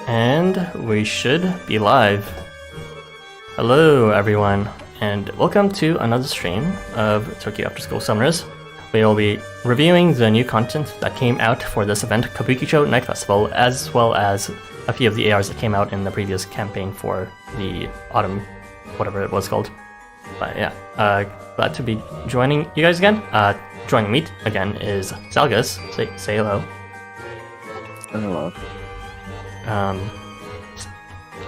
And we should be live. Hello everyone, and welcome to another stream of Tokyo After School Summoners. We will be reviewing the new content that came out for this event, Kabukicho Night Festival, as well as a few of the ARs that came out in the previous campaign for the autumn, whatever it was called. But yeah, glad to be joining you guys again. Joining me again is Salgas. Say hello. Hello.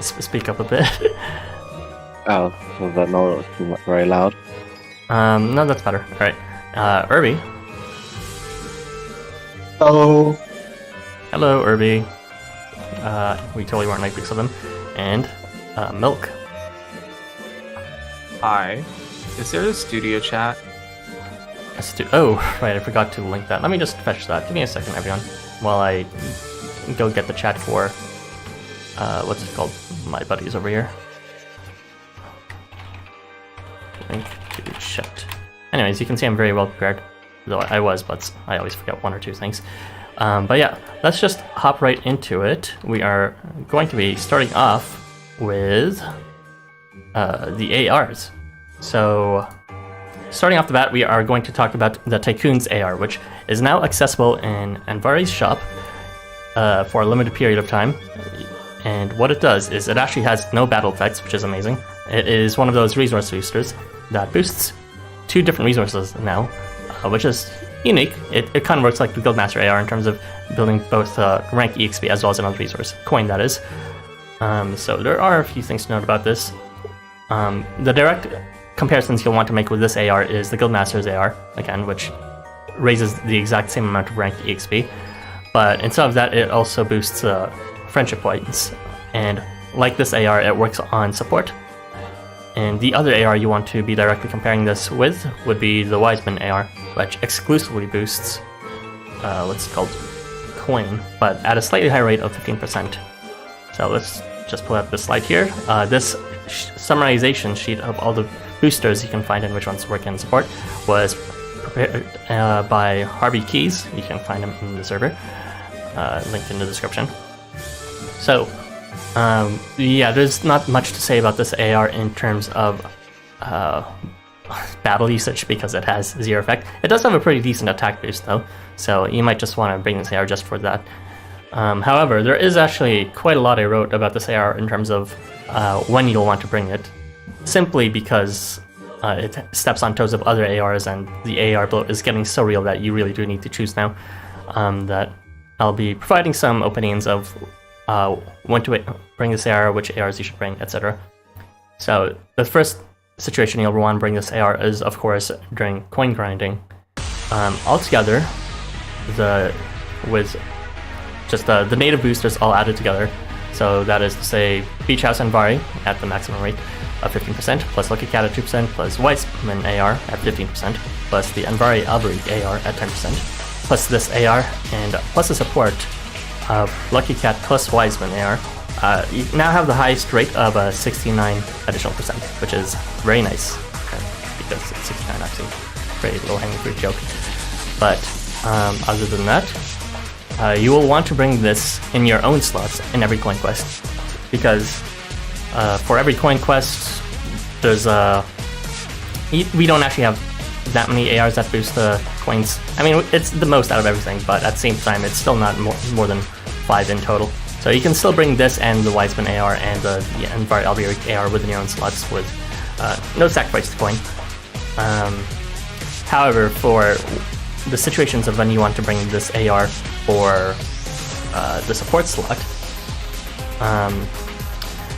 Speak up a bit. Oh, was that not very loud? No, that's better. Alright. Irby. Hello. Hello, Irby. We totally weren't like pics of him. And, Milk. Hi. Is there a studio chat? Oh, right, I forgot to link that. Let me just fetch that. Give me a second, everyone, while I go get the chat for, what's it called? My buddies over here. Link to chat. Anyways, you can see I'm very well prepared, though I was, but I always forget one or two things. But yeah, let's just hop right into it. We are going to be starting off with the ARs. So, starting off the bat, we are going to talk about the Tycoons AR, which is now accessible in Anvari's shop for a limited period of time. And what it does is it actually has no battle effects, which is amazing. It is one of those resource boosters that boosts 2 different resources now, which is unique. It kind of works like the Guildmaster AR in terms of building both rank EXP as well as another resource, coin that is. So there are a few things to note about this. The direct comparisons you'll want to make with this AR is the Guildmaster's AR, again, which raises the exact same amount of rank EXP. But instead of that, it also boosts friendship points. And like this AR, it works on support. And the other AR you want to be directly comparing this with would be the Wiseman AR, which exclusively boosts what's called coin, but at a slightly higher rate of 15%. So let's just pull out this slide here. This summarization sheet of all the boosters you can find and which ones work in support was prepared by Harvey Keys. You can find him in the server, linked in the description. So, yeah, there's not much to say about this AR in terms of battle usage because it has 0 effect. It does have a pretty decent attack boost though, so you might just want to bring this AR just for that. However, there is actually quite a lot I wrote about this AR in terms of when you'll want to bring it, simply because it steps on toes of other ARs and the AR bloat is getting so real that you really do need to choose now. That I'll be providing some opinions of when to bring this AR, which ARs you should bring, etc. So the first situation you'll want to bring this AR is, of course, during coin grinding. Altogether, with just the native boosters all added together, so that is to say Beach House Anvari at the maximum rate of 15%, plus Lucky Cat at 2%, plus Weissman AR at 15%, plus the Anvari Alberic AR at 10%, plus this AR, and plus the support of Lucky Cat plus Wiseman AR, you now have the highest rate of 69 additional percent, which is very nice, because 69 actually very low-hanging fruit joke. But other than that, you will want to bring this in your own slots in every coin quest, because for every coin quest, there's we don't actually have that many ARs that boost the coins. I mean, it's the most out of everything, but at the same time, it's still not more than 5 in total. So you can still bring this and the Wiseman AR and the Anvari Alberic AR within your own slots with no sacrifice to coin. However, for the situations of when you want to bring this AR for the support slot,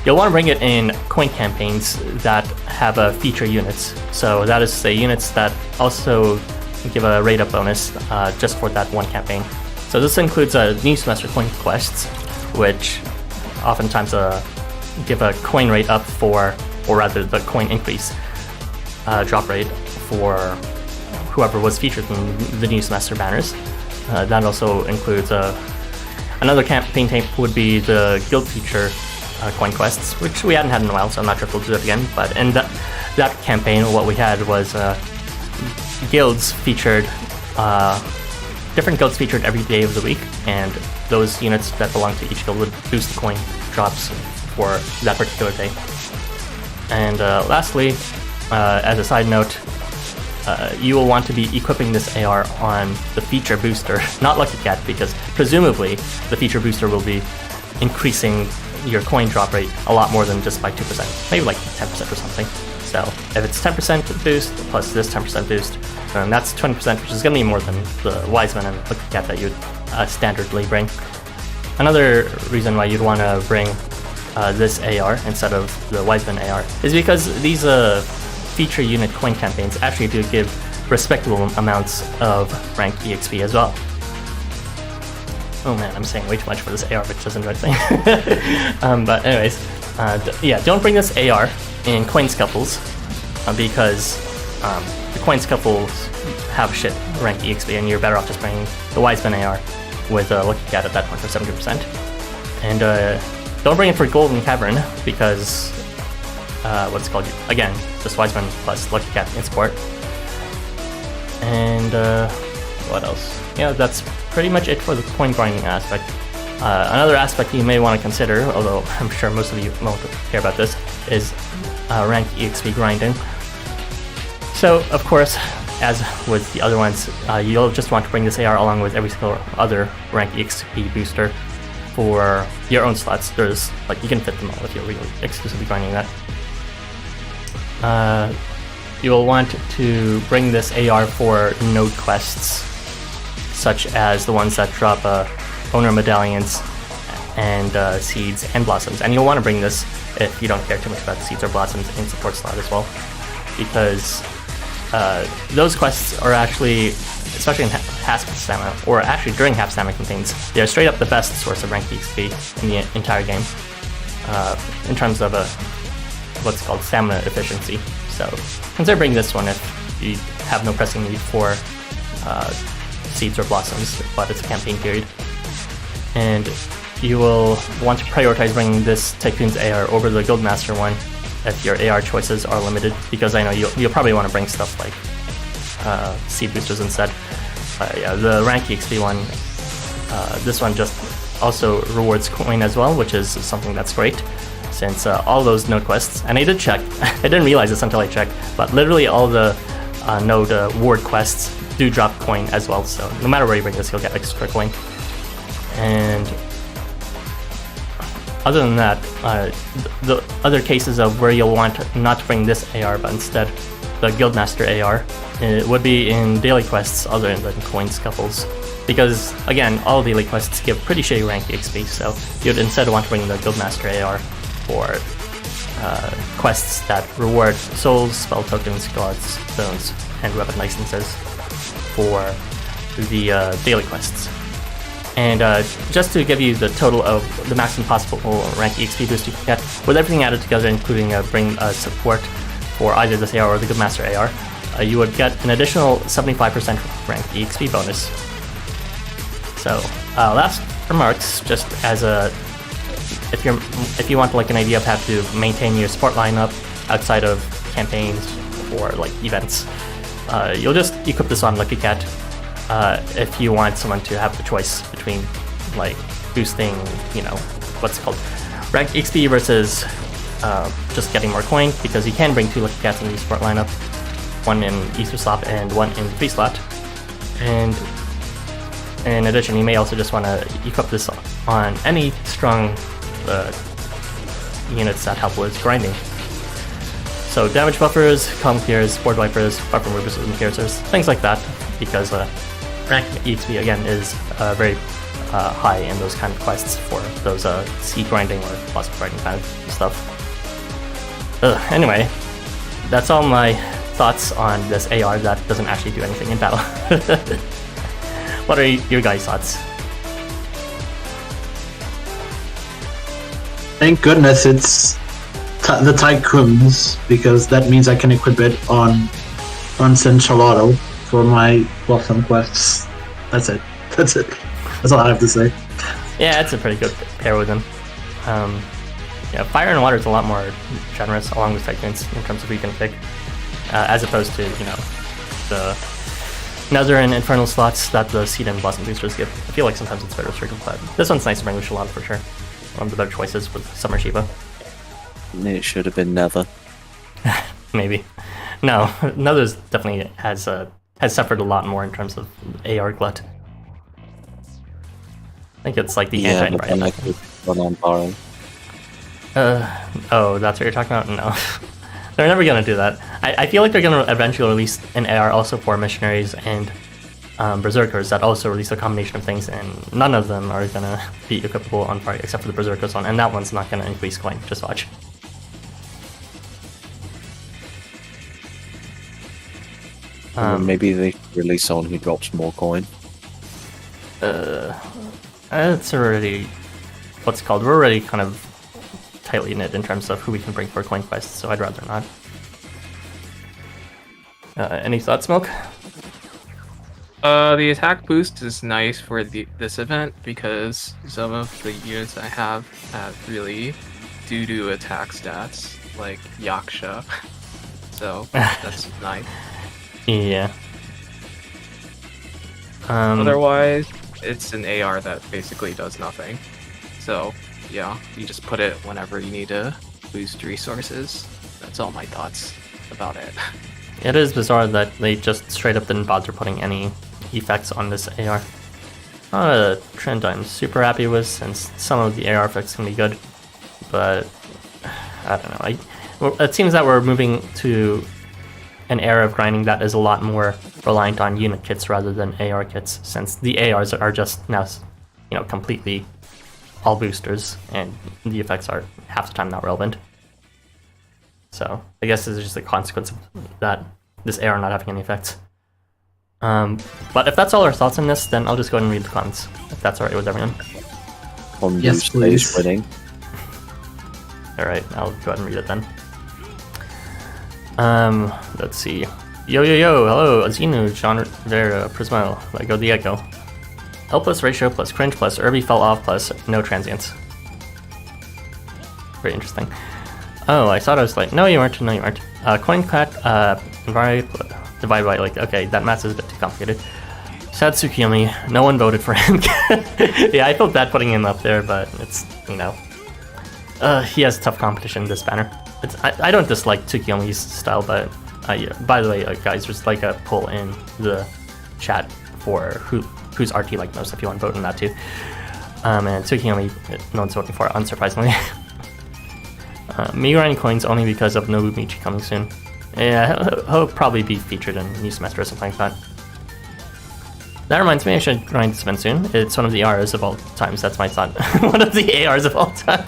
you'll want to bring it in coin campaigns that have feature units. So that is to say units that also give a rate up bonus just for that one campaign. So this includes new semester coin quests, which oftentimes give a coin rate up for, or rather the coin increase drop rate for whoever was featured in the new semester banners. That also includes another campaign type would be the guild feature coin quests, which we hadn't had in a while, so I'm not sure if we'll do that again. But in that campaign, what we had was guilds featured, different guilds featured every day of the week, and those units that belong to each guild would boost the coin drops for that particular day. And lastly, as a side note, you will want to be equipping this AR on the feature booster, not Lucky Cat, because presumably the feature booster will be increasing your coin drop rate a lot more than just by 2%, maybe like 10% or something. So if it's 10% boost plus this 10% boost, then that's 20%, which is going to be more than the Wiseman and Lucky Cat that you'd standardly bring. Another reason why you'd want to bring this AR instead of the Wiseman AR is because these feature unit coin campaigns actually do give respectable amounts of rank EXP as well. Oh man, I'm saying way too much for this AR, which doesn't do anything. But anyways, yeah, don't bring this AR in coin scuffles because the coin scuffles have shit rank EXP, and you're better off just bringing the Wiseman AR with Lucky Cat at that point for 70%. And don't bring it for Golden Cavern because what's it called? Again, just Wiseman plus Lucky Cat in support. And what else? Yeah, that's pretty much it for the coin grinding aspect. Another aspect you may want to consider, although I'm sure most of you won't care about this, is rank EXP grinding. So, of course, as with the other ones, you'll just want to bring this AR along with every single other rank EXP booster for your own slots. There's, like, you can fit them all if you're really exclusively grinding that. You'll want to bring this AR for node quests, such as the ones that drop owner medallions and seeds and blossoms. And you'll want to bring this if you don't care too much about the seeds or blossoms in support slot as well, because those quests are actually, especially in half stamina, or actually during half stamina campaigns, they're straight up the best source of rank XP in the entire game, in terms of what's called stamina efficiency. So consider bringing this one if you have no pressing need for seeds or blossoms, but it's a campaign period. And you will want to prioritize bringing this Tycoons AR over the Guildmaster one if your AR choices are limited, because I know you'll probably want to bring stuff like seed boosters instead. Yeah, the rank EXP one, this one just also rewards coin as well, which is something that's great, since all those node quests, and I did check, I didn't realize this until I checked, but literally all the node ward quests do drop coin as well, so no matter where you bring this, you'll get extra coin. And other than that, the other cases of where you'll want not to bring this AR, but instead the Guildmaster AR, it would be in daily quests other than coin scuffles. Because, again, all daily quests give pretty shitty rank XP, so you'd instead want to bring the Guildmaster AR for quests that reward souls, spell tokens, gods, stones, and weapon licenses for the daily quests. And just to give you the total of the maximum possible rank EXP boost you can get, with everything added together, including bring support for either this AR or the Guildmaster AR, you would get an additional 75% rank EXP bonus. So, last remarks, just as a, if you want like an idea of how to maintain your support lineup outside of campaigns or like events, you'll just equip this on Lucky Cat. If you want someone to have the choice between like boosting, you know, what's it called, rank XP versus just getting more coin, because you can bring two Lucky Cats in the support lineup, one in Ether slot and one in free slot. And in addition, you may also just want to equip this on any strong units that help with grinding. So damage buffers, calm clears, board wipers, buffer movers and piercers, things like that, because rank EXP again is very high in those kind of quests for those seed grinding or blossom grinding kind of stuff. Anyway, that's all my thoughts on this AR that doesn't actually do anything in battle. What are your guys' thoughts? Thank goodness it's the Tycoons, because that means I can equip it on Centralato for my Blossom quests. That's it. That's all I have to say. Yeah, it's a pretty good pair with them. Yeah, Fire and Water is a lot more generous along with Tycoons in terms of who you can pick, as opposed to, you know, the Nether and Infernal slots that the Seed and Blossom boosters give. I feel like sometimes it's better restricted, but this one's nice to bring with Shalada for sure. One of the better choices with Summer Shiva. It should have been Nether. Maybe. No, Nether's definitely has suffered a lot more in terms of AR glut. I think it's like the anti-environment. When I'm borrowing. Oh, that's what you're talking about? No. They're never gonna do that. I feel like they're gonna eventually release an AR also for Missionaries and Berserkers that also release a combination of things, and none of them are gonna be equipable on Fire except for the Berserkers one, and that one's not gonna increase coin. Just watch. Maybe they release someone who drops more coin. It's already what's it called. We're already kind of tightly knit in terms of who we can bring for coin quests, so I'd rather not. Any thoughts, Smoke? The attack boost is nice for this event because some of the units I have really do attack stats, like Yaksha. So that's nice. Yeah. Otherwise, it's an AR that basically does nothing. So yeah, you just put it whenever you need to boost resources. That's all my thoughts about it. It is bizarre that they just straight up didn't bother putting any effects on this AR. Not a trend I'm super happy with, since some of the AR effects can be good, but I don't know. It seems that we're moving to an era of grinding that is a lot more reliant on unit kits rather than AR kits, since the ARs are just now, completely all boosters, and the effects are half the time not relevant. So I guess this is just a consequence of that, this AR not having any effects. But if that's all our thoughts on this, then I'll just go ahead and read the comments, if that's alright with everyone. Yes, please. Winning. Alright, I'll go ahead and read it then. Let's see. Yo, hello, Azinu, John Vera, Prismo, Lego the Echo. L plus ratio plus cringe plus Irby fell off plus no transients. Very interesting. Oh, I thought I was like, no you weren't. Coin cut, divide by, okay, that math is a bit too complicated. Sad Tsukuyomi, no one voted for him. Yeah, I felt bad putting him up there, but it's, he has tough competition, this banner. I don't dislike Tsukuyomi's style, but yeah. By the way, guys, there's like a poll in the chat for whose art you like most, if you want to vote on that too. And Tsukuyomi, no one's voting for it, unsurprisingly. Me grinding coins only because of Nobumichi coming soon. Yeah, he'll probably be featured in new semester or something like that. That reminds me, I should grind this event soon. It's one of the ARs of all times, that's my thought. One of the ARs of all time.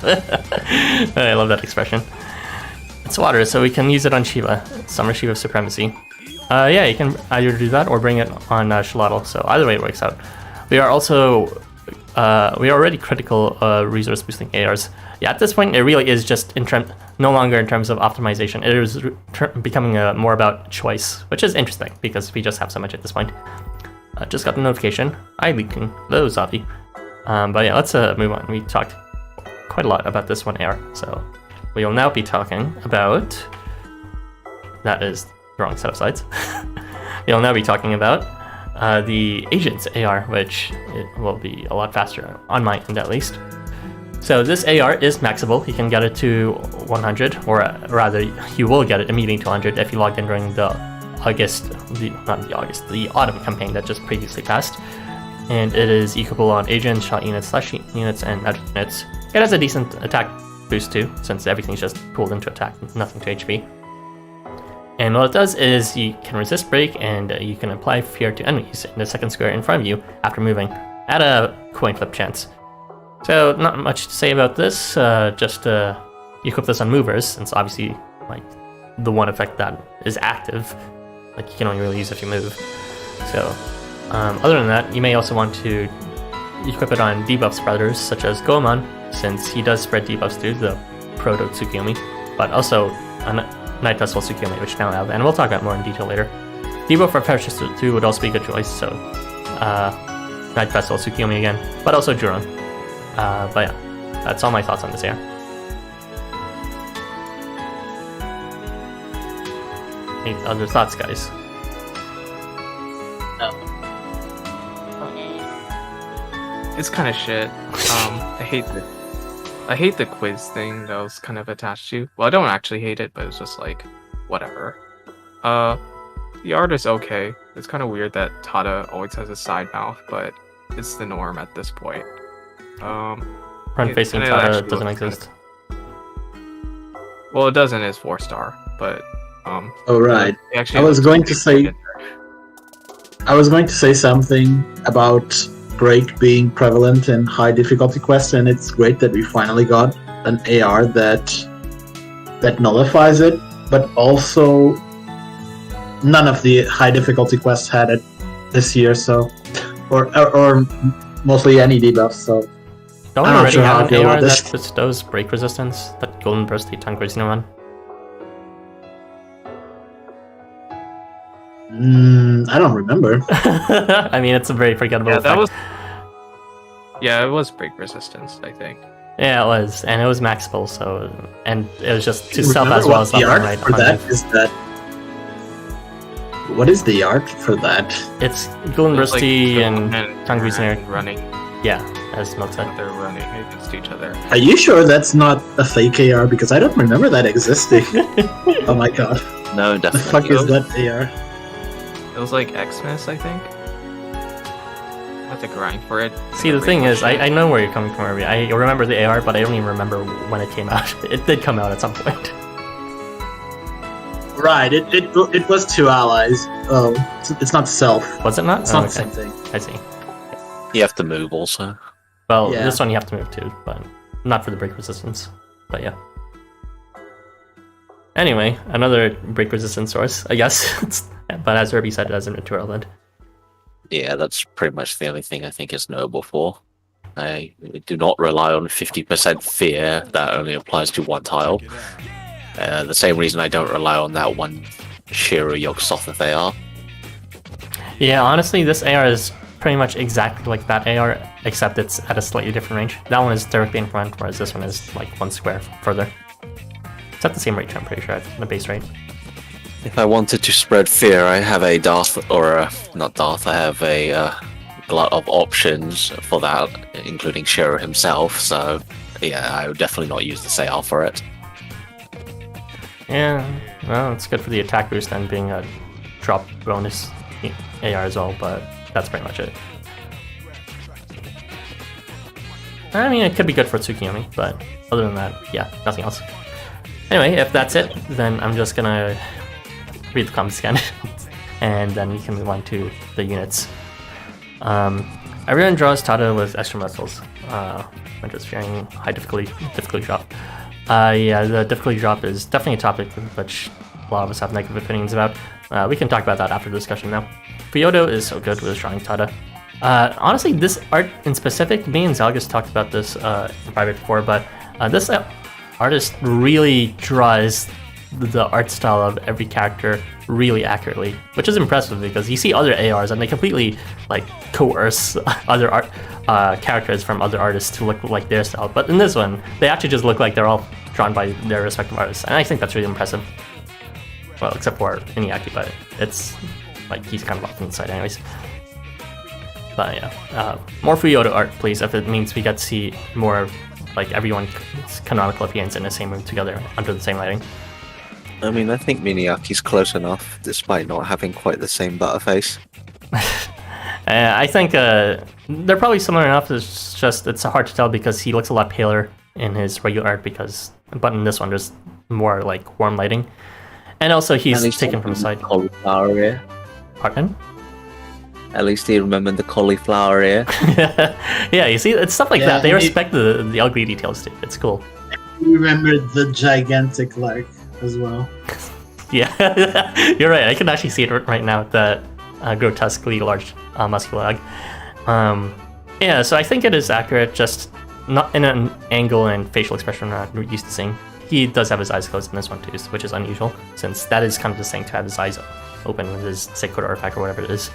I love that expression. It's water, so we can use it on Shiva. Summer Shiva Supremacy. Yeah, you can either do that or bring it on Shalotl, so either way it works out. We are also, we are already critical resource boosting ARs. Yeah, at this point it really is just no longer in terms of optimization. It is becoming more about choice, which is interesting because we just have so much at this point. Just got the notification. Hi, Leaking. Hello, Zavi. But yeah, let's move on. We talked quite a lot about this one AR, so we will now be talking about... That is the wrong set of slides. We'll now be talking about the Agents AR, which it will be a lot faster, on my end at least. So this AR is maxable. You can get it to 100, or rather, you will get it immediately to 100 if you logged in during the the autumn campaign that just previously passed. And it is equipable on agents, shot units, slash units, and magic units. It has a decent attack boost too, since everything's just pooled into attack, nothing to HP. And what it does is you can resist break, and you can apply fear to enemies in the second square in front of you after moving, at a coin flip chance. So not much to say about this, just you equip this on movers, since obviously like the one effect that is active, like you can only really use if you move. So other than that, you may also want to equip it on debuff spreaders such as Goemon, since he does spread debuffs through the Proto Tsukuyomi, but also Night Festival Tsukuyomi, which now have, and we'll talk about more in detail later. Debuff for Parachutes 2 would also be a good choice, so Night Festival Tsukuyomi again, but also Juron. But yeah, that's all my thoughts on this AR. Any other thoughts, guys? it's kind of shit. I hate the quiz thing that was kind of attached to. Well, I don't actually hate it, but it's just like whatever. The art is okay. It's kind of weird that Tada always has a side mouth, but it's the norm at this point. Front-facing Tada doesn't exist. Well, it doesn't as 4-star, but Oh right. I was going to say something about break being prevalent in high difficulty quests, and it's great that we finally got an AR that nullifies it, but also none of the high difficulty quests had it this year, so or mostly any debuffs, so Don't we I'm not already sure how I have feel an AR about this. that bestows break resistance? That Golden Burst the Tanguizino one? I don't remember. I mean, it's a very forgettable Yeah, effect. it was break resistance, I think. Yeah, it was, and it was maxable, so, and it was just to self Remember as well what as the left and art right. for that is that. What is the art for that? It's Golden It's like Bursty and and Tanguizino. running. Yeah, as Smoke said. They're running against each other. Are you sure that's not a fake AR? Because I don't remember that existing. Oh my god. No, The definitely. fuck is that AR? It was like Xmas, I think. I had to grind for it. See, the thing is, I know where you're coming from, Irby. I remember the AR, but I don't even remember when it came out. It did come out at some point. Right, it was two allies. Oh, it's not self. Was it not? It's Oh, not the okay. same thing. I see. You have to move also. Well, Yeah. this one you have to move to, but not for the break resistance. But yeah. Anyway, another break resistance source, I guess. But as Irby said, it has inventory land. Yeah, that's pretty much the only thing I think is notable for. I do not rely on 50% fear, that only applies to one tile. The same reason I don't rely on that one Shiro Yogg-Sothoth AR. Yeah, honestly, this AR is pretty much exactly like that AR, except it's at a slightly different range. That one is directly in front, whereas this one is like one square further. It's at the same range, I'm pretty sure, at the base rate. If I wanted to spread fear, I have a Darth, or not Darth, I have a glut of options for that, including Shiro himself, so yeah, I would definitely not use the AR for it. Yeah, well, it's good for the attack boost and being a drop bonus AR as well, but that's pretty much it. I mean, it could be good for Tsukuyomi, but other than that, yeah, nothing else. Anyway, if that's it, then I'm just gonna read the comments again, and then we can move on to the units. Everyone draws Tada with extra muscles. When just sharing high difficulty drop. Yeah, the difficulty drop is definitely a topic which a lot of us have negative opinions about. We can talk about that after the discussion now. Kyoto is so good with drawing Tada. Honestly, this art in specific, me and Zalgus talked about this in private before, but this artist really draws the art style of every character really accurately, which is impressive because you see other ARs and they completely like coerce other characters from other artists to look like their style. But in this one, they actually just look like they're all drawn by their respective artists, and I think that's really impressive. Well, except for Inuyaki, but it's like he's kind of off on the side anyways. But yeah, more Fuyoto art, please, if it means we get to see more of like everyone's canonical appearance in the same room together under the same lighting. I mean, I think Miniaki's close enough, despite not having quite the same butterface. I think they're probably similar enough. It's just it's hard to tell because he looks a lot paler in his regular art but in this one there's more like warm lighting, and also he's taken from the side. Cauliflower ear. Pardon? At least he remembered the cauliflower ear. Yeah, you see, it's stuff like Yeah, that. They he- respect the ugly details too. It's cool. Remember the gigantic lark as well. Yeah, you're right. I can actually see it right now with that grotesquely large muscular leg. Yeah, so I think it is accurate, just not in an angle and facial expression we're not used to seeing. He does have his eyes closed in this one too, which is unusual, since that is kind of the same to have his eyes open with his sacred artifact or whatever it is.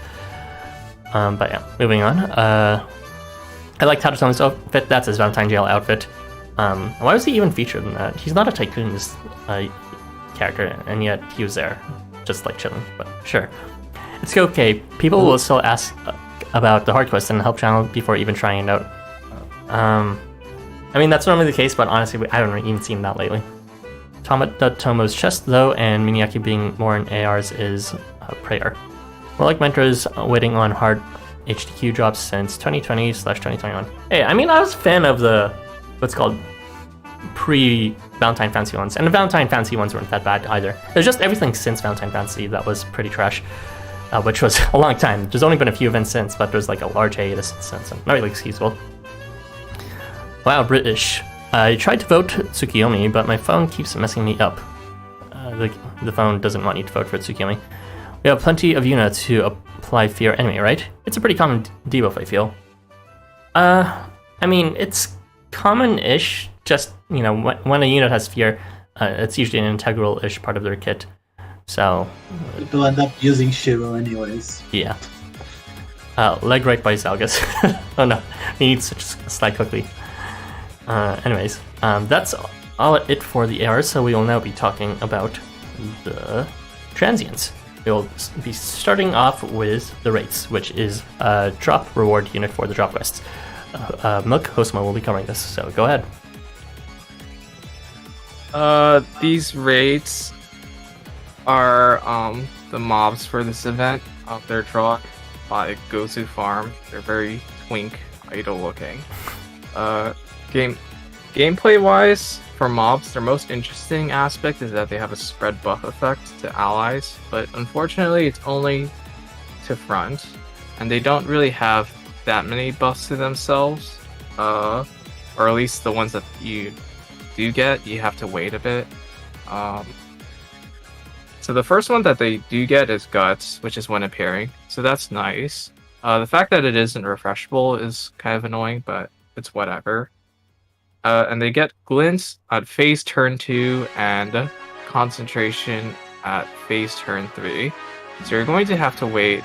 But yeah, moving on. I like Tarutomo's outfit. That's his Valentine Jail outfit. Why was he even featured in that? He's not a Tycoons character, and yet he was there, just like chilling, but sure. It's okay. People will still ask about the hard quest in the help channel before even trying it out. I mean, that's normally the case, but honestly, I haven't even seen that lately. Tomo's chest, though, and Miniaki being more in ARs is prayer. More like Mentor's waiting on hard HDQ drops since 2020/2021. Hey, I mean, I was a fan of the, what's called, pre-Valentine Fantasy ones, and the Valentine Fantasy ones weren't that bad either. There's just everything since Valentine Fantasy that was pretty trash, which was a long time. There's only been a few events since, but there's like a large hiatus since, and not really excusable. Wow, British. I tried to vote Tsukuyomi, but my phone keeps messing me up. The phone doesn't want you to vote for Tsukuyomi. We have plenty of units to apply fear anyway, right? It's a pretty common debuff, I feel. I mean, it's common-ish, just, you know, when a unit has fear, it's usually an integral-ish part of their kit. So... People end up using Shiro anyways. Yeah. Leg right by Zalgus. Oh no, he needs to slide quickly. Anyways, that's all it for the AR, so we will now be talking about the Transients. We'll be starting off with the Wraiths, which is a drop reward unit for the drop quests. Housamo will be covering this, so go ahead. These Wraiths are the mobs for this event. They're drawn by Gozu Farm. They're very twink, idle looking. Gameplay wise, for mobs, their most interesting aspect is that they have a spread buff effect to allies, but unfortunately it's only to front, and they don't really have that many buffs to themselves, or at least the ones that you do get, you have to wait a bit. So the first one that they do get is Guts, which is when appearing, so that's nice. The fact that it isn't refreshable is kind of annoying, but it's whatever. And they get Glints at phase turn 2 and Concentration at phase turn 3. So you're going to have to wait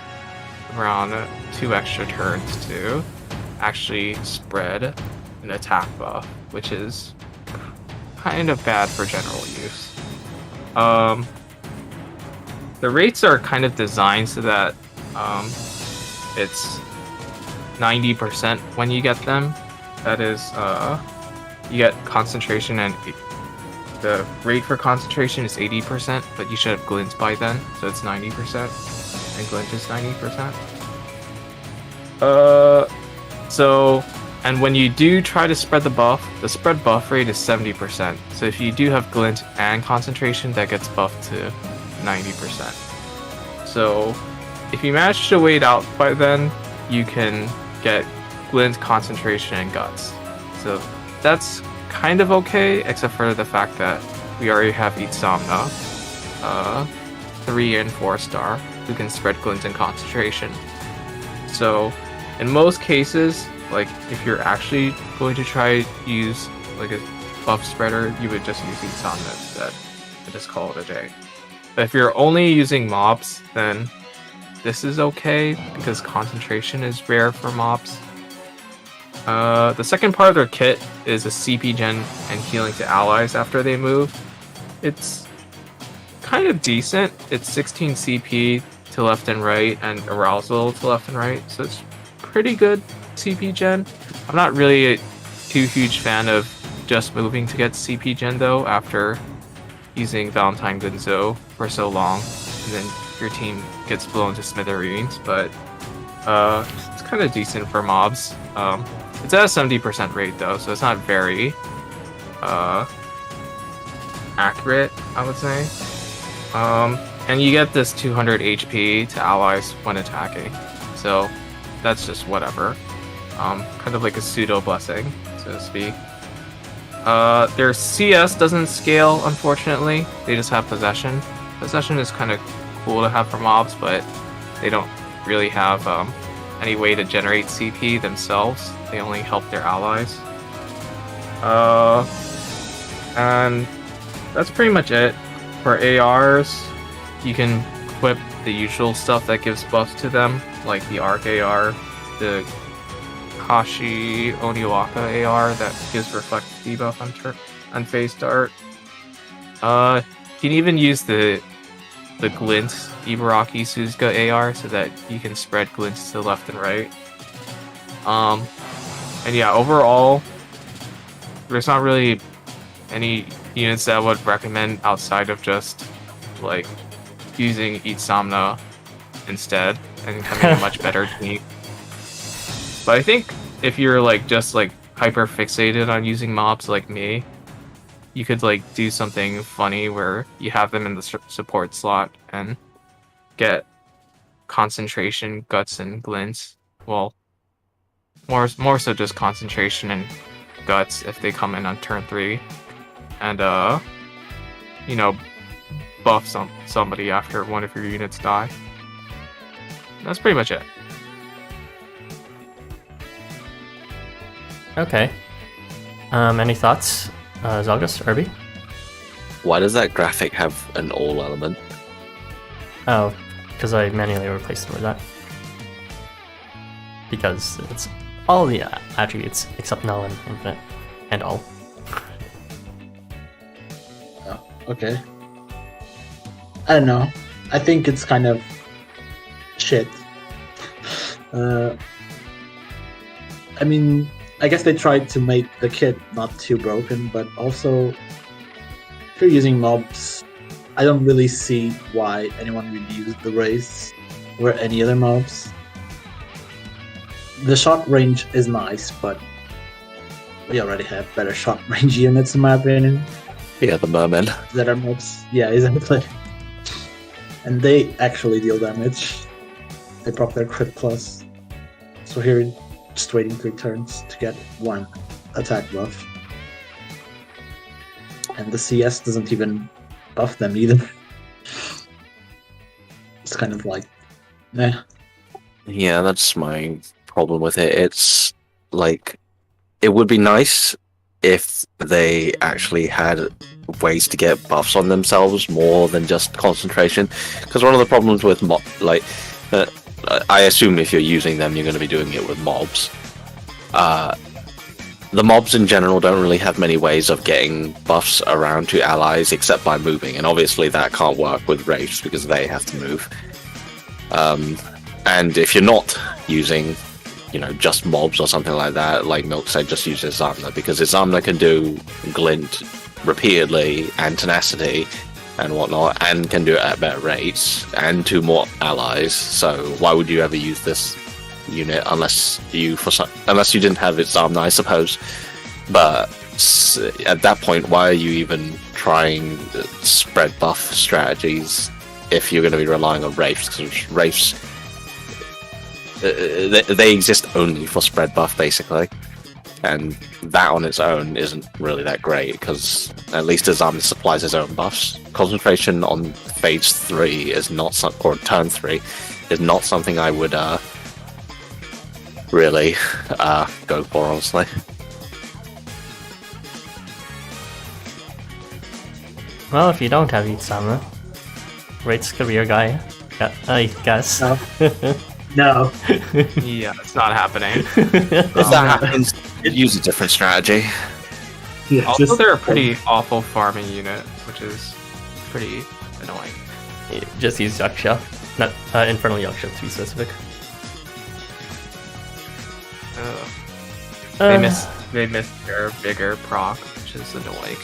around 2 extra turns to actually spread an attack buff, which is kind of bad for general use. The rates are kind of designed so that it's 90% when you get them. That is, you get concentration, and the rate for concentration is 80%, but you should have glints by then, so it's 90%, and glint is 90%. And when you do try to spread the spread buff rate is 70%. So if you do have glint and concentration, that gets buffed to 90%. So if you manage to wait out by then, you can get glint, concentration, and guts. So that's kind of okay, except for the fact that we already have Itzamna, 3 and 4 star, who can spread glint and concentration. So in most cases, like if you're actually going to try to use like a buff spreader, you would just use Itzamna instead and just call it a day. But if you're only using mobs, then this is okay because concentration is rare for mobs. The second part of their kit is a CP gen and healing to allies after they move. It's kind of decent. It's 16 CP to left and right and arousal to left and right, so it's pretty good CP gen. I'm not really a too huge fan of just moving to get CP gen though after using Valentine Gunzo for so long, and then your team gets blown to smithereens, but it's kind of decent for mobs. It's at a 70% rate though, so it's not very accurate, I would say. And you get this 200 HP to allies when attacking, so that's just whatever. Kind of like a pseudo blessing, so to speak. Their CS doesn't scale, unfortunately. They just have possession. Possession is kind of cool to have for mobs, but they don't really have any way to generate CP themselves. They only help their allies. And that's pretty much it. For ARs, you can equip the usual stuff that gives buffs to them, like the Arc AR, the Kashi Oniwaka AR that gives reflect debuff on phase start. You can even use the glint Ibaraki Suzuka AR so that you can spread glints to the left and right. And yeah, overall, there's not really any units that I would recommend outside of just like using Eat Somna instead and having a much better team. But I think if you're like just like hyper fixated on using mobs like me, you could like do something funny where you have them in the support slot and get concentration, guts, and glints. Well, more so just concentration and guts if they come in on turn 3, and you know, buff somebody after one of your units die. That's pretty much it. Okay. Any thoughts, Zalgus, Irby? Why does that graphic have an all element? Oh, because I manually replaced them with that. Because it's all the attributes except null and infinite and all. Oh, okay. I don't know. I think it's kind of shit. I mean, I guess they tried to make the kit not too broken, but also, if you're using mobs, I don't really see why anyone would use the Wraiths or any other mobs. The shot range is nice, but we already have better shot range units in my opinion. Yeah, the mermen. That are mobs. Yeah, exactly. And they actually deal damage. They prop their crit plus. So here, just waiting 3 turns to get 1 attack buff. And the CS doesn't even buff them either. It's kind of like, eh. Yeah, that's my problem with it. It's like, it would be nice if they actually had ways to get buffs on themselves more than just concentration. Because one of the problems with I assume if you're using them, you're going to be doing it with mobs. The mobs in general don't really have many ways of getting buffs around to allies except by moving, and obviously that can't work with Wraiths because they have to move. And if you're not using, you know, just mobs or something like that, like Milk said, just use Izamna, because Izamna can do Glint repeatedly and Tenacity and whatnot, and can do it at better rates, and 2 more allies, so why would you ever use this unit unless you didn't have Izamna, I suppose. But at that point, why are you even trying spread buff strategies if you're going to be relying on Wraiths? Because Wraiths, they exist only for spread buff, basically. And that on its own isn't really that great, because at least Izamna supplies his own buffs. Concentration on phase 3 is not or turn 3 is not something I would really go for, honestly. Well, if you don't have Izamna, Wraith's career guy, I guess. No. No. Yeah, it's not happening. If that happens, use a different strategy. Yeah, Also, they're a pretty awful farming unit, which is pretty annoying. Just use Yaksha, not Infernal Yaksha to be specific. They missed their bigger proc, which is annoying.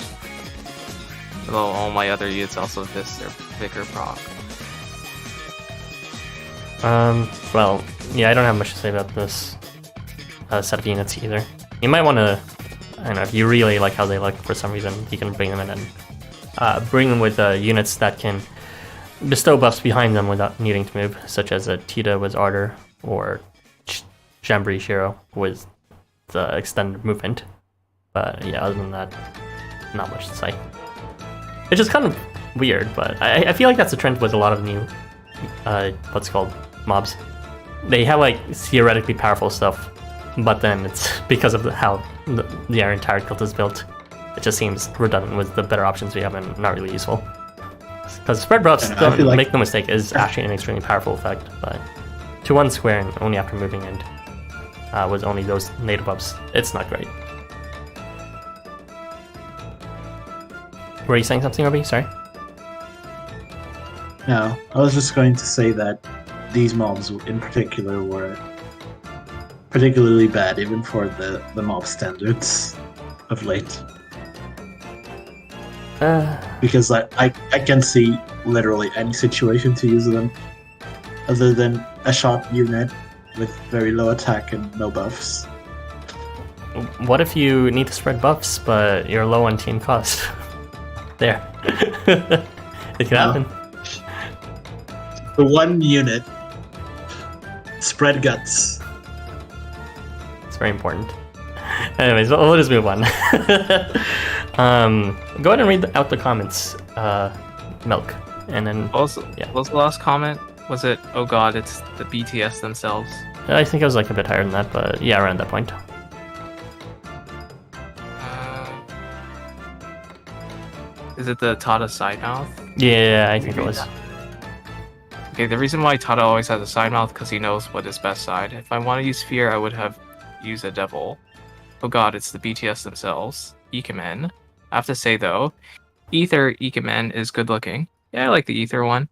Although all my other units also missed their bigger proc. Well, yeah, I don't have much to say about this set of units either. You might want to, I don't know, if you really like how they look for some reason, you can bring them in and bring them with units that can bestow buffs behind them without needing to move, such as a Tita with Ardor or Jamboree Shiro with the extended movement. But yeah, other than that, not much to say. It's just kind of weird, but I feel like that's a trend with a lot of new, what's called, mobs. They have like theoretically powerful stuff, but then it's because of how the entire guild is built, it just seems redundant with the better options we have and not really useful. Because spread buffs, don't make no mistake, is actually an extremely powerful effect, but to 1 square and only after moving and with only those native buffs, it's not great. Were you saying something, Robbie? Sorry? No, I was just going to say that these mobs in particular were particularly bad even for the mob standards of late. Because I can see literally any situation to use them other than a shot unit with very low attack and no buffs. What if you need to spread buffs, but you're low on team cost? There. It can happen. The one unit, spread guts. It's very important. Anyways, we'll just move on. Go ahead and read out the comments, Milk, and then... Also, yeah. what was the last comment? Was it, oh god, it's the BTS themselves? I think it was like a bit higher than that, but yeah, around that point. Is it the Tata side mouth? Yeah, I think it was. Okay, the reason why Tata always has a side mouth because he knows what is best side. If I want to use Fear, I would have used a Devil. Oh god, it's the BTS themselves. Ikemen. I have to say though, Ether Ikemen is good looking. Yeah, I like the Ether one.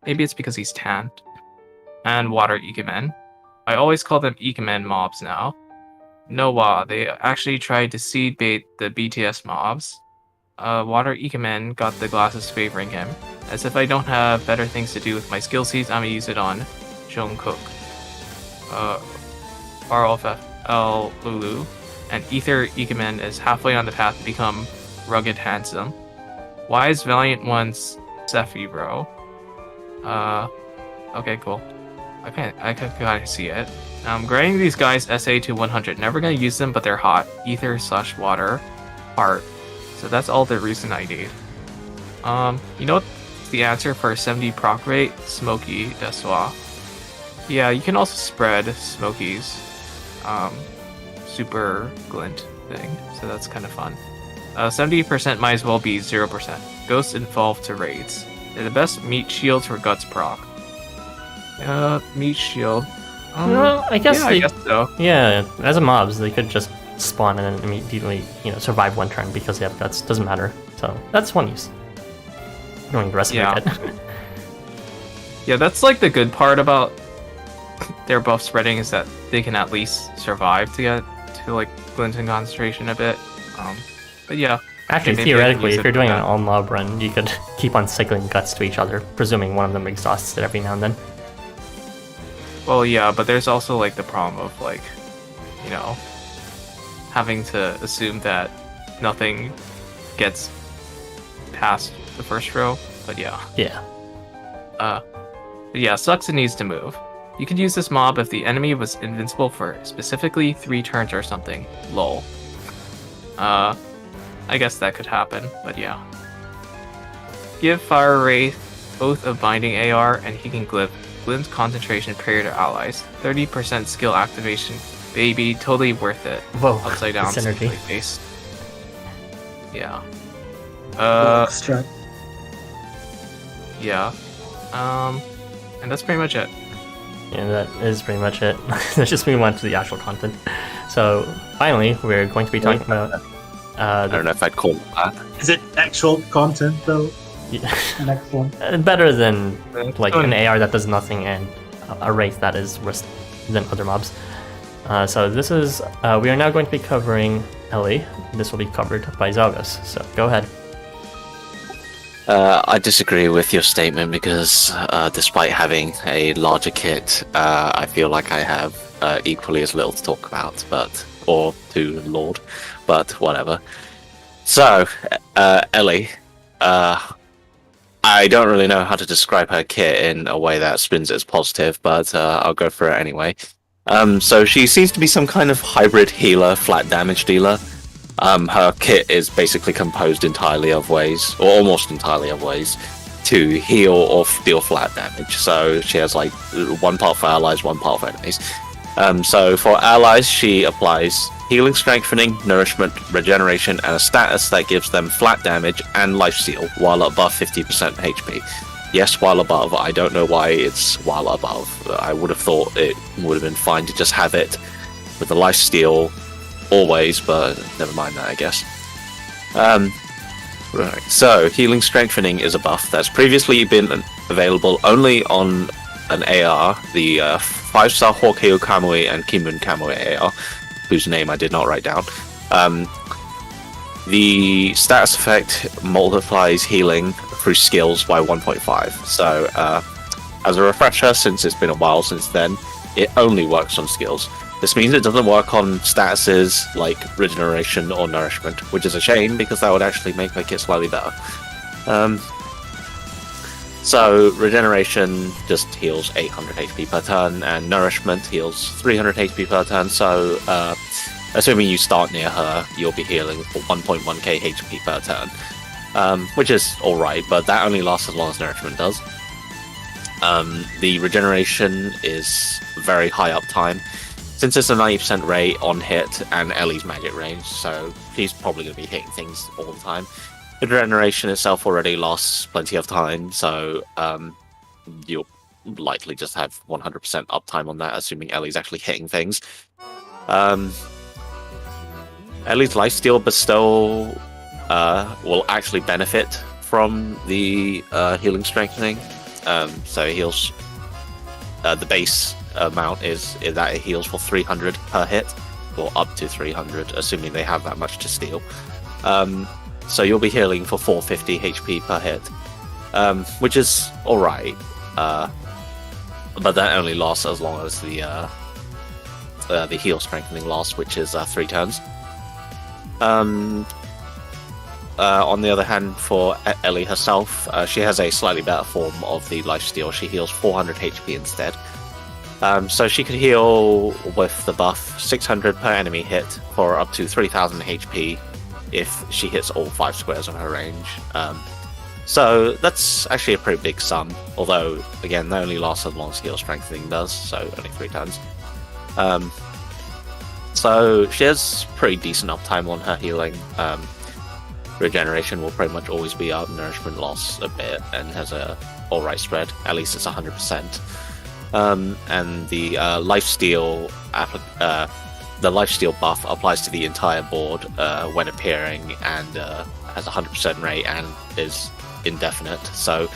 Maybe it's because he's tanned. And Water Ikemen. I always call them Ikemen mobs now. Noah, they actually tried to seed bait the BTS mobs. Water Ikemen got the glasses favoring him. As if I don't have better things to do with my skill seeds, I'm gonna use it on Jungkook. RLFL Lulu. And Ether Ikemen is halfway on the path to become rugged handsome. Why is Valiant One's Sephi, bro? Okay, cool. I can kind of see it. I'm grading these guys SA to 100. Never gonna use them, but they're hot. Ether/water. Heart. So that's all the reason I need. You know what's the answer for 70 proc rate? Smoky Deswa. Yeah, you can also spread Smoky's super glint thing, so that's kind of fun. 70% might as well be 0%. Ghosts involved to raids. They're the best meat shields for guts proc. Meat shield. Well, I guess I guess so. Yeah, as a mobs, they could just spawn and then immediately, survive one turn because they have guts. Doesn't matter. So that's one use. You don't need the rest of it. Yeah, that's like the good part about their buff spreading is that they can at least survive to get to like glint and concentration a bit. But yeah. Actually, maybe theoretically, if you're doing an that. all mob run, you could keep on cycling guts to each other, presuming one of them exhausts it every now and then. Well, yeah, but there's also like the problem of like, having to assume that nothing gets past the first row. But yeah. Yeah. But yeah, sucks it needs to move. You could use this mob if the enemy was invincible for specifically 3 turns or something. Lol. I guess that could happen, but yeah. Give Fire Wraith Oath of Binding AR and he can glint concentration prayer to allies. 30% skill activation. Baby, totally worth it. Whoa. Upside down Synergy. face. Yeah. Extract. Yeah. And that's pretty much it. Yeah, that is pretty much it. Let's just move on to the actual content. So, finally, we're going to be talking about... I don't know if I'd call it that. Is it actual content though? Yeah. Next one. Better than like an AR that does nothing and a Wraith that is worse than other mobs. So this is... we are now going to be covering Ellie. This will be covered by Zalgas. So, go ahead. I disagree with your statement because despite having a larger kit, I feel like I have equally as little to talk about, or to Lord, but whatever. So, Ellie, I don't really know how to describe her kit in a way that spins it as positive, but I'll go for it anyway. So she seems to be some kind of hybrid healer, flat damage dealer. Her kit is basically composed entirely of ways, or almost entirely of ways, to heal or deal flat damage. So she has like 1 part for allies, 1 part for enemies. So for allies, she applies healing, strengthening, nourishment, regeneration, and a status that gives them flat damage and lifesteal while above 50% HP. Yes, while above. I don't know why it's while above. I would have thought it would have been fine to just have it with the lifesteal always, but never mind that, I guess. Right. So, healing strengthening is a buff that's previously been available only on an AR, the 5-star Horkeu Kamui and Kimun Kamui AR, whose name I did not write down. The status effect multiplies healing through skills by 1.5. So, as a refresher, since it's been a while since then, it only works on skills. This means it doesn't work on statuses like regeneration or nourishment, which is a shame because that would actually make my kit slightly better. So regeneration just heals 800 HP per turn, and nourishment heals 300 HP per turn. So assuming you start near her, you'll be healing for 1.1k HP per turn, which is alright, but that only lasts as long as nourishment does. The regeneration is very high uptime, since it's a 90% rate on hit and Ellie's magic range, so she's probably going to be hitting things all the time. The regeneration itself already lasts plenty of time, so you'll likely just have 100% uptime on that, assuming Ellie's actually hitting things. Ellie's lifesteal bestow will actually benefit from the healing strengthening. So it heals. The base amount is that it heals for 300 per hit, or up to 300, assuming they have that much to steal. So you'll be healing for 450 HP per hit, which is alright. But that only lasts as long as the heal strengthening lasts, which is 3 turns. On the other hand, for Ellie herself, she has a slightly better form of the lifesteal. She heals 400 HP instead. So she could heal with the buff 600 per enemy hit for up to 3000 HP if she hits all 5 squares on her range. So that's actually a pretty big sum, although again that only lasts as long as heal strengthening does, so only 3 turns. So she has pretty decent uptime on her healing. Regeneration will pretty much always be up, nourishment loss a bit, and has a alright spread. At least it's 100%. And the lifesteal buff applies to the entire board when appearing, and has a 100% rate and is indefinite. So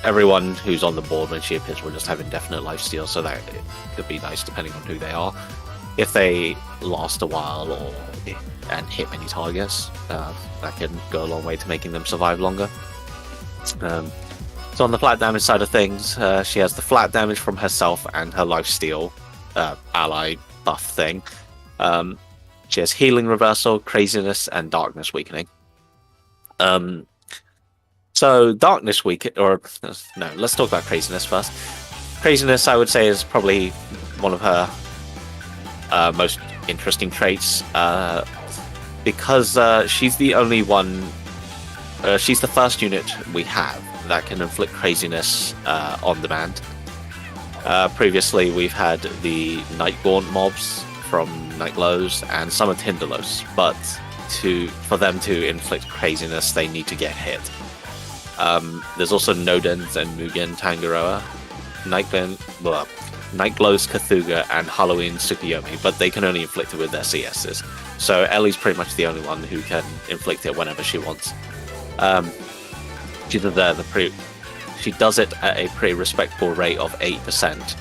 everyone who's on the board when she appears will just have indefinite lifesteal, so that it could be nice depending on who they are. If they last a while and hit many targets, that can go a long way to making them survive longer. So on the flat damage side of things, she has the flat damage from herself and her lifesteal ally buff thing. She has healing reversal, craziness, and darkness weakening. So darkness let's talk about craziness first. Craziness, I would say, is probably one of her most interesting traits, because she's the only one. She's the first unit we have that can inflict craziness on demand. Previously, we've had the Nightgaunt mobs from Nightglows and some are Tinderlos, but for them to inflict craziness, they need to get hit. There's also Nodens and Mugen Tangaroa, Nightglow's Cthulhu, and Halloween Tsukuyomi, but they can only inflict it with their CSs. So Ellie's pretty much the only one who can inflict it whenever she wants. She does it at a pretty respectable rate of 8%,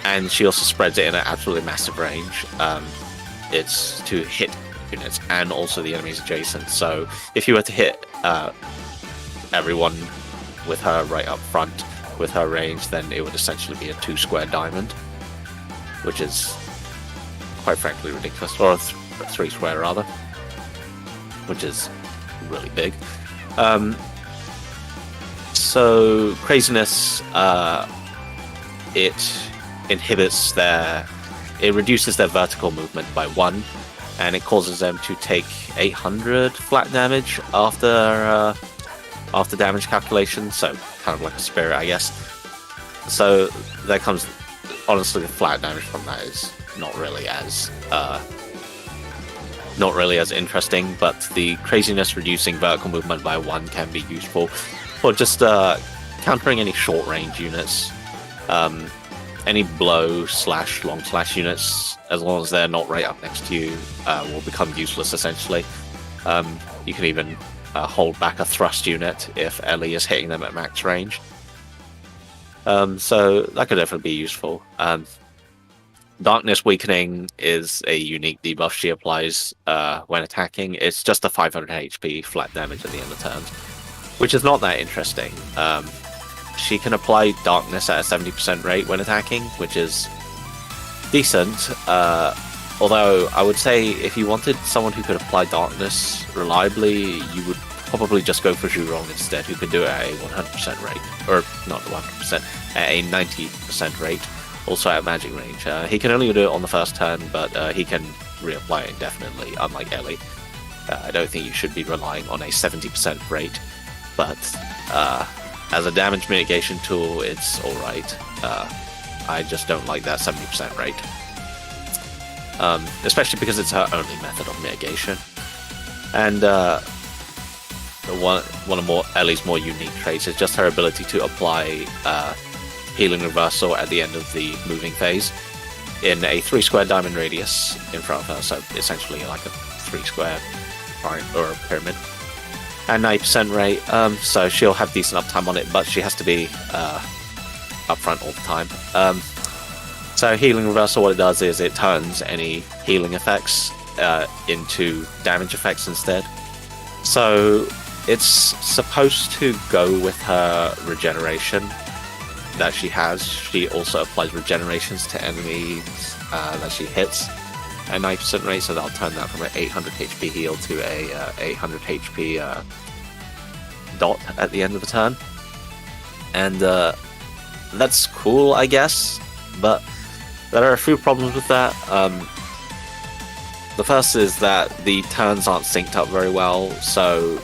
and she also spreads it in an absolutely massive range. It's to hit units and also the enemies adjacent. So if you were to hit everyone with her right up front with her range, then it would essentially be a 2-square diamond, which is quite frankly ridiculous, or a 3-square rather, which is really big. So craziness, it reduces their vertical movement by 1, and it causes them to take 800 flat damage after damage calculation, so kind of like a spirit, I guess. So there comes, honestly, the flat damage from that is not really as interesting, but the craziness reducing vertical movement by 1 can be useful for just countering any short range units. Any blow / long slash units, as long as they're not right up next to you, will become useless essentially. You can even hold back a thrust unit if Ellie is hitting them at max range. So that could definitely be useful. Darkness Weakening is a unique debuff she applies when attacking. It's just a 500 HP flat damage at the end of turns, which is not that interesting. She can apply Darkness at a 70% rate when attacking, which is decent. Although I would say if you wanted someone who could apply Darkness reliably, you would probably just go for Zhurong instead, who could do it at a 100% rate. Or not 100%, at a 90% rate. Also at magic range. He can only do it on the first turn, but he can reapply it indefinitely, unlike Ellie. I don't think you should be relying on a 70% rate, but as a damage mitigation tool, it's alright. I just don't like that 70% rate. Especially because it's her only method of mitigation. And one of Ellie's more unique traits is just her ability to apply Healing Reversal at the end of the moving phase in a 3 square diamond radius in front of her, so essentially like a 3 square or a pyramid. And 90% rate, so she'll have decent uptime on it, but she has to be upfront all the time. So Healing Reversal, what it does is it turns any healing effects into damage effects instead. So it's supposed to go with her regeneration that she has. She also applies regenerations to enemies that she hits at 90% rate, so that'll turn that from an 800 HP heal to a 800 HP dot at the end of the turn. And that's cool, I guess, but there are a few problems with that. The first is that the turns aren't synced up very well, so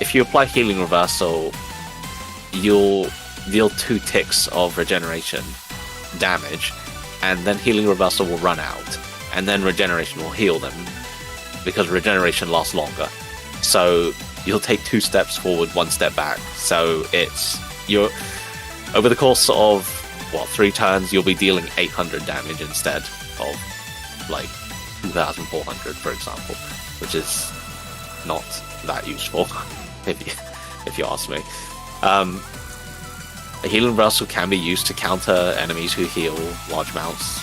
if you apply Healing Reversal, you'll deal 2 ticks of regeneration damage, and then Healing Reversal will run out, and then regeneration will heal them, because regeneration lasts longer. So you'll take 2 steps forward, 1 step back. So you're over the course of 3 turns, you'll be dealing 800 damage instead of like 2,400, for example, which is not that useful if you ask me. Healing Reversal can be used to counter enemies who heal large amounts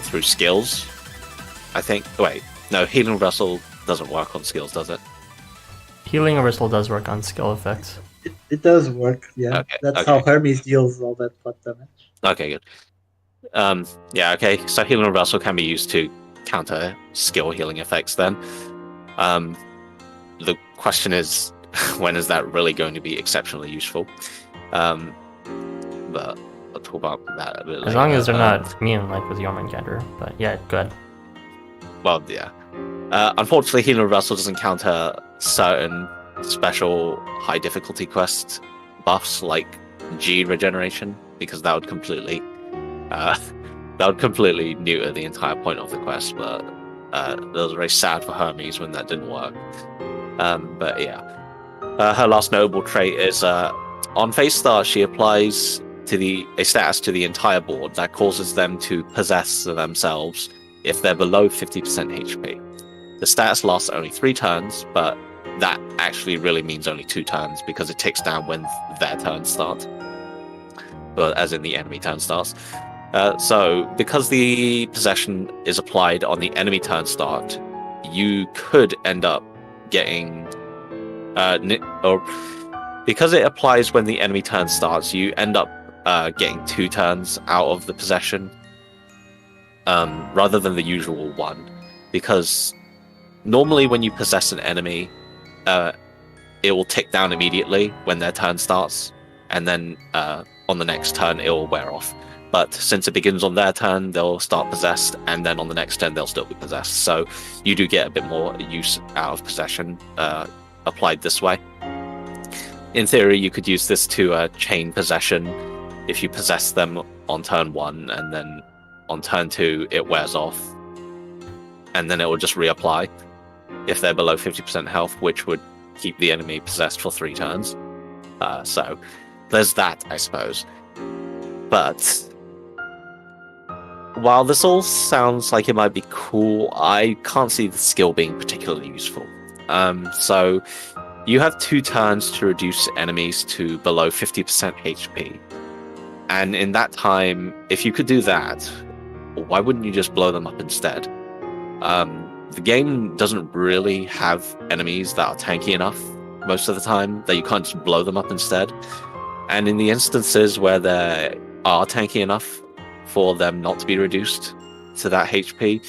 through skills, I think. Wait, no, Healing Reversal doesn't work on skills, does it? Healing Reversal does work on skill effects. It does work, yeah. Okay, That's how Hermes deals all that flat damage. Okay, good. Yeah, okay, so Healing Reversal can be used to counter skill healing effects then. The question is, when is that really going to be exceptionally useful? But I'll talk about that a bit later. As long as they're not immune, like with Jormungandr. But yeah, good. Well, yeah. Unfortunately, Healing Reversal doesn't counter certain special high difficulty quest buffs like G regeneration, because that would completely neuter the entire point of the quest. But that was very sad for Hermes when that didn't work. But yeah. Her last notable trait is on phase start, she applies a status to the entire board that causes them to possess themselves if they're below 50% HP. The status lasts only 3 turns, but that actually really means only 2 turns because it ticks down when their turn starts. Well, as in the enemy turn starts. So because the possession is applied on the enemy turn start, you could end up getting or because it applies when the enemy turn starts, you end up getting 2 turns out of the possession rather than the usual 1, because normally when you possess an enemy, it will tick down immediately when their turn starts, and then on the next turn it will wear off. But since it begins on their turn, they'll start possessed, and then on the next turn they'll still be possessed. So you do get a bit more use out of possession applied this way. In theory, you could use this to chain possession if you possess them on turn 1, and then on turn 2 it wears off, and then it will just reapply if they're below 50% health, which would keep the enemy possessed for 3 turns. So there's that, I suppose. But while this all sounds like it might be cool, I can't see the skill being particularly useful. So you have 2 turns to reduce enemies to below 50% HP. And in that time, if you could do that, why wouldn't you just blow them up instead? The game doesn't really have enemies that are tanky enough most of the time that you can't just blow them up instead. And in the instances where they are tanky enough for them not to be reduced to that HP,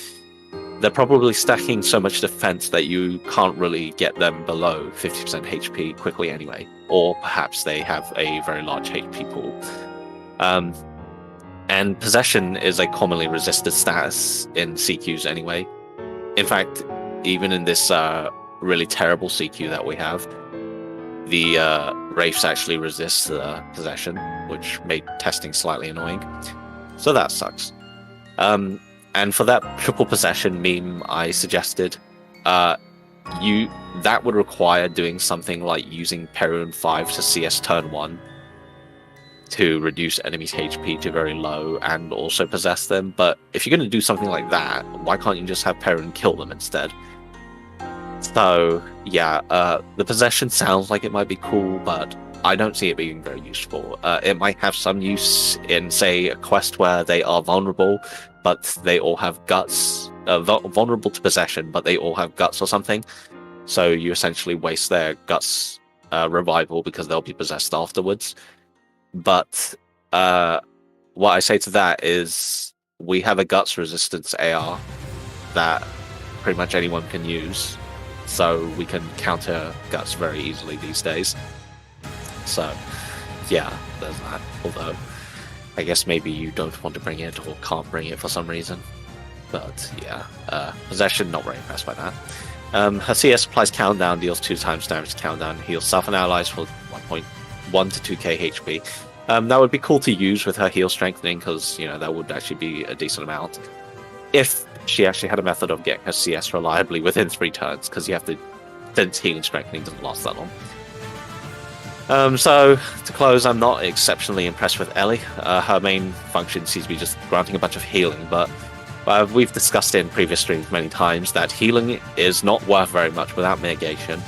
they're probably stacking so much defense that you can't really get them below 50% HP quickly anyway. Or perhaps they have a very large HP pool. And Possession is a commonly resisted status in CQs anyway. In fact, even in this really terrible CQ that we have, the Wraiths actually resist Possession, which made testing slightly annoying. So that sucks. And for that triple Possession meme I suggested, that would require doing something like using Perun 5 to CS turn 1 to reduce enemies' HP to very low and also possess them. But if you're going to do something like that, why can't you just have Perun kill them instead? So yeah, the Possession sounds like it might be cool, but I don't see it being very useful. It might have some use in, say, a quest where they are vulnerable, but they all have guts. Vulnerable to Possession, but they all have guts or something. So you essentially waste their guts revival because they'll be possessed afterwards. But what I say to that is we have a guts resistance AR that pretty much anyone can use. So we can counter guts very easily these days. So, yeah, there's that. Although, I guess maybe you don't want to bring it or can't bring it for some reason. But, yeah, Possession, not very impressed by that. Her CS applies Countdown, deals 2 times damage to Countdown, heals self and allies for 1 to 2k HP. That would be cool to use with her heal strengthening, because, you know, that would actually be a decent amount. If she actually had a method of getting her CS reliably within 3 turns, because you have to, since healing strengthening doesn't last that long. So, to close, I'm not exceptionally impressed with Ellie. Her main function seems to be just granting a bunch of healing, but we've discussed in previous streams many times that healing is not worth very much without mitigation.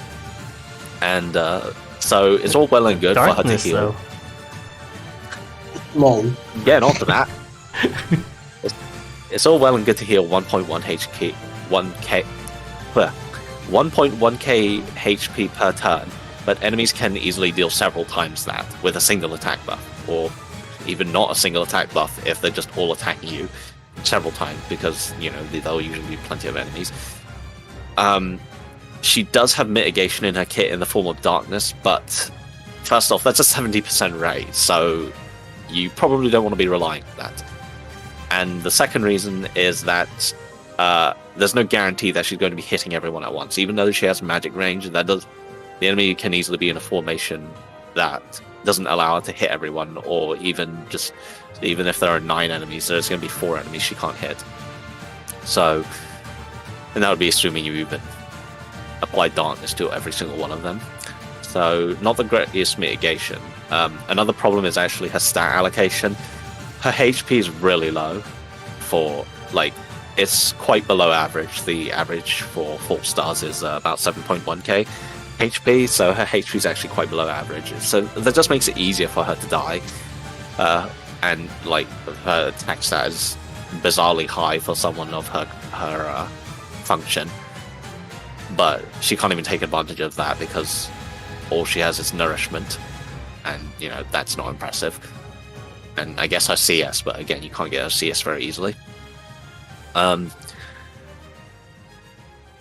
And so it's all well and good for her to heal. Lol. Yeah, not for that. It's all well and good to heal 1.1k HP per turn, but enemies can easily deal several times that with a single attack buff, or even not a single attack buff if they're just all attacking you several times, because, you know, there'll usually be plenty of enemies. She does have mitigation in her kit in the form of darkness, but first off, that's a 70% rate, so you probably don't want to be relying on that. And the second reason is that there's no guarantee that she's going to be hitting everyone at once. Even though she has magic range, the enemy can easily be in a formation that doesn't allow her to hit everyone, or even if there are 9 enemies, there's going to be 4 enemies she can't hit. So, and that would be assuming you even apply darkness to every single one of them. So, not the greatest mitigation. Another problem is actually her stat allocation. Her HP is really low for, like, it's quite below average. The average for 4 stars is about 7.1k HP, so her HP is actually quite below average. So that just makes it easier for her to die. And, like, her attack stat is bizarrely high for someone of her function. But she can't even take advantage of that because all she has is nourishment. And, you know, that's not impressive. And I guess her CS, but again, you can't get her CS very easily.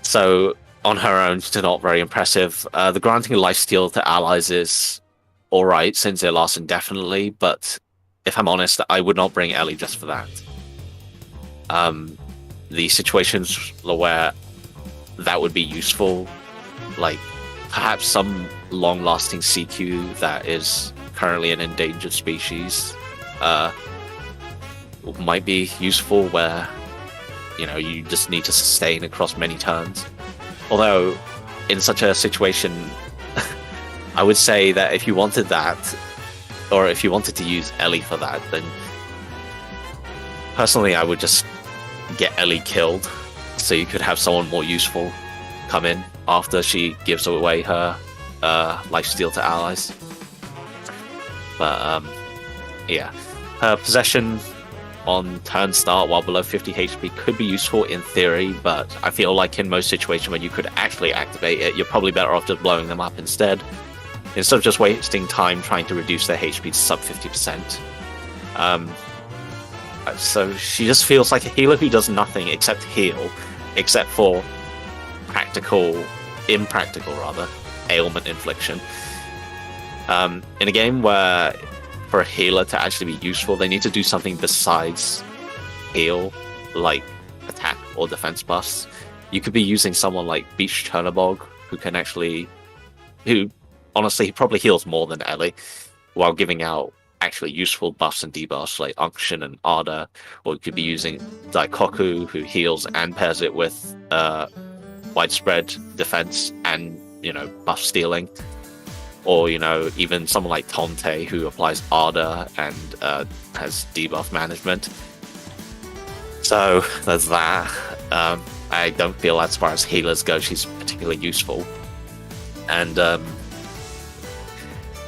So, on her own, she's not very impressive. The granting lifesteal to allies is alright, since it lasts indefinitely, but if I'm honest, I would not bring Ellie just for that. The situations where that would be useful, like perhaps some long-lasting CQ that is currently an endangered species, might be useful, where, you know, you just need to sustain across many turns. Although, in such a situation, I would say that if you wanted that, or if you wanted to use Ellie for that, then personally I would just get Ellie killed, so you could have someone more useful come in after she gives away her lifesteal to allies. But yeah, her possession on turn start while below 50 HP could be useful in theory, but I feel like in most situations where you could actually activate it, you're probably better off just blowing them up instead of just wasting time trying to reduce their HP to sub 50%. So she just feels like a healer who does nothing except heal, except for impractical ailment infliction. In a game where for a healer to actually be useful, they need to do something besides heal, like attack or defense buffs. You could be using someone like Beach Chernobog, who honestly he probably heals more than Ellie, while giving out actually useful buffs and debuffs like Unction and Ardor. Or you could be using Daikoku, who heals and pairs it with widespread defense and buff stealing. Or even someone like Tonte, who applies Ardor and has debuff management. So there's that. I don't feel as far as healers go she's particularly useful. And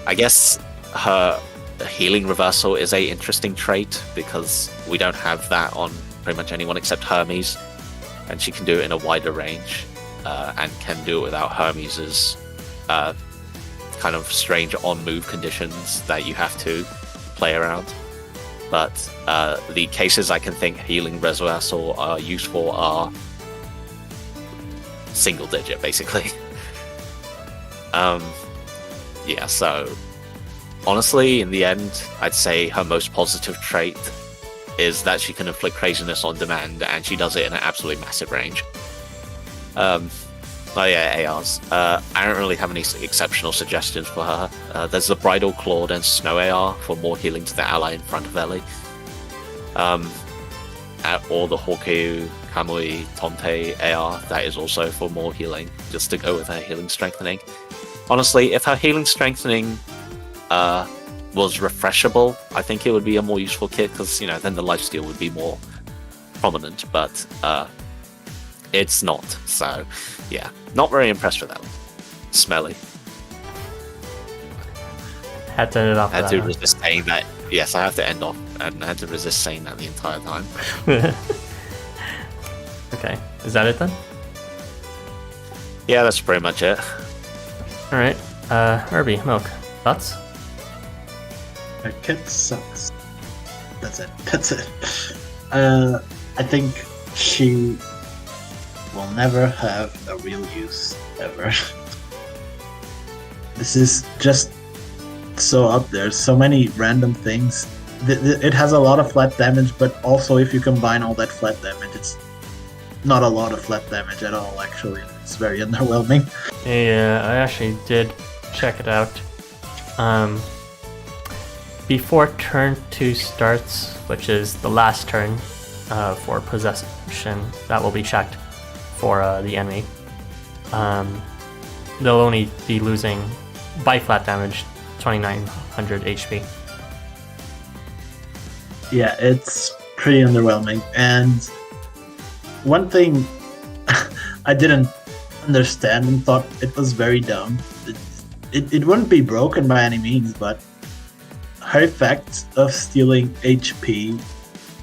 I guess her healing reversal is a interesting trait, because we don't have that on pretty much anyone except Hermes, and she can do it in a wider range, and can do it without Hermes's kind of strange on-move conditions that you have to play around. But the cases I can think healing reversal are useful are single digit, basically. Yeah, so honestly, in the end, I'd say her most positive trait is that she can inflict craziness on demand, and she does it in an absolutely massive range. Oh yeah, ARs. I don't really have any exceptional suggestions for her. There's the Bridal Claude and Snow AR for more healing to the ally in front of Ellie. Or the Horkeu, Kamui, Tonte AR, that is also for more healing, just to go with her healing strengthening. Honestly, if her healing strengthening was refreshable, I think it would be a more useful kit, because then the lifesteal would be more prominent, but it's not. So yeah, not very impressed with that one. Smelly. Had to end it off. I had to resist saying that. Yes, I have to end off, and I had to resist saying that the entire time. Okay, is that it then? Yeah, that's pretty much it. All right, Herbie, Milk, thoughts? Her kit sucks. That's it. I think she will never have a real use ever. This is just so out there. So many random things. It has a lot of flat damage, but also if you combine all that flat damage, it's not a lot of flat damage at all, actually. It's very underwhelming. Yeah, I actually did check it out. Before turn 2 starts, which is the last turn for possession, that will be checked for the enemy. They'll only be losing, by flat damage, 2900 HP. Yeah, it's pretty underwhelming. And one thing I didn't understand and thought it was very dumb. It wouldn't be broken by any means, but her effect of stealing HP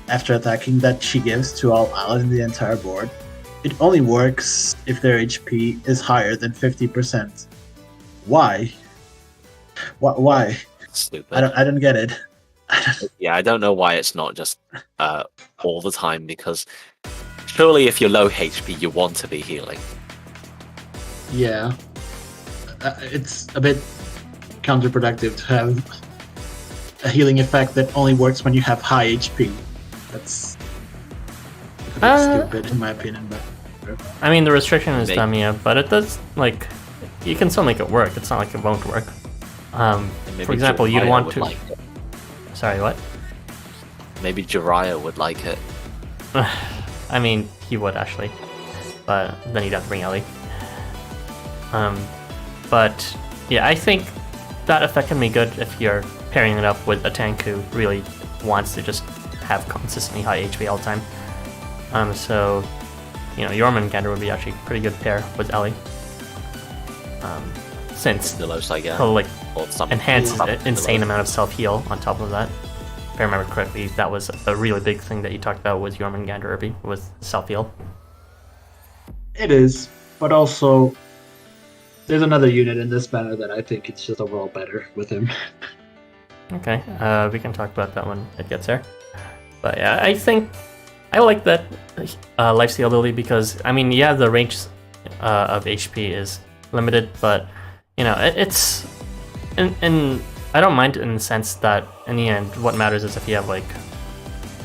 after attacking that she gives to all allies in the entire board, it only works if their HP is higher than 50%. Why? Why? Stupid. I don't get it. Yeah, I don't know why it's not just all the time, because surely if you're low HP, you want to be healing. Yeah. It's a bit counterproductive to have a healing effect that only works when you have high HP. That's a bit stupid in my opinion, but I mean, the restriction is dumb, yeah, but it does, like, you can still make it work. It's not like it won't work. For example, you'd want to... Like it. Sorry, what? Maybe Jiraiya would like it. I mean, he would actually, but then he'd have to bring Ellie. But yeah, I think that effect can be good if you're pairing it up with a tank who really wants to just have consistently high HP all the time. So, Jormungandr would be actually a pretty good pair with Ellie. since The most I get. he'll like Or some enhances some an insane below. amount of self-heal on top of that. If I remember correctly, that was a really big thing that you talked about with Jormungandr Irby, with self-heal. It is, but also there's another unit in this banner that I think it's just overall better with him. Okay, we can talk about that when it gets there. But yeah, I think I like that lifesteal ability because, I mean, yeah, the range of HP is limited, but, you know, it's... And I don't mind in the sense that, in the end, what matters is if you have, like...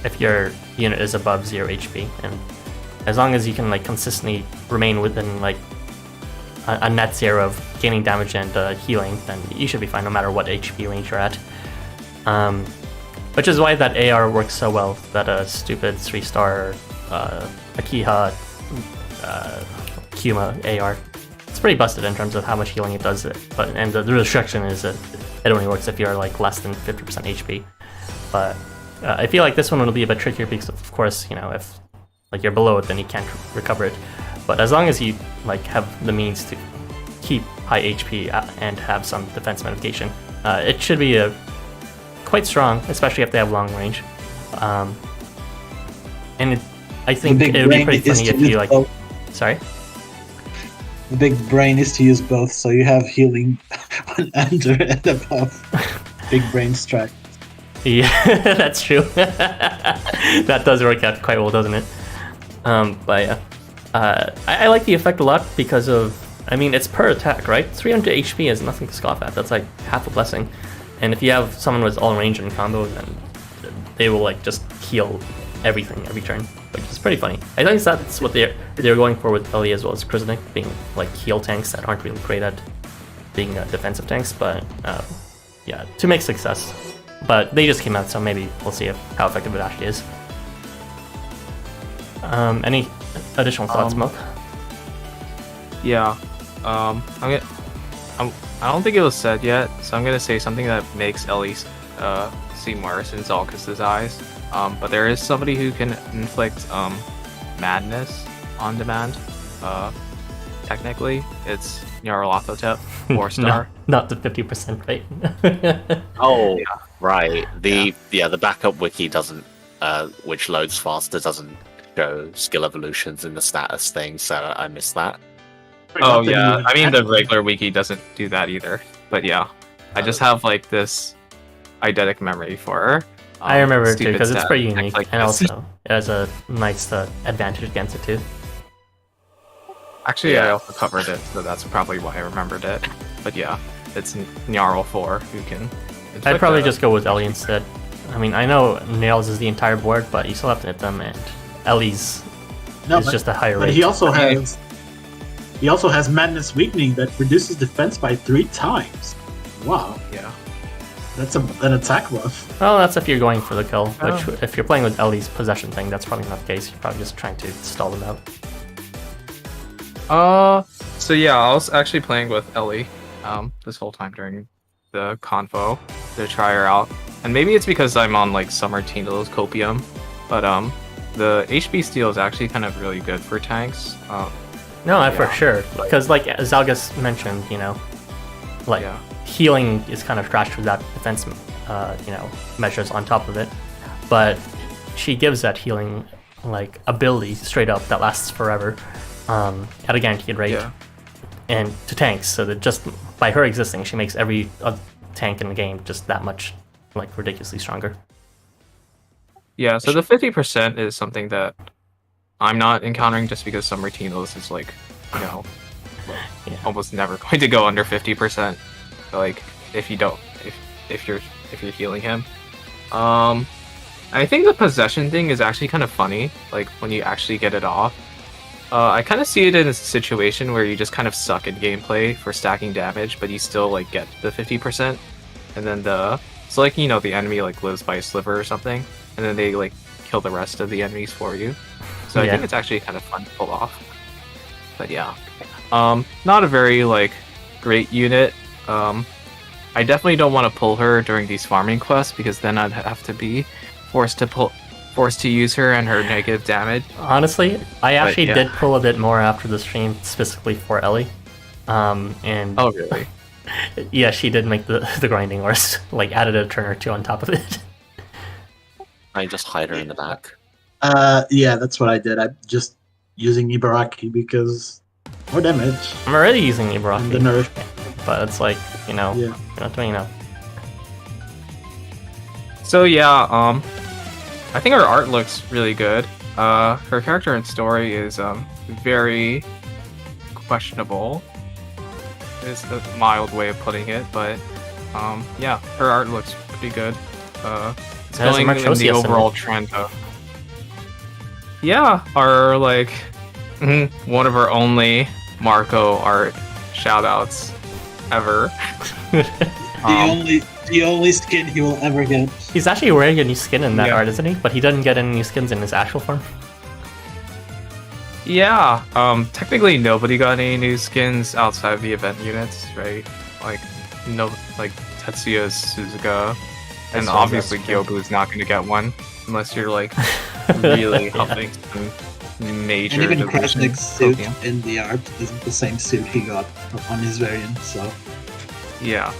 If your unit is above 0 HP, and as long as you can, like, consistently remain within, like, a net 0 of gaining damage and healing, then you should be fine no matter what HP range you're at. Which is why that AR works so well, that stupid 3-star Akiha Kuma AR. It's pretty busted in terms of how much healing it does, and the restriction is that it only works if you're like less than 50% HP. But I feel like this one will be a bit trickier because, of course, you know, if like you're below it, then you can't recover it. But as long as you like have the means to keep high HP and have some defense mitigation, it should be quite strong, especially if they have long range. And I think it would be pretty funny if you like. Both. Sorry. The big brain is to use both, so you have healing on under and above. Big brain strat. Yeah, that's true. That does work out quite well, doesn't it? But yeah, I like the effect a lot because of, I mean, it's per attack, right? 300 HP is nothing to scoff at. That's like half a blessing. And if you have someone with all range and combo, then they will like just heal everything every turn, which is pretty funny. I think that's what they're going for with Ellie as well as Kresnik, being like heal tanks that aren't really great at being defensive tanks, but yeah, to make success. But they just came out, so maybe we'll see how effective it actually is. Any additional thoughts, Milk? Yeah. I don't think it was said yet, so I'm gonna say something that makes Ellie seem worse in Zalkus' eyes. But there is somebody who can inflict madness on demand. Technically, it's Nyarlathotep, 4-star. Not the 50% rate. Oh, right. The backup wiki doesn't, which loads faster, doesn't show skill evolutions in the status thing, so I missed that. Oh yeah, I mean the regular wiki doesn't do that either. But yeah, I just have like this eidetic memory for her. I remember it too stupid because it's stat pretty unique, like and this. also it has a nice advantage against it too. Actually, I Yeah. also covered it, so that's probably why I remembered it. But yeah, it's Nyarl 4 who can. I'd inflict probably that. just go with Ellie instead. I mean, I know Nails is the entire board, but you still have to hit them, and Ellie's is just a higher But rate. he also has Madness Weakening that reduces defense by 3 times. Wow, Yeah. that's an attack buff. Well, that's if you're going for the kill, Oh. which if you're playing with Ellie's possession thing, that's probably not the case. You're probably just trying to stall them out. So yeah, I was actually playing with Ellie, this whole time during the convo to try her out, and maybe it's because I'm on like Summer Tino's Copium, but the HP steal is actually kind of really good for tanks. No, for Yeah. sure. Because like Zalgus mentioned, you know, like Yeah. healing is kind of trashed with that defense, measures on top of it. But she gives that healing like ability straight up that lasts forever, at a guaranteed rate, Yeah. and to tanks. So that just by her existing, she makes every tank in the game just that much like ridiculously stronger. Yeah, so the 50% is something that I'm not encountering just because Summer Tino's is like, Yeah. almost never going to go under 50%. Like if you don't, if you're healing him. I think the possession thing is actually kind of funny. Like when you actually get it off. I kind of see it in a situation where you just kind of suck at gameplay for stacking damage, but you still like get the 50%, and then the enemy like lives by a sliver or something, and then they like kill the rest of the enemies for you. So I Yeah. think it's actually kind of fun to pull off. But yeah, not a very like great unit. I definitely don't want to pull her during these farming quests because then I'd have to be forced to use her and her negative damage. Honestly, I actually yeah. did pull a bit more after the stream specifically for Ellie. And Oh really? Yeah, she did make the grinding worse. Like, added a turn or two on top of it. I just hide her in the back. Yeah, that's what I did. I'm just using Ibaraki because more damage. I'm already using And the Ibaraki, nerf. but it's like, you know, Yeah. you're not doing enough. So yeah, I think her art looks really good. Her character and story is very questionable. Is a mild way of putting it, but yeah, her art looks pretty good. It's There's a going in Marchosius the in overall it. trend of our like one of our only Marco art shoutouts ever. The only skin he will ever get. He's actually wearing a new skin in that Yeah. art, isn't he? But he doesn't get any new skins in his actual form. Yeah, technically nobody got any new skins outside of the event units, right? Like, no, like Tetsuya's Suzuka, and That's obviously true. Gyobu's not gonna get one unless you're like really helping some major. And even division Kresnik's suit Pokemon. in the art isn't the same suit he got on his variant, so. Yeah,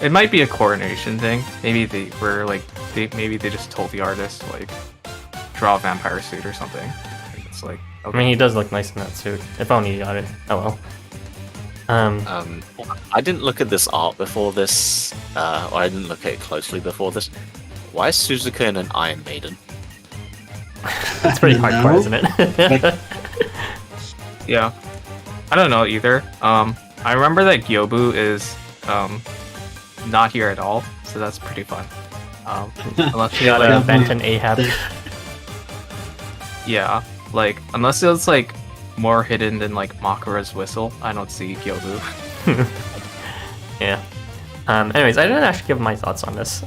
it might be a coordination thing. Maybe they were like, maybe they just told the artist like, draw a vampire suit or something. And it's like, I okay. mean, he does look nice in that suit. If only he got it. Oh well. I didn't look at this art before this, or I didn't look at it closely before this. Why is Suzuka in an Iron Maiden? It's pretty No. hardcore, isn't it? Yeah, I don't know either. I remember that Gyobu is not here at all, so that's pretty fun. Unless You got like, a Benton Ahab. yeah, like unless it's like more hidden than like Makura's whistle, I don't see Gyobu. Yeah. Anyways, I didn't actually give my thoughts on this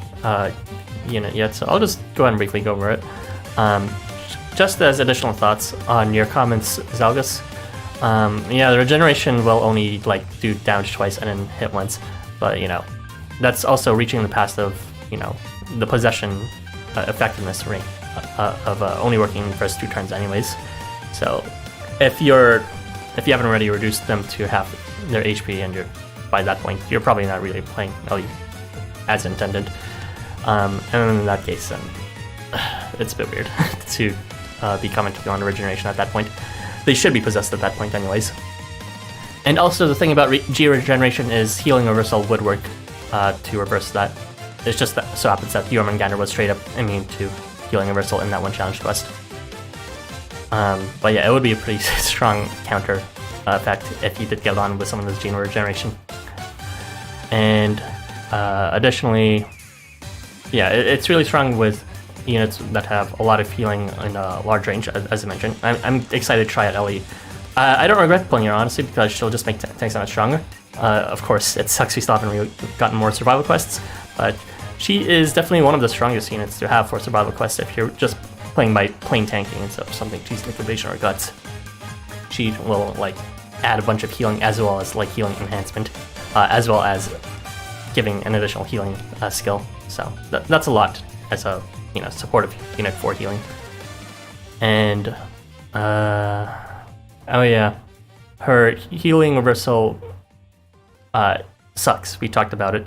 unit yet, so I'll just go ahead and briefly go over it. Just as additional thoughts on your comments, Zalgus. Yeah, the regeneration will only like do damage twice and then hit once, but you know, that's also reaching the past of, you know, the possession effectiveness ring of only working the first 2 turns anyways. So if you haven't already reduced them to half their HP and by that point you're probably not really playing Ellie as intended. And in that case, then it's a bit weird to be commenting on regeneration at that point. They should be possessed at that point anyways. And also the thing about G regeneration is healing reversal would work to reverse that. It's just that so happens that Jormungandr was straight up immune to healing reversal in that one challenge quest. But yeah, it would be a pretty strong counter effect if you did get on with some of this gene regeneration. And additionally, yeah, it's really strong with units that have a lot of healing in large range, as I mentioned. I'm excited to try out Ellie. I don't regret pulling her, honestly, because she'll just make tanks that much stronger. Of course, it sucks we still haven't really gotten more survival quests, but she is definitely one of the strongest units to have for survival quests if you're just playing by plain tanking instead of something to use liquidation or guts. She will like add a bunch of healing as well as like healing enhancement, as well as giving an additional healing skill. So that's a lot as a, you know, supportive unit for healing. And oh yeah, her healing reversal sucks. We talked about it.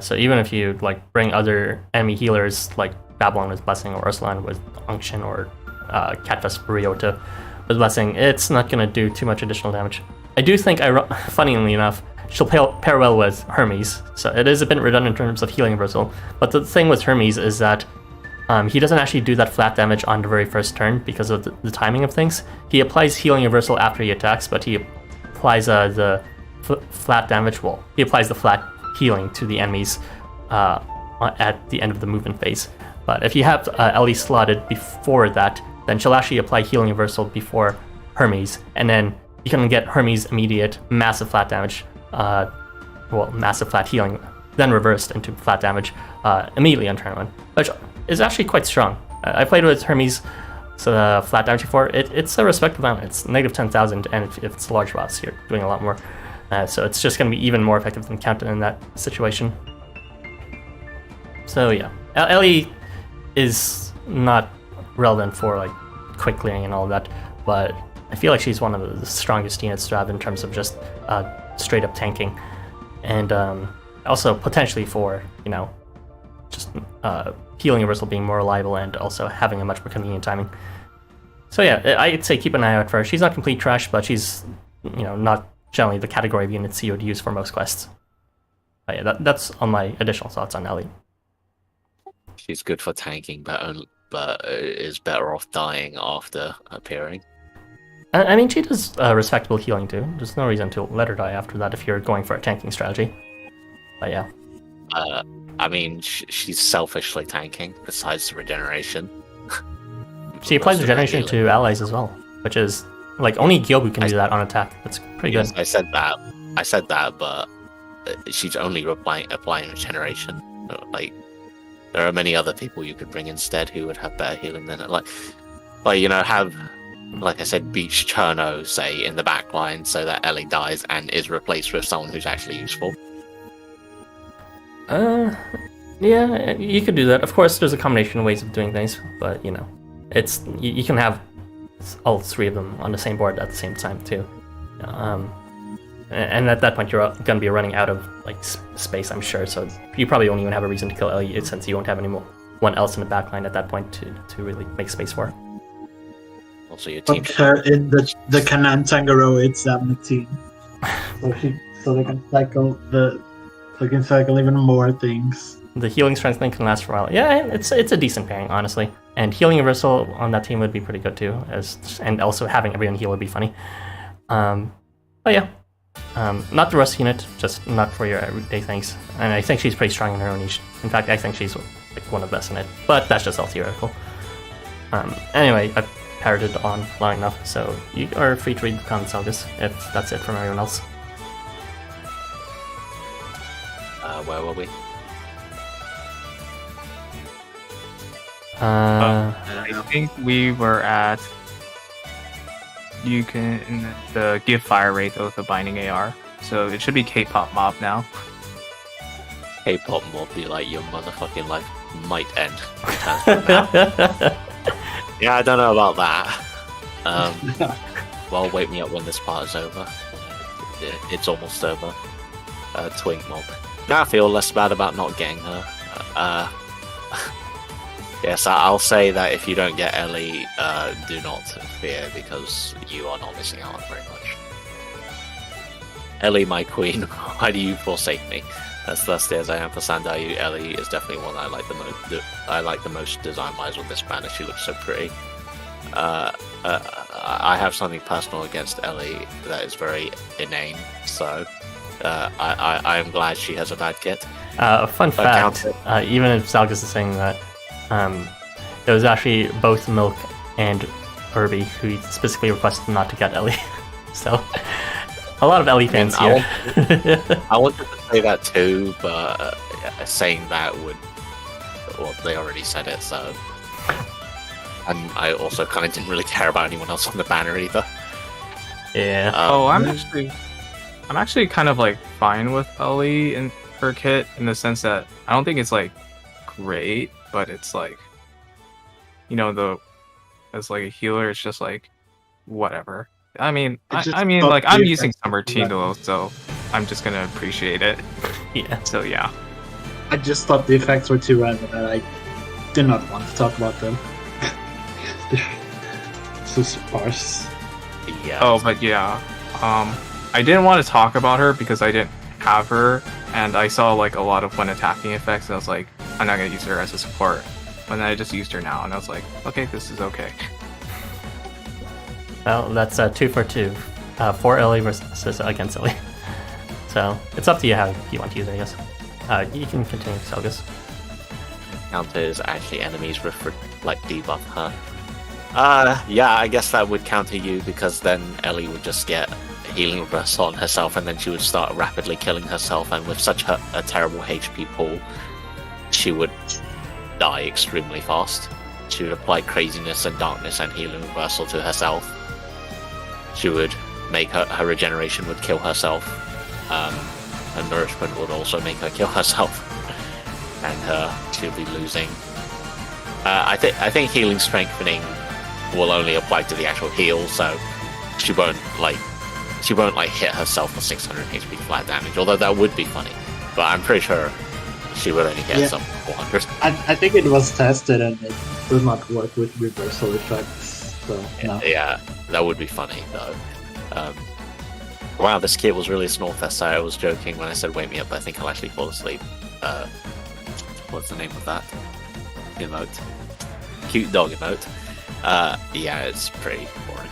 So even if you like bring other enemy healers like Babylon with Blessing or Ursuline with Unction or Catfest Ryota with Blessing, it's not going to do too much additional damage. I do think, funnily enough, she'll pair well with Hermes, so it is a bit redundant in terms of healing reversal. But the thing with Hermes is that he doesn't actually do that flat damage on the very first turn because of the timing of things. He applies healing reversal after he attacks, but he applies the flat damage. Well, he applies the flat healing to the enemies at the end of the movement phase. But if you have Ellie slotted before that, then she'll actually apply healing reversal before Hermes, and then you can get Hermes' immediate massive flat damage, massive flat healing, then reversed into flat damage immediately on turn 1, which is actually quite strong. I played with Hermes, so flat damage before. It's a respectable amount. It's negative 10,000, and if it's a large boss, you're doing a lot more. So it's just going to be even more effective than Counter in that situation. So yeah, Ellie is not relevant for like quick clearing and all that, but I feel like she's one of the strongest units to have in terms of just straight up tanking. and also potentially for just healing reversal being more reliable and also having a much more convenient timing. So yeah, I'd say keep an eye out for her. She's not complete trash, but she's not generally the category of units you would use for most quests. But yeah, that's all my additional thoughts on Ellie. She's good for tanking, but is better off dying after appearing. I mean, she does respectable healing too. There's no reason to let her die after that if you're going for a tanking strategy. But yeah. I mean, she's selfishly tanking, besides the regeneration. She applies regeneration to allies as well, which is, like, only Gyobu can do that on attack. That's pretty good. I said that, but she's only applying regeneration. Like, there are many other people you could bring instead who would have better healing than it. Like have, like I said, Beach Cherno, say, in the back line so that Ellie dies and is replaced with someone who's actually useful. Yeah, you could do that. Of course, there's a combination of ways of doing things, but it's you can have all three of them on the same board at the same time too. And at that point, you're gonna be running out of space, I'm sure. So you probably won't even have a reason to kill Ellie since you won't have anyone else in the backline at that point to really make space for. Also, your team. Put her in the Kanan Tangaro exam team, so they can cycle even more things. The healing strength thing can last for a while. Yeah, it's a decent pairing, honestly. And healing reversal on that team would be pretty good too, and also having everyone heal would be funny. But yeah, not the rust unit, just not for your everyday things. And I think she's pretty strong in her own niche. In fact, I think she's one of the best in it. But that's just all theoretical. Anyway, I've parroted on long enough, so you are free to read the comments on this if that's it from everyone else. Where were we? I think we were at. You can give fire rate with the binding AR, so it should be K-pop mob now. K-pop mob be like your motherfucking life might end. Yeah, I don't know about that. Well, wake me up when this part is over. It's almost over. Twink mob. Now I feel less bad about not getting her. Yes, I'll say that if you don't get Ellie, do not fear, because you are not missing out very much. Ellie, my queen, why do you forsake me? As thirsty as I am for Sandayu, Ellie is definitely one I like the most. I like the most design-wise with this banner. She looks so pretty. I have something personal against Ellie that is very inane, so I am glad she has a bad kit. Fun fact, even if Zalgus is saying that, it was actually both Milk and Irby who specifically requested not to get Ellie. So, a lot of Ellie fans here. I wanted to say that too, but saying that would... Well, they already said it, so... And I also kind of didn't really care about anyone else on the banner either. Yeah. I'm actually kind of fine with Ellie and her kit in the sense that I don't think it's great, but it's as a healer, it's just whatever. I'm using Summer Tino, so I'm just gonna appreciate it. Yeah. So yeah. I just thought the effects were too random and I did not want to talk about them. So sparse. Yeah. Oh, but yeah. I didn't want to talk about her because I didn't have her, and I saw a lot of when attacking effects, and I was like, I'm not gonna use her as a support. And then I just used her now, and I was like, okay, this is okay. Well, that's 2 for 2. For Ellie versus against Ellie. So, it's up to you how you want to use it, I guess. You can continue, Selgus. Counters actually enemies with debuff her. Yeah, I guess that would counter you, because then Ellie would just get healing reversal on herself, and then she would start rapidly killing herself, and with such a terrible HP pool, she would die extremely fast. She would apply craziness and darkness and healing reversal to herself. She would make her regeneration would kill herself. Her nourishment would also make her kill herself, and she would be losing. I think healing strengthening will only apply to the actual heal, so she won't she won't like hit herself for 600 HP flat damage, although that would be funny. But I'm pretty sure she would only get some 400. I think it was tested and it does not work with reversal effects. So no. Yeah, that would be funny though. Wow, this kit was really a snore fest. I was joking when I said wake me up. I think I'll actually fall asleep. What's the name of that emote? Cute dog emote. Yeah, it's pretty boring.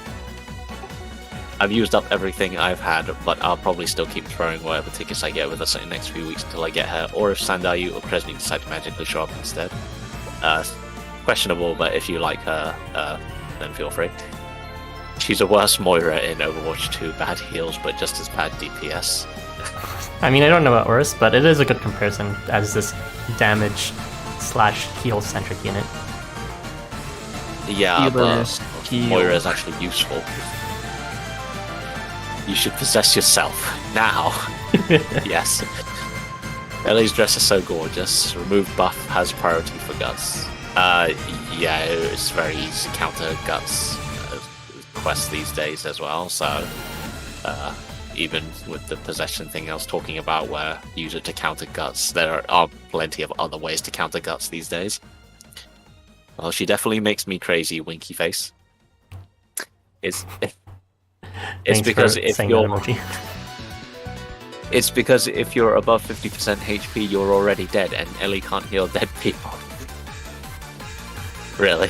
I've used up everything I've had, but I'll probably still keep throwing whatever tickets I get with us in the next few weeks until I get her, or if Sandayu or Kresnik decide to magically show up instead. Questionable, but if you like her, then feel free. She's a worse Moira in Overwatch 2, bad heals, but just as bad DPS. I mean, I don't know about worse, but it is a good comparison as this damage / heal centric unit. Yeah, Healers, but heal. Moira is actually useful. You should possess yourself now. Yes. Ellie's dress is so gorgeous. Remove buff has priority for Guts. Yeah, it's very easy to counter Guts quests these days as well. So, even with the possession thing I was talking about, where use it to counter Guts, there are plenty of other ways to counter Guts these days. Well, she definitely makes me crazy, winky face. It's because if you're it's because if you're above 50% HP, you're already dead, and Ellie can't heal dead people. Really.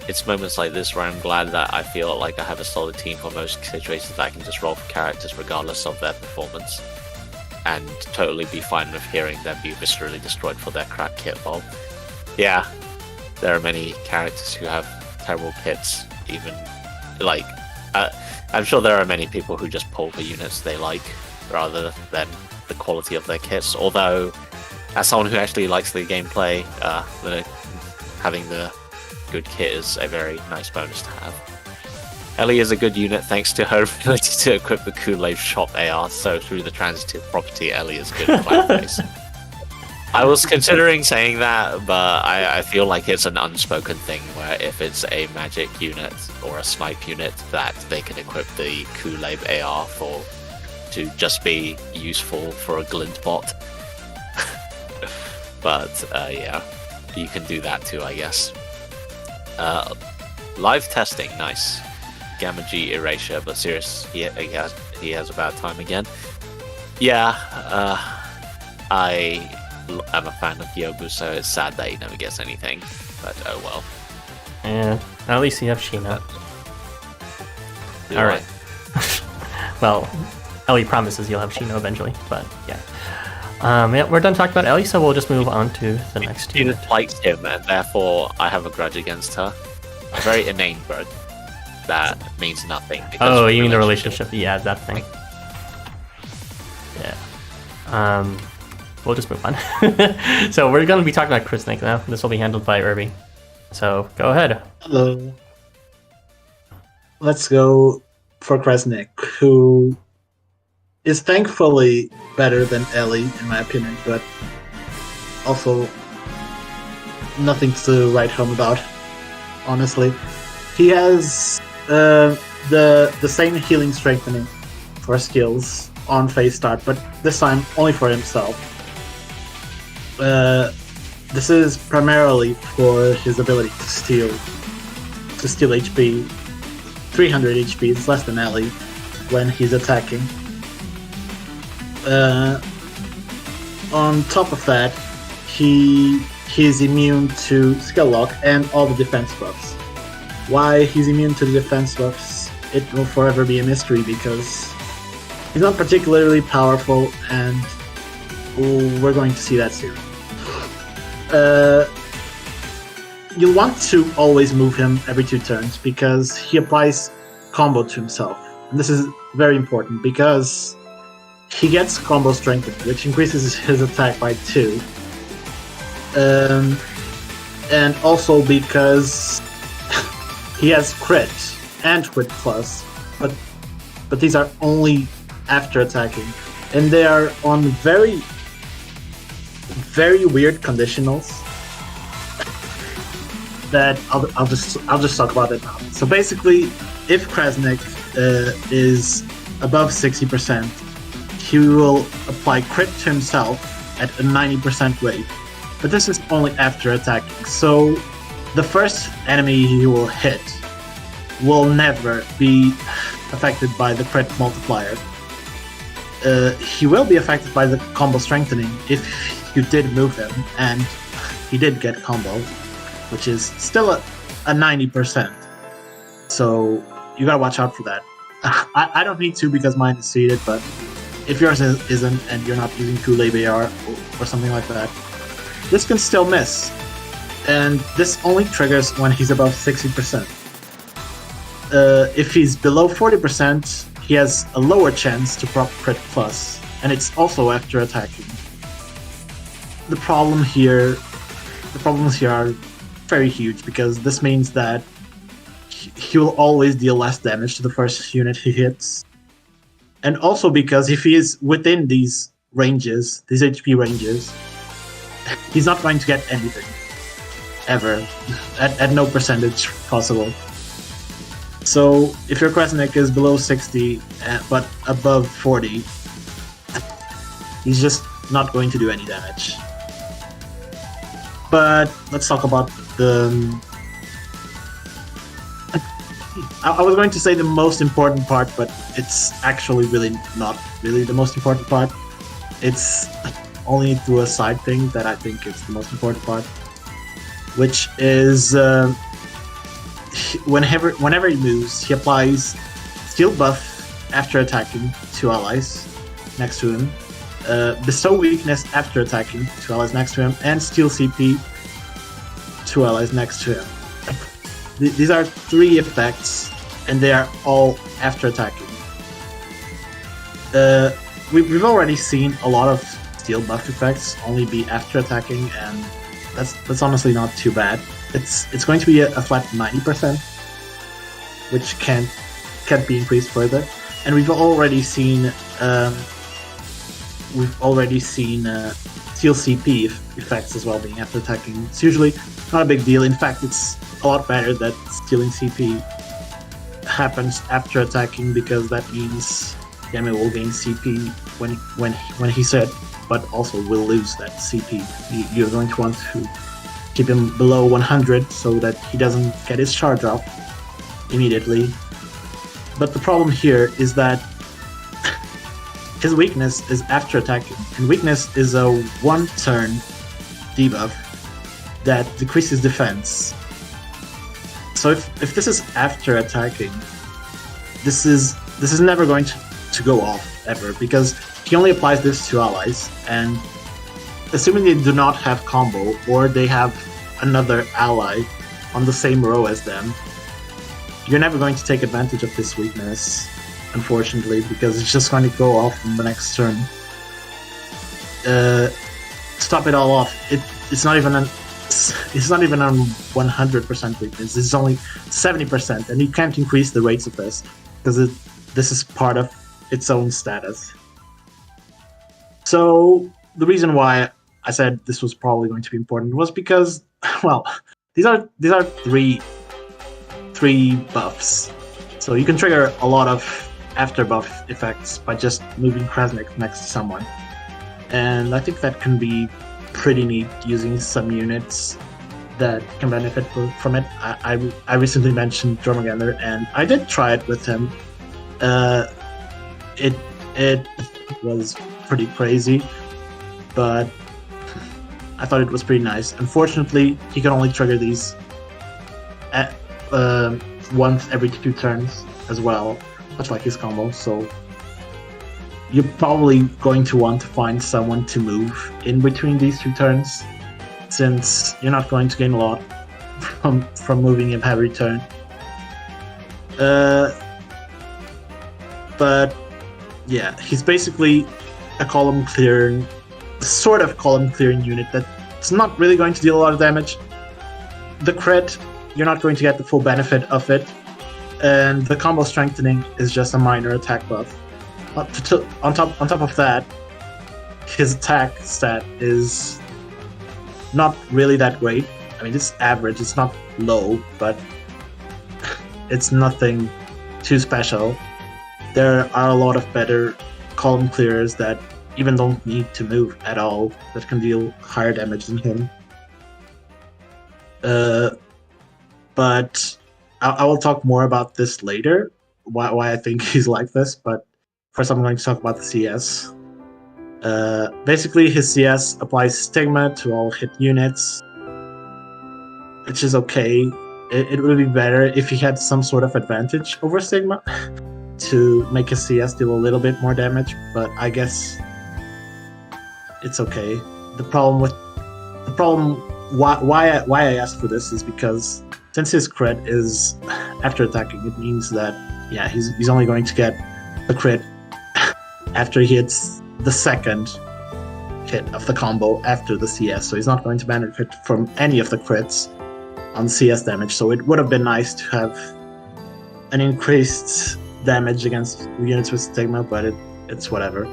It's moments like this where I'm glad that I feel like I have a solid team for most situations that I can just roll for characters regardless of their performance, and totally be fine with hearing them be viscerally destroyed for their crap kit bulb. Yeah, there are many characters who have terrible kits, even like I'm sure there are many people who just pull the units they like rather than the quality of their kits, although as someone who actually likes the gameplay, having the good kit is a very nice bonus to have. Ellie is a good unit thanks to her ability to equip the Kool-Aid shop AR, so through the transitive property, Ellie is good at Cloudface. I was considering saying that, but I feel like it's an unspoken thing where if it's a magic unit or a snipe unit, that they can equip the Kool-Aid AR to just be useful for a glint bot. But yeah, you can do that too, I guess. Live testing, nice. Gamma G erasure, but serious, he has a bad time again. Yeah, I am a fan of Yobu, so it's sad that he never gets anything, but oh well. Yeah, at least you have Sheena. Do Alright. I? Well, Ellie promises you'll have Sheena eventually, but yeah. Yeah, we're done talking about Ellie, so we'll just move on to the next She unit. just likes him, and therefore I have a grudge against her. A very inane grudge that means nothing. Oh, you mean the relationship? Yeah, that thing. Yeah. We'll just move on. So we're going to be talking about Kresnik now. This will be handled by Irby. So go ahead. Hello. Let's go for Kresnik, who is thankfully better than Ellie, in my opinion, but also nothing to write home about, honestly. He has the same healing strengthening for skills on phase start, but this time only for himself. This is primarily for his ability to steal HP. 300 HP is less than Ellie when he's attacking. On top of that, he's immune to skill lock and all the defense buffs. Why he's immune to the defense buffs, it will forever be a mystery because he's not particularly powerful, and we're going to see that soon. You'll want to always move him every 2 turns because he applies combo to himself. And this is very important because he gets combo strengthened, which increases his attack by 2. And also because he has crit and crit plus, but these are only after attacking, and they are on very, very weird conditionals that I'll just talk about it now. So basically, if Kresnik is above 60%, he will apply crit to himself at a 90% rate. But this is only after attacking, so the first enemy he will hit will never be affected by the crit multiplier. He will be affected by the combo strengthening if you did move him, and he did get combo, which is still a 90%. So you gotta watch out for that. I don't need to because mine is seeded, but if yours isn't and you're not using Kool-Aid AR or something like that, this can still miss. And this only triggers when he's above 60%. If he's below 40%, he has a lower chance to prop crit plus, and it's also after attacking. The problems here are very huge because this means that he will always deal less damage to the first unit he hits. And also because if he is within these ranges, these HP ranges, he's not going to get anything. Ever. At no percentage possible. So if your Kresnik is below 60 but above 40, he's just not going to do any damage. But let's talk about the... I was going to say the most important part, but it's actually really not really the most important part. It's only through a side thing that I think is the most important part, which is whenever he moves, he applies Steel Buff after attacking 2 allies next to him, Bestow Weakness after attacking 2 allies next to him, and Steal CP 2 allies next to him. These are 3 effects, and they are all after attacking. We've already seen a lot of Steel Buff effects only be after attacking, and that's honestly not too bad. It's going to be a flat 90%, which can't be increased further. And we've already seen Steel CP effects as well being after attacking. It's usually not a big deal. In fact, it's a lot better that stealing CP happens after attacking because that means the enemy will gain CP when he's hit, but also will lose that CP. You're going to want to keep him below 100 so that he doesn't get his charge off immediately. But the problem here is that his weakness is after attacking, and weakness is a 1-turn debuff that decreases defense. So if this is after attacking, this is never going to go off ever, because he only applies this to allies, and assuming they do not have combo or they have another ally on the same row as them, you're never going to take advantage of this weakness, unfortunately, because it's just going to go off in the next turn. Stop it all off. It's not even on 100% weakness. It's only 70%, and you can't increase the rates of this because this is part of its own status. So the reason why I said this was probably going to be important was because, well, these are 3 buffs, so you can trigger a lot of after buff effects by just moving Kresnik next to someone, and I think that can be pretty neat using some units that can benefit from it. I recently mentioned Jormungandr, and I did try it with him. It was pretty crazy, but I thought it was pretty nice. Unfortunately, he can only trigger these at once every 2 turns as well, much like his combo, so you're probably going to want to find someone to move in between these 2 turns, since you're not going to gain a lot from moving him every turn. But yeah, he's basically a sort of column clearing unit that's not really going to deal a lot of damage. The crit, you're not going to get the full benefit of it, and the combo strengthening is just a minor attack buff. On top of that, his attack stat is not really that great. I mean, it's average, it's not low, but it's nothing too special. There are a lot of better column clearers that even don't need to move at all, that can deal higher damage than him. But I will talk more about this later, why I think he's like this, but first I'm going to talk about the CS. Basically, his CS applies Stigma to all hit units, which is okay. It would be better if he had some sort of advantage over Stigma to make his CS deal a little bit more damage, but I guess it's okay. Why I asked for this is because since his crit is after attacking, it means that he's only going to get the crit after he hits the second hit of the combo after the CS, so he's not going to benefit from any of the crits on CS damage. So it would have been nice to have an increased damage against units with Stigma, but it's whatever.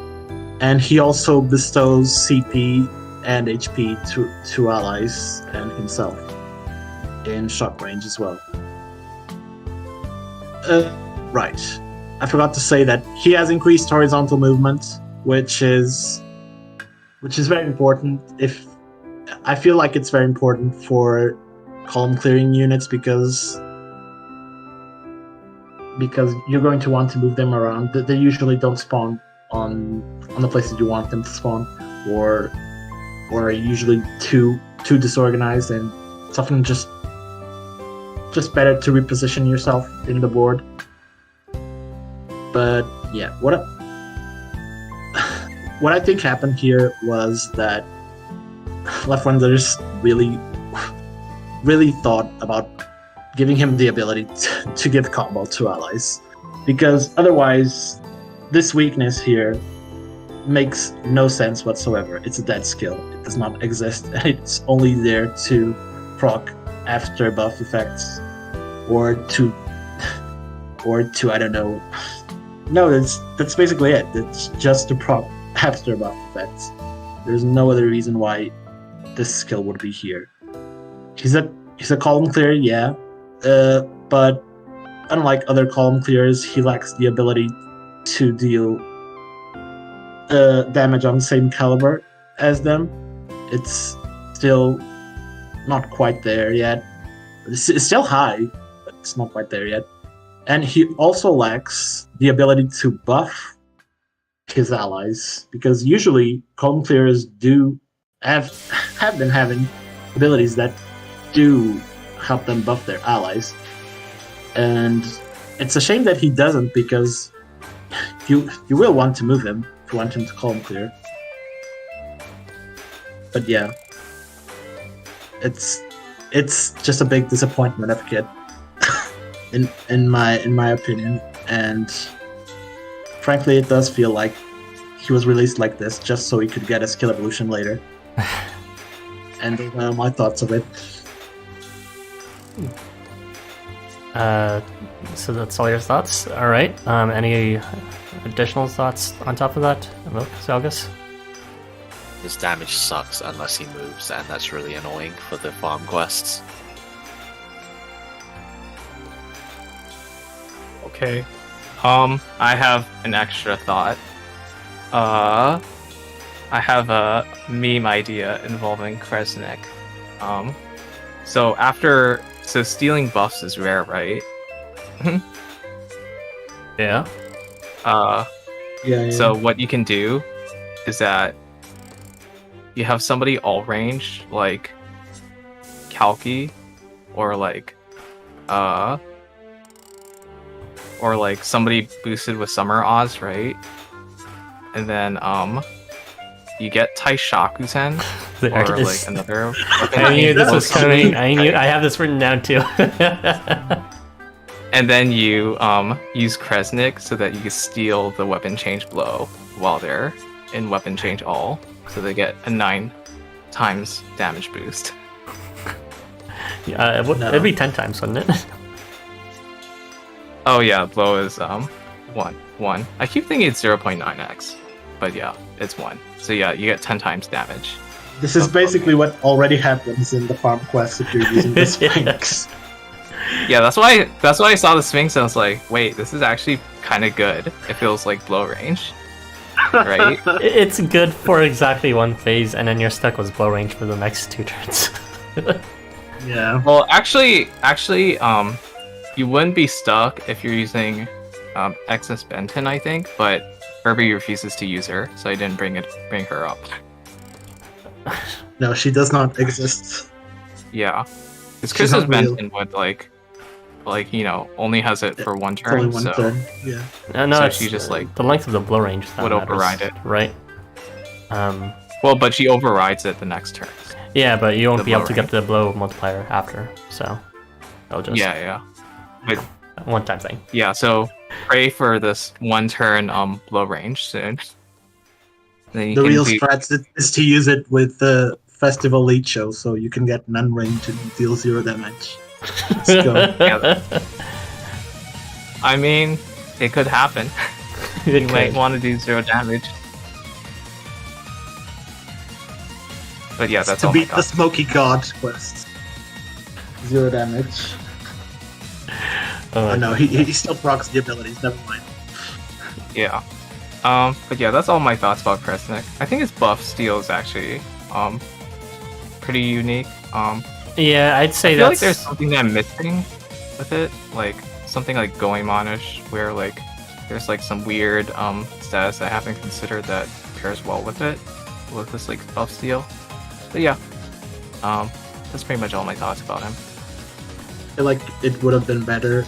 And he also bestows CP and HP to allies and himself in shock range as well. Right. I forgot to say that he has increased horizontal movement, which is very important. I feel like it's very important for column clearing units because you're going to want to move them around. They usually don't spawn on the places you want them to spawn, or are usually too disorganized, and it's often just better to reposition yourself in the board. But yeah, what I think happened here was that Left-Winders really thought about giving him the ability to give combo to allies, because otherwise this weakness here makes no sense whatsoever. It's a dead skill. It does not exist, and it's only there to proc after buff effects, or to I don't know. No, that's basically it. It's just to proc after buff effects. There's no other reason why this skill would be here. He's a column clearer, yeah, but unlike other column clearers, he lacks the ability to deal damage on the same caliber as them. It's still not quite there yet. It's still high, but it's not quite there yet. And he also lacks the ability to buff his allies, because usually column clearers do have been having abilities that do help them buff their allies. And it's a shame that he doesn't, because you will want to move him if you want him to column clear. But yeah, it's just a big disappointment of a kid, in my opinion. And frankly, it does feel like he was released like this just so he could get a skill evolution later. And my thoughts of it. So that's all your thoughts? Alright. Any additional thoughts on top of that, Zalgus? His damage sucks unless he moves, and that's really annoying for the farm quests. Okay. I have an extra thought. I have a meme idea involving Kresnik. So stealing buffs is rare, right? Yeah. Yeah. So what you can do is that you have somebody all range, like Kalki, or like somebody boosted with Summer Oz, right? And then you get Taishakusen, or like another. I knew this was coming. I have this written down too. And then you use Kresnik so that you can steal the weapon change blow while they're in weapon change all, so they get a 9 times damage boost. Yeah, it'd be 10 times, wouldn't it? Oh yeah, blow is 1. I keep thinking it's 0.9x, but yeah, it's 1. So yeah, you get 10 times damage. This is basically what already happens in the farm quest if you're using the Sphinx. Yeah, that's why I saw the Sphinx and I was like, wait, this is actually kind of good. It feels like blow range, right? It's good for exactly one phase, and then you're stuck with blow range for the next 2 turns. Yeah. Well, actually, you wouldn't be stuck if you're using Excess Benton, I think, but Herbie refuses to use her, so I didn't bring her up. No, she does not exist. Yeah, because She's Chris's not real. Benton would like only has it for one It's only turn, one so turn. Yeah. No, So it's she just, like, the length of the blow range that would matters, override it. right? well, but she overrides it the next turn. Yeah, but you won't The be able blow to get the blow multiplier after, so that'll just Yeah, but one-time thing. yeah. So pray for this one turn blow range soon. Then you The can real do- strat is to use it with the Festival Lead Show, so you can get non-range and deal 0 damage. Let's go. I mean, it could happen. It You might could. want to do 0 damage. But yeah, that's to all my beat the thoughts. Smoky God quest. 0 damage. Oh no, he still procs the abilities, never mind. Yeah. But yeah, that's all my thoughts about Kresnik. I think his buff steal is actually pretty unique. Yeah, I'd say I feel like that's there's something that I'm missing with it, like something like Goemonish, where like there's like some weird status I haven't considered that pairs well with it, with this like buff steal. But yeah, that's pretty much all my thoughts about him. I feel like it would have been better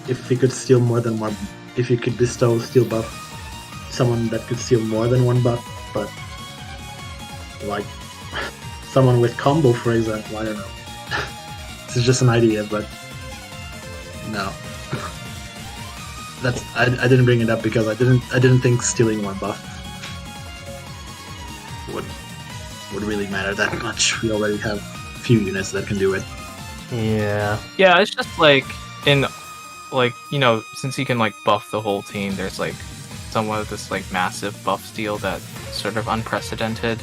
if he could steal more than one. If you could bestow steal buff, someone that could steal more than one buff, but like someone with combo, for example. I don't know. This is just an idea, but no. I didn't bring it up because I didn't think stealing one buff would really matter that much. We already have a few units that can do it. yeah. Yeah, it's just like in like, you know, since you can like buff the whole team, there's like somewhat of this like massive buff steal that's sort of unprecedented.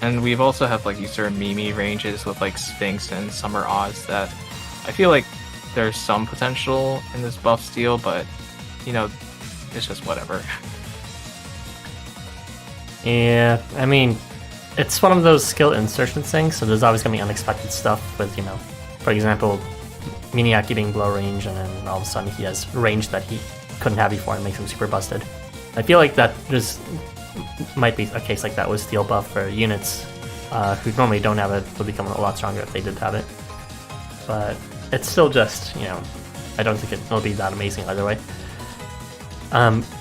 And we've also have like these sort of Mimi ranges with like Sphinx and Summer Oz that I feel like there's some potential in this buff steal, but you know, it's just whatever. Yeah, I mean, it's one of those skill insertion things, so there's always going to be unexpected stuff with, you know, for example, Miniaki being blow range, and then all of a sudden he has range that he couldn't have before and makes him super busted. I feel like that there's might be a case like that with steel buff for units who normally don't have it will become a lot stronger if they did have it. But it's still just, you know, I don't think it'll be that amazing either way.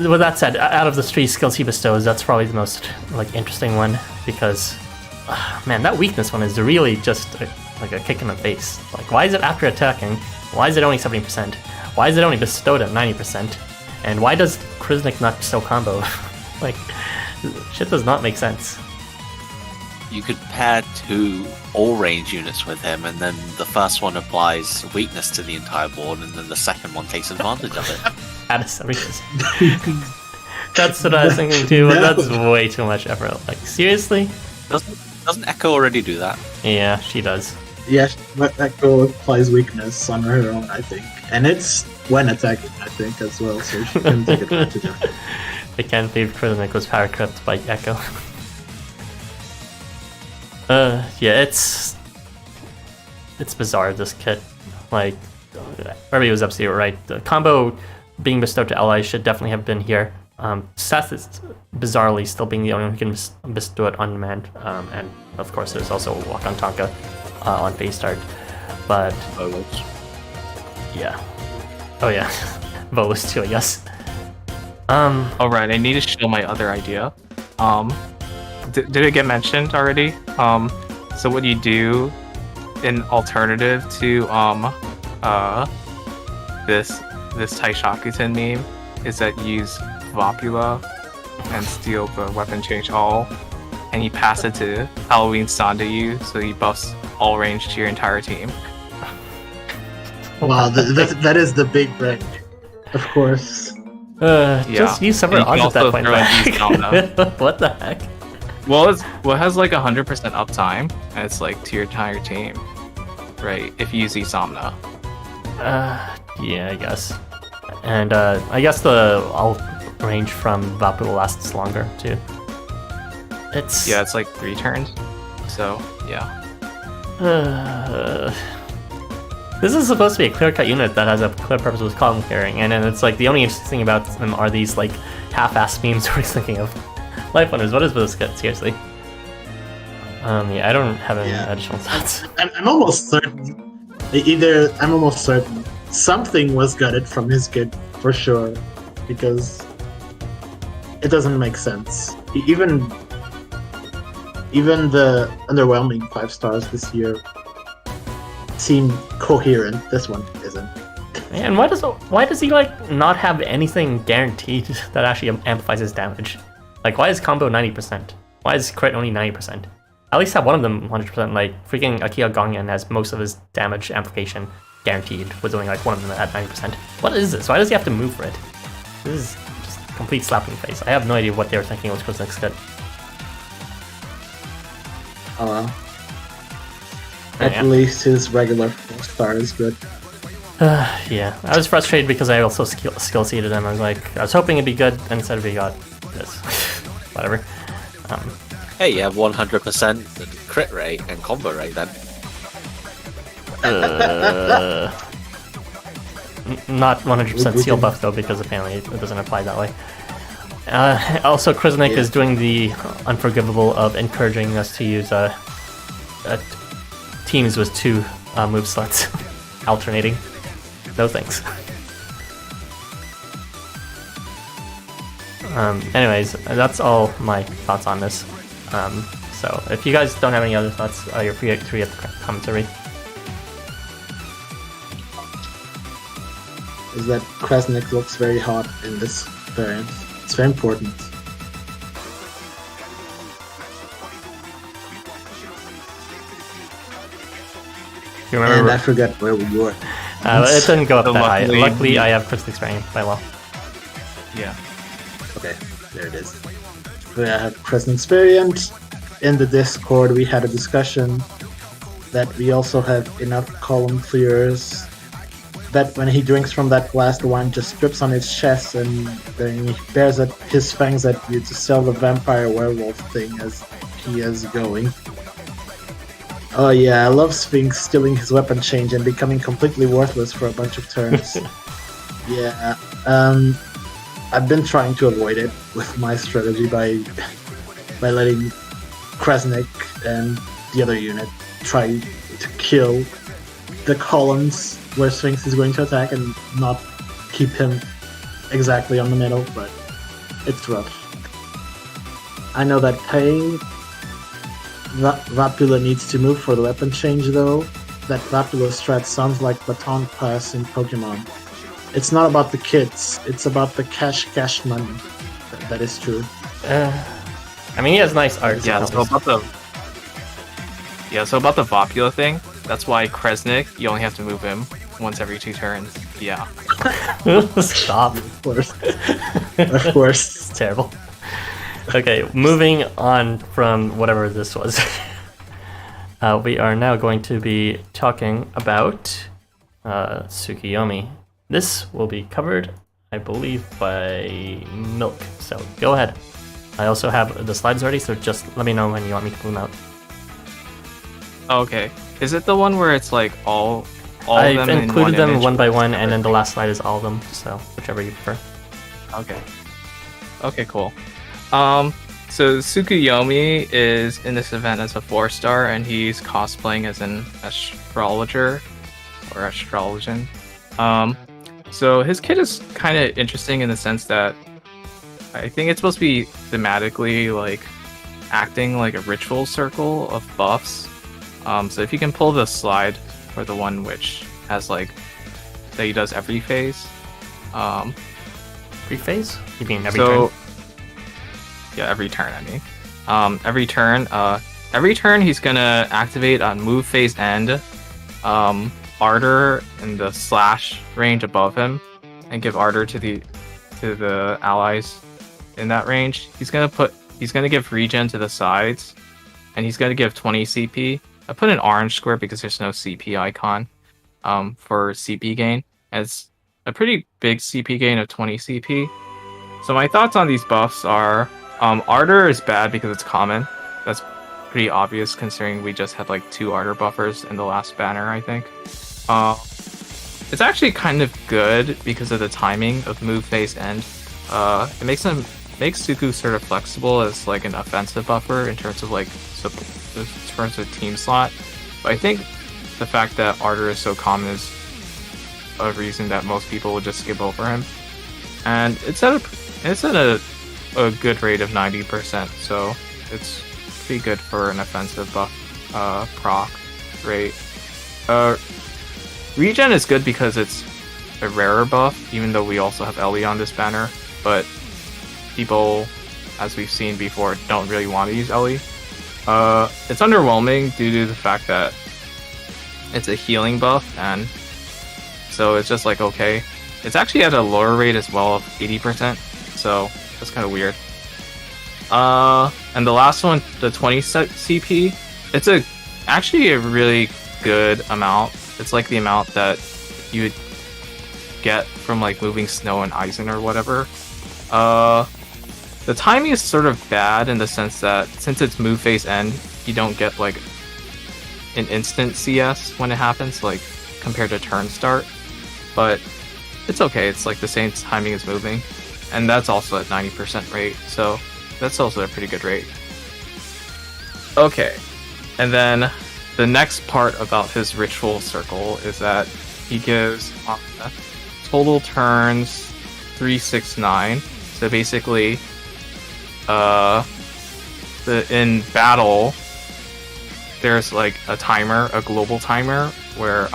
With that said, out of the 3 skills he bestows, that's probably the most like interesting one because, man, that weakness one is really just like a kick in the face. Like, why is it after attacking? Why is it only 70%? Why is it only bestowed at 90%? And why does Kresnik not bestow combo? Like, shit does not make sense. You could pair 2 all-range units with him, and then the first one applies weakness to the entire board, and then the second one takes advantage of it. At a 70%. That's what I was thinking too, but that's way too much effort. Like, seriously? Doesn't Echo already do that? Yeah, she does. Yeah, but Echo applies weakness on her own, I think. And it's when attacking, I think, as well, so she can take advantage of it. I can't believe Kresnik was power crept by Echo. Yeah, it's bizarre, this kit. Like, Herbie was absolutely right. The combo being bestowed to allies should definitely have been here. Seth is bizarrely still being the only one who can bestow it on demand. And of course, there's also Walk on Tonka on phase start. But yeah. Oh yeah. Volos too, I guess. Alright, I need to show my other idea. Did it get mentioned already? So what you do in alternative to this Taishakusen meme is that you use Vapula and steal the weapon change all, and you pass it to Halloween Sandayu, so he buffs all range to your entire team. Wow, that is the big break. Of course. Just use separate And you odds can at that point. also throw in these Like, what the heck? Well, it has like 100% uptime, and it's like to your entire team, right? If you use Isamna. Yeah, I guess. And I guess the alt range from Vapu lasts longer too. It's Yeah, it's like 3 turns. So yeah. This is supposed to be a clear-cut unit that has a clear purpose with column clearing, and then it's like the only interesting thing about them are these like half-assed memes where he's thinking of life wonders. What is this? Seriously. Yeah, I don't have any additional thoughts. I'm almost certain. I'm almost certain something was gutted from his kit for sure, because it doesn't make sense. Even the underwhelming 5 stars this year seem coherent. This one isn't. And why does he like not have anything guaranteed that actually amplifies his damage? Like, why is combo 90%? Why is crit only 90%? At least have one of them 100%. Like freaking Akio Gongyan has most of his damage amplification guaranteed, with only like one of them at 90%. What is this? Why does he have to move for it? This is just a complete slap in the face. I have no idea what they were thinking was Kresnik's kit. Oh well. At least his regular 4 star is good. Yeah, I was frustrated because I also skill seeded him. I was hoping it'd be good, and instead we got this. Whatever. Hey, you have 100% crit rate and combo rate then. Not 100% seal buff though, because apparently it doesn't apply that way. Also, Kresnik is doing the unforgivable of encouraging us to use teams with 2 move slots, alternating. No thanks. Anyways, that's all my thoughts on this. So if you guys don't have any other thoughts, you're free to read the commentary. Is that Kresnik looks very hot in this variant. It's very important. You remember? And I forgot where we were. It didn't go up that high. Luckily- Luckily, I have Kresnik's variant by well. Yeah. Okay, there it is. We have Kresnik's variant. In the Discord, we had a discussion that we also have enough column clears that when he drinks from that glass, the wine just drips on his chest, and then he bears his fangs at you to sell the vampire werewolf thing as he is going. Oh yeah, I love Sphinx stealing his weapon change and becoming completely worthless for a bunch of turns. Yeah, I've been trying to avoid it with my strategy by letting Kresnik and the other unit try to kill the columns where Sphinx is going to attack and not keep him exactly on the middle, but it's rough. I know that paying Vapula needs to move for the weapon change though. That Vapula strat sounds like Baton Pass in Pokemon. It's not about the kits, it's about the cash money. That is true. I mean, he has nice art. Yeah, so about the Vapula thing, that's why Kresnik, you only have to move him once every 2 turns. Yeah. Stop. Of course. Of course. It's terrible. Okay, moving on from whatever this was. We are now going to be talking about Tsukuyomi. This will be covered, I believe, by Milk. So go ahead. I also have the slides already, so just let me know when you want me to pull them out. Okay. Is it the one where it's like all I've of them included in one them image? one by one, and then the last slide is all of them, so whichever you prefer. Okay. Okay, cool. So Tsukuyomi is in this event as a 4-star, and he's cosplaying as an astrologer or astrologian. So his kit is kind of interesting in the sense that I think it's supposed to be thematically like acting like a ritual circle of buffs. So if you can pull the slide for the one which has like that he does every phase. Every phase? You mean every So turn? yeah, every turn. I mean, every turn he's gonna activate on move phase end, Ardor in the slash range above him, and give Ardor to the allies in that range. He's gonna give regen to the sides, and he's gonna give 20 CP. I put an orange square because there's no CP icon. for CP gain. It's a pretty big CP gain of 20 CP. So my thoughts on these buffs are, Ardor is bad because it's common. That's pretty obvious considering we just had like 2 Ardor buffers in the last banner, I think. It's actually kind of good because of the timing of move phase end. It makes Suku sort of flexible as like an offensive buffer in terms of like in terms of team slot. But I think the fact that Ardor is so common is a reason that most people would just skip over him. And it's at a good rate of 90%, so it's pretty good for an offensive buff proc rate. Regen is good because it's a rarer buff, even though we also have Ellie on this banner, but people, as we've seen before, don't really want to use Ellie. It's underwhelming due to the fact that it's a healing buff, and so it's just like, okay. It's actually at a lower rate as well of 80%, so that's kind of weird. And the last one, the 20 CP, it's actually a really good amount. It's like the amount that you would get from like moving Snow and Eisen or whatever. The timing is sort of bad in the sense that since it's move phase end, you don't get like an instant CS when it happens, like compared to turn start. But it's okay, it's like the same timing as moving. And that's also at 90% rate, so that's also a pretty good rate. Okay, and then the next part about his ritual circle is that he gives total turns 3, 6, 9. So basically, in battle, there's like a timer, a global timer, where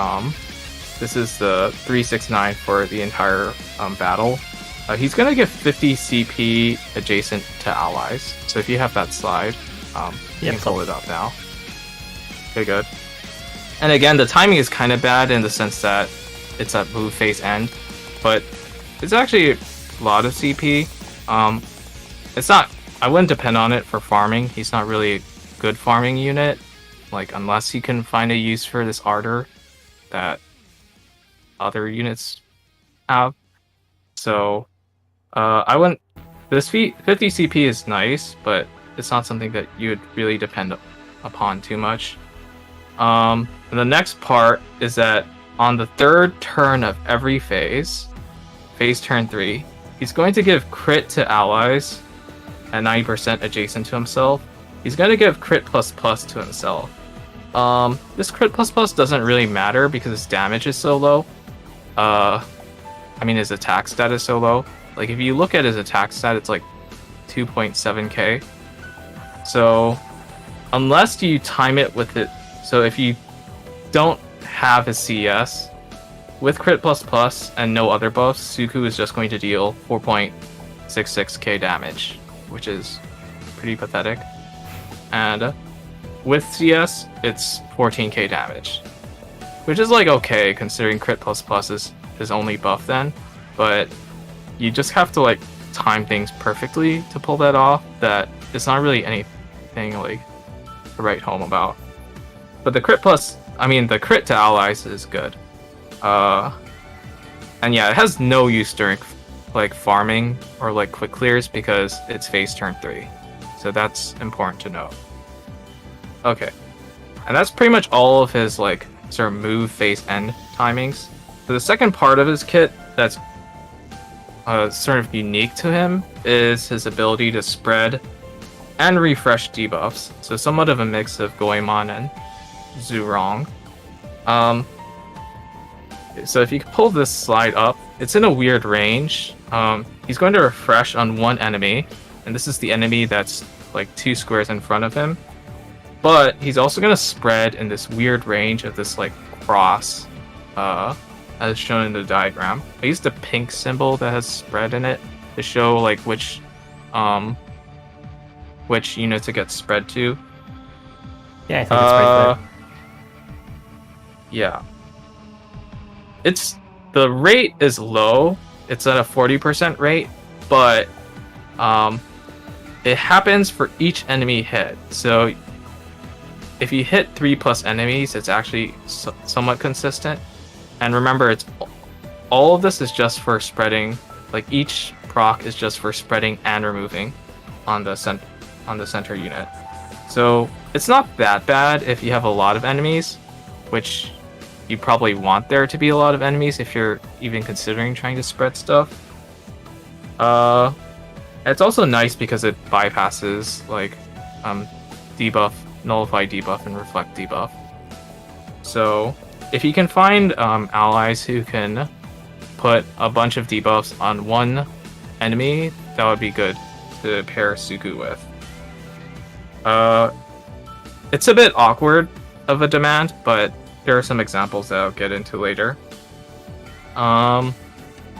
this is the 3, 6, 9 for the entire battle. He's gonna give 50 CP adjacent to allies. So if you have that slide, you can pull it up now. Okay, good. And again, the timing is kind of bad in the sense that it's at move phase end, but it's actually a lot of CP. It's not. I wouldn't depend on it for farming. He's not really a good farming unit, like unless you can find a use for this Ardor that other units have. So I wouldn't. This 50 CP is nice, but it's not something that you would really depend upon too much. And the next part is that on the 3rd turn of every phase turn 3, he's going to give crit to allies at 90% adjacent to himself. He's going to give crit plus plus to himself. This crit plus plus doesn't really matter because his damage is so low. I mean, his attack stat is so low. Like, if you look at his attack stat, it's like 2.7k. So, unless you time it with it, so if you don't have his CS, with crit plus plus and no other buffs, Suku is just going to deal 4.66k damage, which is pretty pathetic. And with CS, it's 14k damage, which is like okay considering crit plus plus is his only buff then, but you just have to like time things perfectly to pull that off. That it's not really anything like to write home about. But the crit plus, I mean the crit to allies is good. And yeah, it has no use during like farming or like quick clears because it's phase turn 3. So that's important to know. Okay. And that's pretty much all of his like sort of move phase end timings. So the second part of his kit that's sort of unique to him is his ability to spread and refresh debuffs. So somewhat of a mix of Goemon and Zurong. So if you pull this slide up, it's in a weird range. He's going to refresh on one enemy, and this is the enemy that's like 2 squares in front of him. But he's also going to spread in this weird range of this like cross, as shown in the diagram. I used the pink symbol that has spread in it to show like which units it gets spread to. Yeah, I think it's right there. Yeah. The rate is low. It's at a 40% rate, but it happens for each enemy hit. So if you hit 3+ enemies, it's actually somewhat consistent. And remember, it's all of this is just for spreading. Like each proc is just for spreading and removing on the center unit. So it's not that bad if you have a lot of enemies, which you probably want there to be a lot of enemies if you're even considering trying to spread stuff. It's also nice because it bypasses like debuff, nullify debuff, and reflect debuff. So if you can find allies who can put a bunch of debuffs on one enemy, that would be good to pair Suku with. It's a bit awkward of a demand, but there are some examples that I'll get into later. I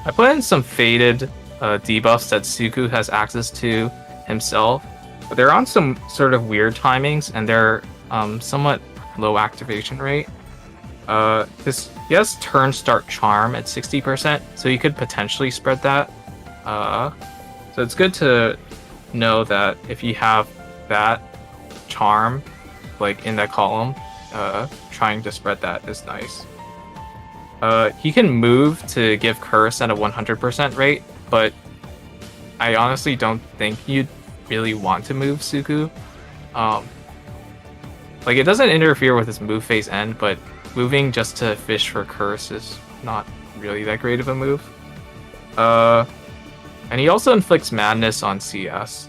put in some faded debuffs that Suku has access to himself, but they're on some sort of weird timings and they're somewhat low activation rate. He has turn start charm at 60%, so you could potentially spread that. So it's good to know that if you have that charm like in that column, trying to spread that is nice. He can move to give curse at a 100% rate, but I honestly don't think you'd really want to move Suku. Like it doesn't interfere with his move phase end, but moving just to fish for curse is not really that great of a move. And he also inflicts madness on CS,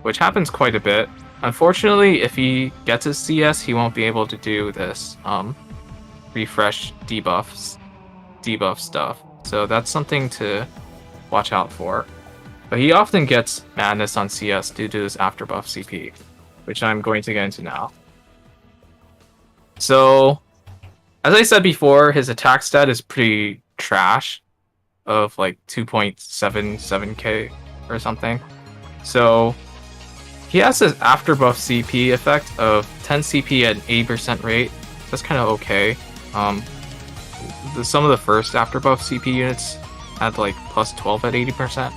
which happens quite a bit. Unfortunately, if he gets his CS, he won't be able to do this refresh debuff stuff. So that's something to watch out for. But he often gets madness on CS due to his afterbuff CP, which I'm going to get into now. So, as I said before, his attack stat is pretty trash, of like 2.77k or something. So, he has this afterbuff CP effect of 10 CP at an 80% rate. That's kind of okay. Some of the first afterbuff CP units had like plus 12 at 80%.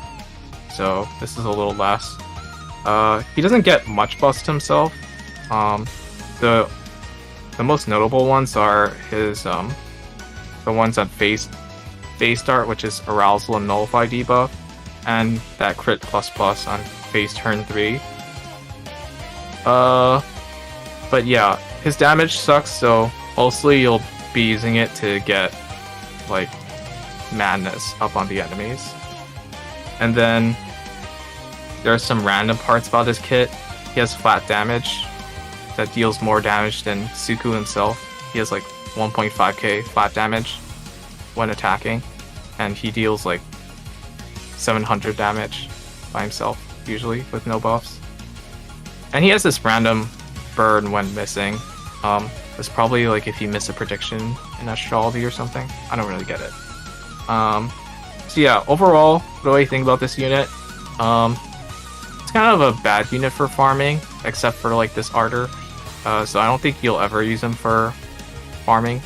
So this is a little less. He doesn't get much buffs to himself. The most notable ones are his the ones on phase start, which is arousal and nullify debuff, and that crit plus on phase turn 3. But yeah, his damage sucks, so mostly you'll be using it to get like madness up on the enemies. And then there are some random parts about his kit. He has flat damage that deals more damage than Suku himself. He has like 1.5k flat damage when attacking, and he deals like 700 damage by himself, usually, with no buffs. And he has this random burn when missing. It's probably like if you miss a prediction in astrology or something. I don't really get it. So yeah, overall, what do I think about this unit? It's kind of a bad unit for farming, except for like this Ardor. So I don't think you'll ever use him for farming.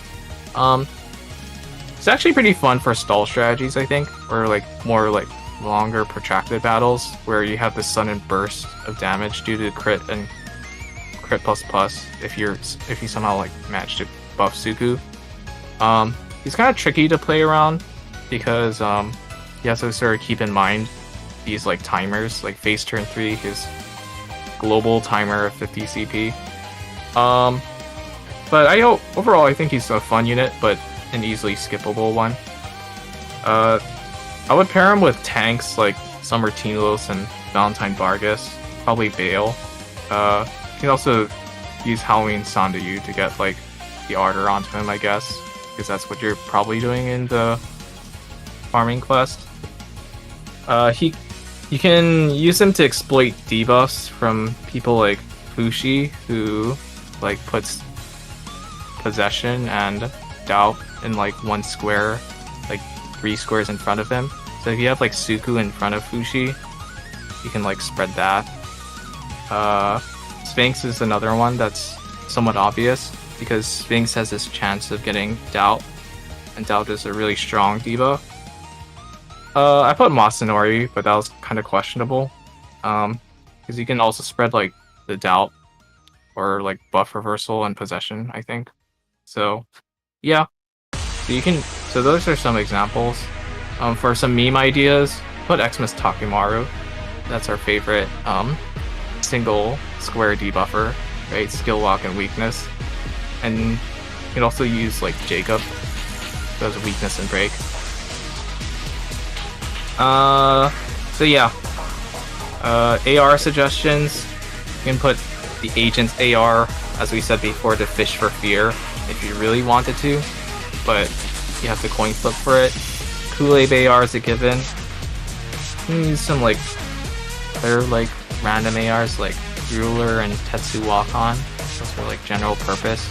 It's actually pretty fun for stall strategies, I think, or like more like longer protracted battles where you have this sudden burst of damage due to crit and crit plus if you somehow like manage to buff Suku. He's kind of tricky to play around because you have to sort of keep in mind these like timers, like phase turn 3, his global timer of 50 CP. But overall I think he's a fun unit, but an easily skippable one. I would pair him with tanks like Summer Tinos and Valentine Vargas, probably Bale. You can also use Halloween Sandayu to get like the Ardor onto him, I guess, because that's what you're probably doing in the farming quest. You can use him to exploit debuffs from people like Fushi, who like puts possession and doubt in like one square, like 3 squares in front of him. So if you have like Suku in front of Fushi, you can like spread that. Sphinx is another one that's somewhat obvious because Sphinx has this chance of getting doubt, and doubt is a really strong debuff. I put Masanori, but that was kind of questionable, because you can also spread like the doubt or like buff reversal and possession, I think. So yeah, So those are some examples. For some meme ideas, put Xmas Takumaru. That's our favorite single square debuffer, right? Skill lock and weakness. And you can also use like Jacob, does weakness and break. So yeah. AR suggestions. You can put the agent's AR, as we said before, to fish for fear if you really wanted to, but you have to coin flip for it. Kool-Aid AR is a given. You can use some like other like random ARs like Ruler and Tetsu Walk-On. Those are like general purpose.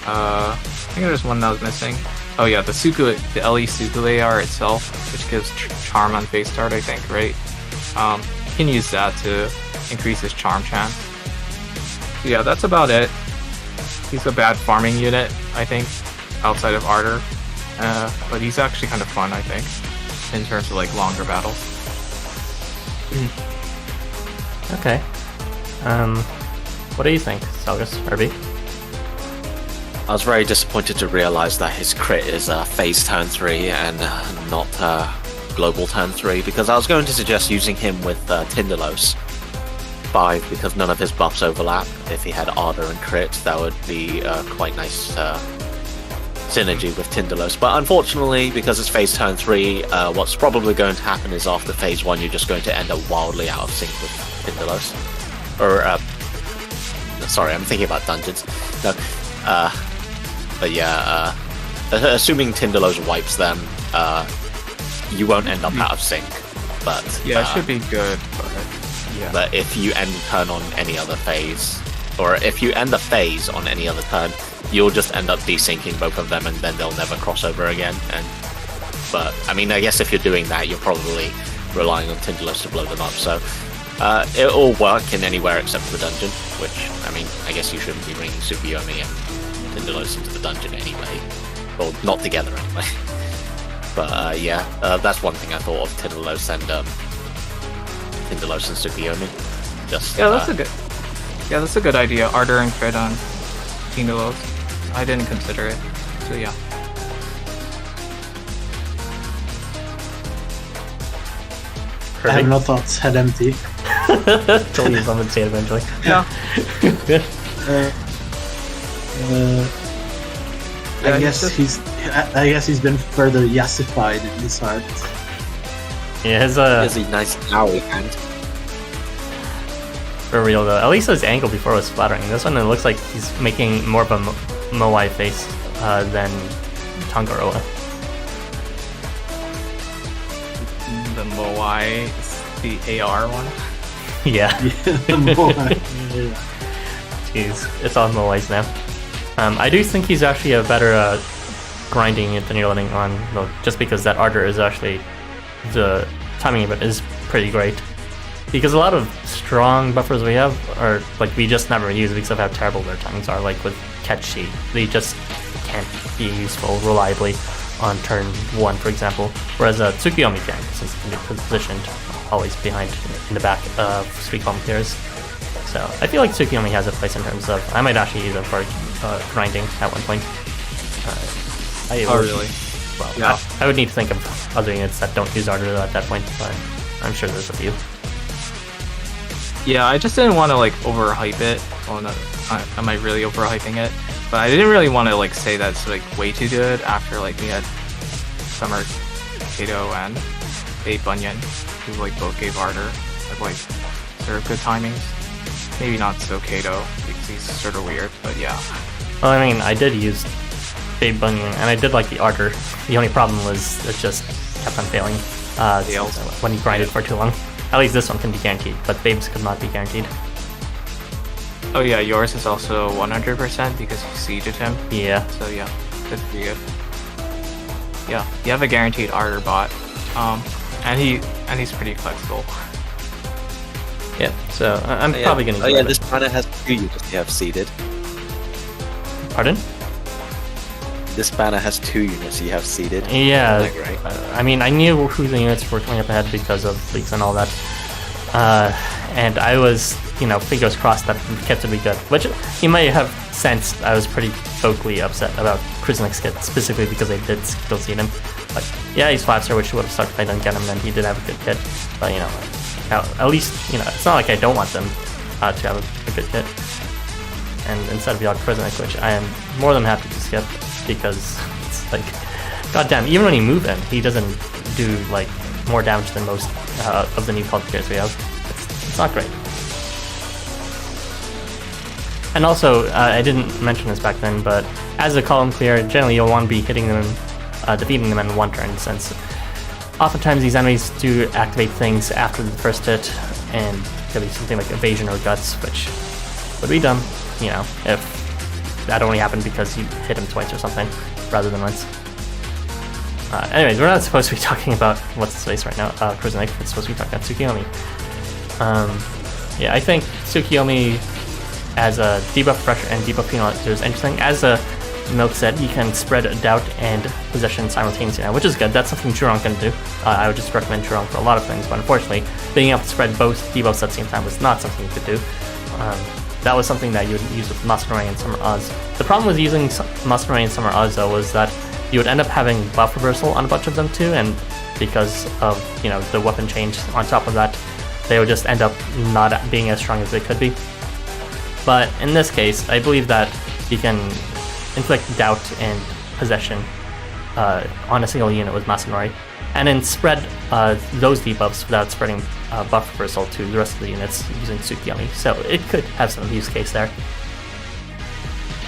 I think there's one that was missing. Oh yeah, the Ellie Suku AR itself, which gives charm on face start, I think, right? You can use that to increase his charm chance. So yeah, that's about it. He's a bad farming unit, I think, outside of Ardor. But he's actually kind of fun, I think, in terms of like longer battles. Okay. What do you think, Salgus, Herbie? I was very disappointed to realize that his crit is phase turn 3 and not global turn 3, because I was going to suggest using him with Tindalos 5 because none of his buffs overlap. If he had Ardor and crit, that would be quite nice synergy with Tindalos. But unfortunately, because it's phase turn 3, what's probably going to happen is after phase 1 you're just going to end up wildly out of sync with Tindalos. Or, sorry, I'm thinking about dungeons. No, but yeah, assuming Tindalos wipes them, you won't end up out of sync. But yeah, it should be good. But yeah. But if you end turn on any other phase, or if you end the phase on any other turn, you'll just end up desyncing both of them, and then they'll never cross over again. But I mean, I guess if you're doing that, you're probably relying on Tindalos to blow them up. So it'll work in anywhere except for the dungeon. Which, I mean, I guess you shouldn't be bringing Tsukuyomi and Tindalos into the dungeon anyway. Well, not together anyway. But yeah, that's one thing I thought of Tindalos and Tsukuyomi. Just that's a good idea. Ardor and crit on Tindalos. I didn't consider it, so yeah. I have no thoughts. Head empty. Told you something to say eventually. Yeah. Good. I guess he's been further yassified in his heart. Yeah, his Is he nice owie hand? for real though. At least his angle before was flattering. This one it looks like he's making more of a Moai face than Tangaroa. The Moai is the AR one. Yeah. The Moai. Jeez, it's all Moais now. I do think he's actually a better grinding than you're letting on, though, just because that Ardor is actually, the timing of it is pretty great. Because a lot of strong buffers we have are, like, we just never use because of how terrible their timings are, like with Ketchi. They just can't be useful reliably on turn 1, for example. Whereas Tsukuyomi can, since it can be positioned always behind, in the back of Sweet Volunteers. So I feel like Tsukuyomi has a place in terms of, I might actually use him for grinding at one point. Really? Well, Yeah. I would need to think of other units that don't use Ardor at that point, but I'm sure there's a few. Yeah, I just didn't want to like overhype it. Oh no, am I really overhyping it? But I didn't really want to like say that's like way too good after like we had Summer Kato and Babe Bunyan, who like both gave Ardor of like sort of good timings. Maybe not so Kato because he's sort of weird, but yeah. Well, I mean, I did use Babe Bunyan, and I did like the Ardor. The only problem was it just kept on failing when you grinded for too long. At least this one can be guaranteed, but Babe's could not be guaranteed. Oh yeah, yours is also 100% because you sieged him. Yeah. So yeah, that's pretty good. Yeah, you have a guaranteed Ardor bot, and he's pretty flexible. Yeah, so I'm probably going to Oh yeah, this banner has 2 units you have seeded. Pardon? This banner has 2 units you have seeded. Yeah, Isn't that great? I mean, I knew who the units were coming up ahead because of leaks and all that. And I was, fingers crossed that Kits would be good. Which he might have sense, I was pretty vocally upset about Kresnik's kit, specifically because I did still see him. Like, yeah, he's 5-star, which would have sucked if I didn't get him, and he did have a good kit. But, you know, at least, you know, it's not like I don't want them to have a good kit. And instead of Kresnik, which I am more than happy to skip, because it's like, goddamn, even when you move him, he doesn't do, like, more damage than most of the new cultivators we have. It's not great. And also, I didn't mention this back then, but as a column clear, generally you'll want to be hitting them, defeating them in one turn, since oftentimes these enemies do activate things after the first hit, and there'll be something like evasion or guts, which would be dumb, you know, if that only happened because you hit him twice or something, rather than once. Anyways, we're not supposed to be talking about what's his face right now, Kresnik. We're supposed to be talking about Tsukuyomi. Yeah, I think Tsukuyomi as a debuff pressure and debuff penalizer is interesting. As Milk said, you can spread doubt and possession simultaneously now, which is good. That's something Jurong can do. I would just recommend Jurong for a lot of things, but unfortunately, being able to spread both debuffs at the same time was not something you could do. That was something that you would use with Masanori and Summer Oz. The problem with using Masanori and Summer Oz, though, was that you would end up having buff reversal on a bunch of them too, and because of, you know, the weapon change on top of that, they would just end up not being as strong as they could be. But in this case, I believe that you can inflict doubt and possession on a single unit with Masanori, and then spread those debuffs without spreading buff reversal to the rest of the units using Tsukuyomi. So it could have some use case there.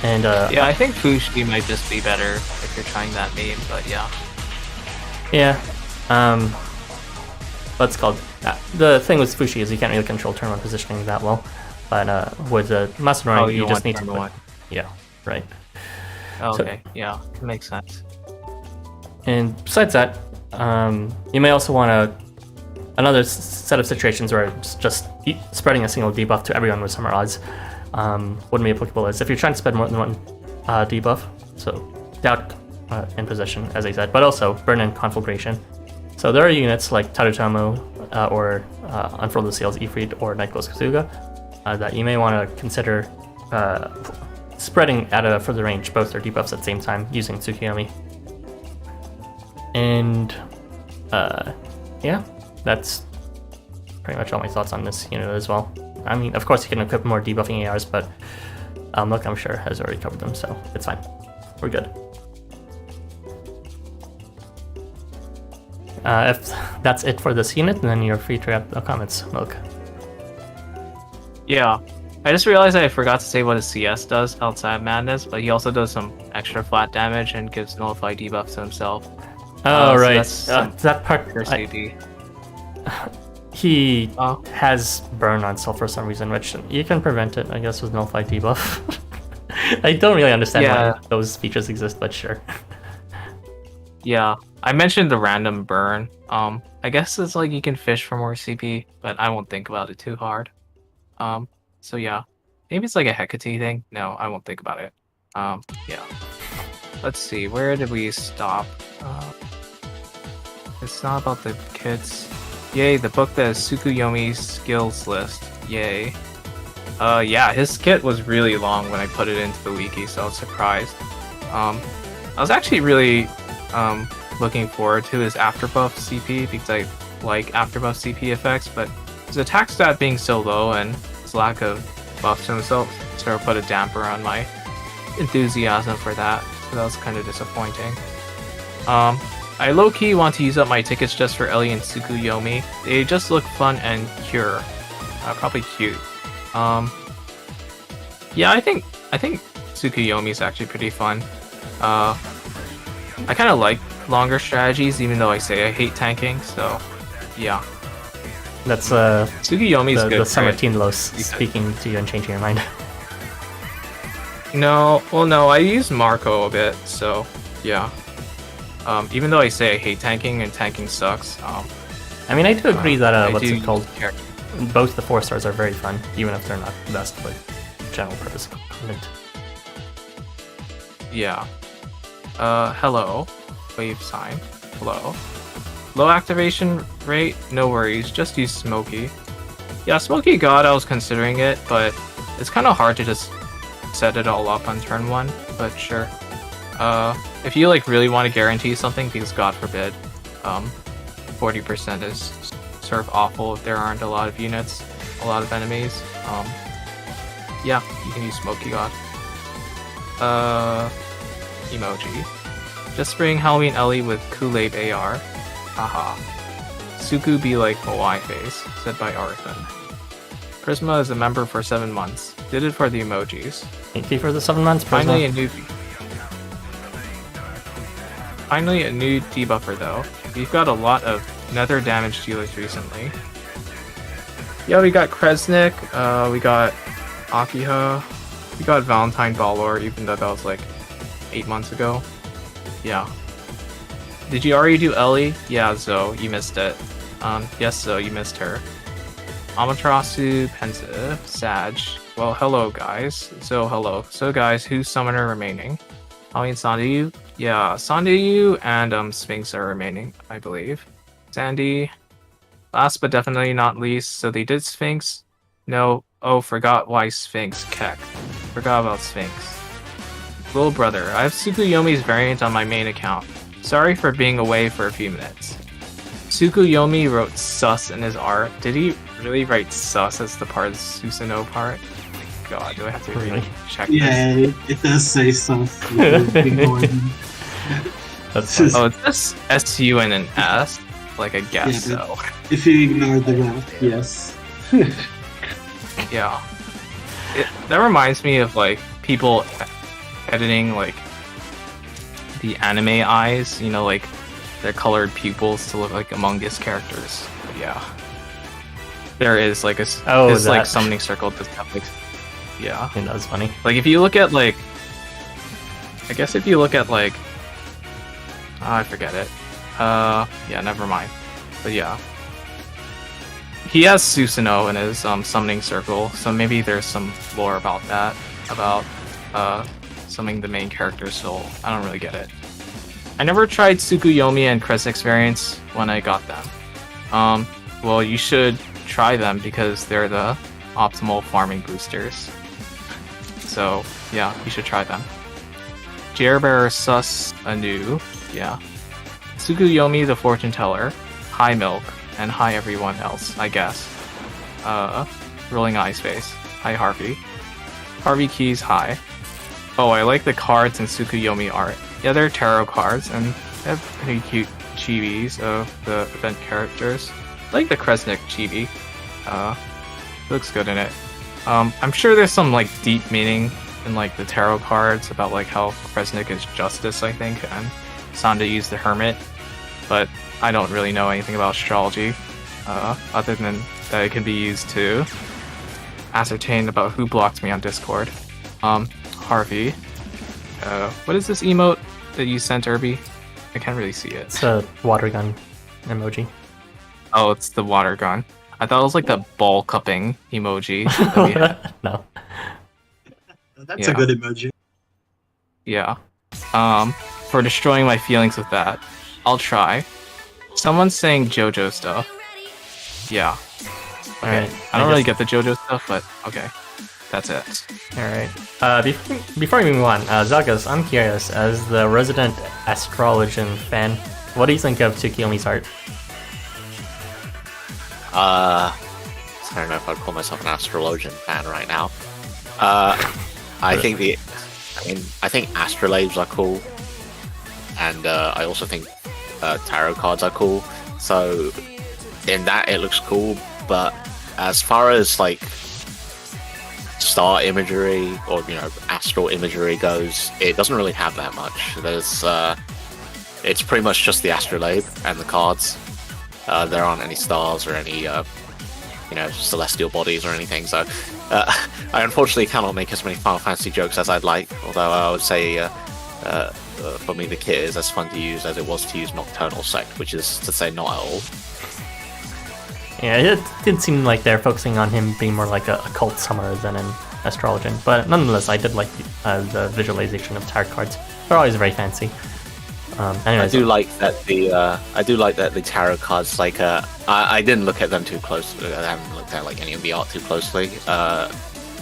And yeah, I think Fushi might just be better if you're trying that main, but yeah. Yeah. What's called? The thing with Fushi is you can't really control turn 1 positioning that well. But with Masanori, you just need to put, yeah, right. Okay, so, yeah, makes sense. And besides that, you may also want another set of situations where just spreading a single debuff to everyone with Summer Odds wouldn't be applicable. Is if you're trying to spread more than one debuff, so doubt in possession, as I said, but also burn and conflagration. So there are units like Tarutomo or Unfurl the Seals, Ifrit, or Night Ghost Kasuga that you may want to consider spreading at a further range, both their debuffs at the same time, using Tsukuyomi. And yeah, that's pretty much all my thoughts on this unit as well. I mean, of course you can equip more debuffing ARs, but Milk, I'm sure, has already covered them, so it's fine. We're good. If that's it for this unit, then you're free to add the comments, Milk. Yeah, I just realized I forgot to say what his CS does outside Madness, but he also does some extra flat damage and gives nullified debuffs to himself. Oh, right. So that part. He has burn on self for some reason, which you can prevent it, I guess, with nullified debuff. I don't really understand why those features exist, but sure. Yeah, I mentioned the random burn. I guess it's like you can fish for more CP, but I won't think about it too hard. So yeah, maybe it's like a Hecate thing. No, I won't think about it. Yeah. Let's see, where did we stop? It's not about the kids. Yay, the book that is Tsukuyomi's skills list. Yay. Yeah, his kit was really long when I put it into the wiki, so I was surprised. I was actually really looking forward to his afterbuff CP because I like afterbuff CP effects, but his attack stat being so low and his lack of buff to himself sort of put a damper on my enthusiasm for that, so that was kind of disappointing. I low-key want to use up my tickets just for Ellie and Tsukuyomi. They just look fun and pure. Probably cute. Yeah, I think Tsukuyomi is actually pretty fun. I kind of like longer strategies, even though I say I hate tanking, so yeah. That's Tsukuyomi's good. The summer team lows speaking to you and changing your mind. No, well no, I use Marco a bit, so yeah. Even though I say I hate tanking and tanking sucks. I mean, I do agree that what's it called? Both the 4 stars are very fun, even if they're not the best for general purpose content. Yeah. Hello. Wave sign. Hello. Low activation rate? No worries, just use Smoky. Yeah, Smoky God, I was considering it, but it's kind of hard to just set it all up on turn 1, but sure. If you like really want to guarantee something, because God forbid, 40% is sort of awful if there aren't a lot of units, a lot of enemies. Yeah, you can use Smoky God. Emoji. Just bring Halloween Ellie with Kool-Aid AR. Haha. Suku be like Hawaii face, said by Arthur. Prisma is a member for 7 months. Did it for the emojis. Thank you for the 7 months, Prisma. Finally a new debuffer though. We've got a lot of nether damage dealers recently. Yeah, we got Kresnik, we got Akiha, we got Valentine Balor, even though that was like 8 months ago. Yeah. Did you already do Ellie? Yeah, Zoe, you missed it. Yes, Zoe, you missed her. Amaterasu, Pensive, Sag. Well, hello guys. So hello. So guys, who's summoner remaining? Halloween Sandayu? Yeah, Sandayu and Sphinx are remaining, I believe. Sandy. Last but definitely not least, so they did Sphinx. No, oh, forgot why Sphinx keck. Forgot about Sphinx. Little brother, I have Tsukuyomi's variant on my main account. Sorry for being away for a few minutes. Tsukuyomi wrote sus in his art. Did he really write sus as the part of the Susanoo part? God, do I have to really check this? Yeah, it does say stuff. That's fun. Oh, it's just SU and an S? Like, I guess Yeah, so. If you ignore the math, yes. Yeah. That reminds me of, like, people editing, like, the anime eyes, you know, like, their colored pupils to look like Among Us characters. But yeah. There is, like, like, summoning circle does have, like, yeah. I think that was funny. Like, if you look at, like, I guess if you look at, like, I forget it. Yeah, never mind. But yeah. He has Susanoo in his summoning circle, so maybe there's some lore about that, about summoning the main character's soul. I don't really get it. I never tried Tsukuyomi and Kresnik's variants when I got them. Well, you should try them because they're the optimal farming boosters. So, yeah, you should try them. Jarebearer sus anew, yeah. Tsukuyomi the fortune teller, hi Milk, and hi everyone else, I guess. Rolling Eyes face, hi Harvey. Harvey Keys, hi. Oh, I like the cards in Tsukuyomi art. Yeah, they're tarot cards, and they have pretty cute chibis of the event characters. I like the Kresnik chibi. Looks good in it. I'm sure there's some like deep meaning in like the tarot cards about like how Kresnik is justice, I think, and Sandayu's the hermit. But I don't really know anything about astrology, other than that it can be used to ascertain about who blocked me on Discord. Harvey. What is this emote that you sent, Irby? I can't really see it. It's a water gun emoji. Oh, it's the water gun. I thought it was like the ball cupping emoji that we had. No. That's a good emoji. Yeah. For destroying my feelings with that, I'll try. Someone's saying JoJo stuff. Yeah. Okay. Alright. I don't really get the JoJo stuff, but okay. That's it. Alright. Before we move on, Zagas, I'm curious, as the resident astrologian fan, what do you think of Tsukuyomi's art? I don't know if I'd call myself an astrologian fan right now. I think astrolabes are cool, and I also think tarot cards are cool. So in that it looks cool, but as far as like star imagery or astral imagery goes, it doesn't really have that much. There's it's pretty much just the astrolabe and the cards. There aren't any stars or any celestial bodies or anything, so I unfortunately cannot make as many Final Fantasy jokes as I'd like, although I would say for me the kit is as fun to use as it was to use Nocturnal Sect, which is to say not at all. Yeah, it did seem like they're focusing on him being more like a cult summoner than an astrologian, but nonetheless I did like the visualization of tarot cards. They're always very fancy. Anyways, I do like that the tarot cards, like I didn't look at them too closely. I haven't looked at like any of the art too closely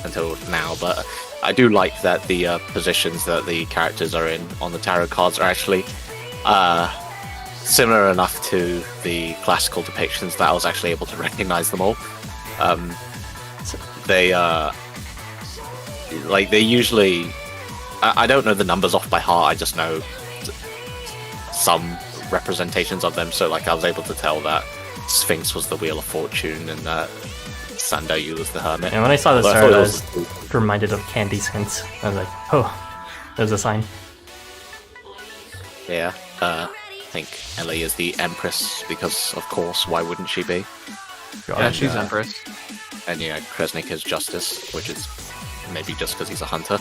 until now, but I do like that the positions that the characters are in on the tarot cards are actually similar enough to the classical depictions that I was actually able to recognize them all. They usually, I don't know the numbers off by heart. I just know some representations of them. So like I was able to tell that Sphinx was the Wheel of Fortune and that Sandayu was the Hermit. And when I saw this Although art, I I thought was reminded of Candy's hints. I was like, oh, there's a sign. Yeah, I think Ellie is the Empress because, of course, why wouldn't she be? Yeah, she's Empress. And yeah, Kresnik is Justice, which is maybe just because he's a hunter.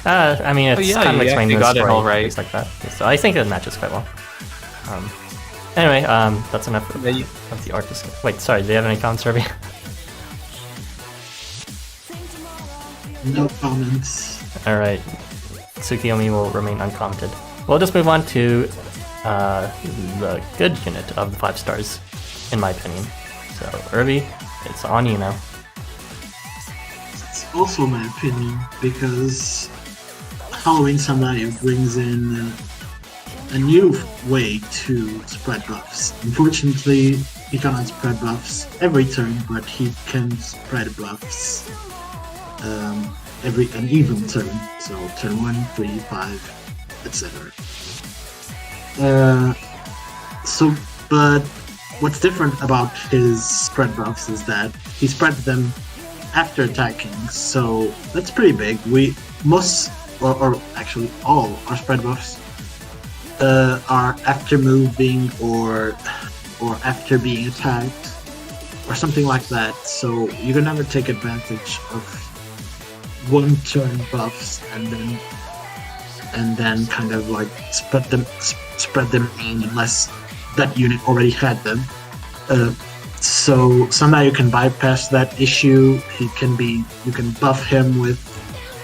I mean, it's yeah, kind of you explained in actually the got it story, all right. things like that. So I think it matches quite well. Anyway, that's enough of the art discussion. Wait, sorry, do you have any comments, Herbie? No comments. Alright, Tsukuyomi will remain uncommented. We'll just move on to the good unit of the 5 stars, in my opinion. So, Herbie, it's on you now. It's also my opinion because Halloween Sandayu brings in a new way to spread buffs. Unfortunately, he cannot spread buffs every turn, but he can spread buffs every an even turn. So turn 1, 3, 5, etc. But what's different about his spread buffs is that he spreads them after attacking. So that's pretty big. Or actually all our spread buffs are after moving or after being attacked or something like that. So you can never take advantage of one turn buffs and then kind of like spread them in unless that unit already had them. So Sandayu can bypass that issue. You can buff him with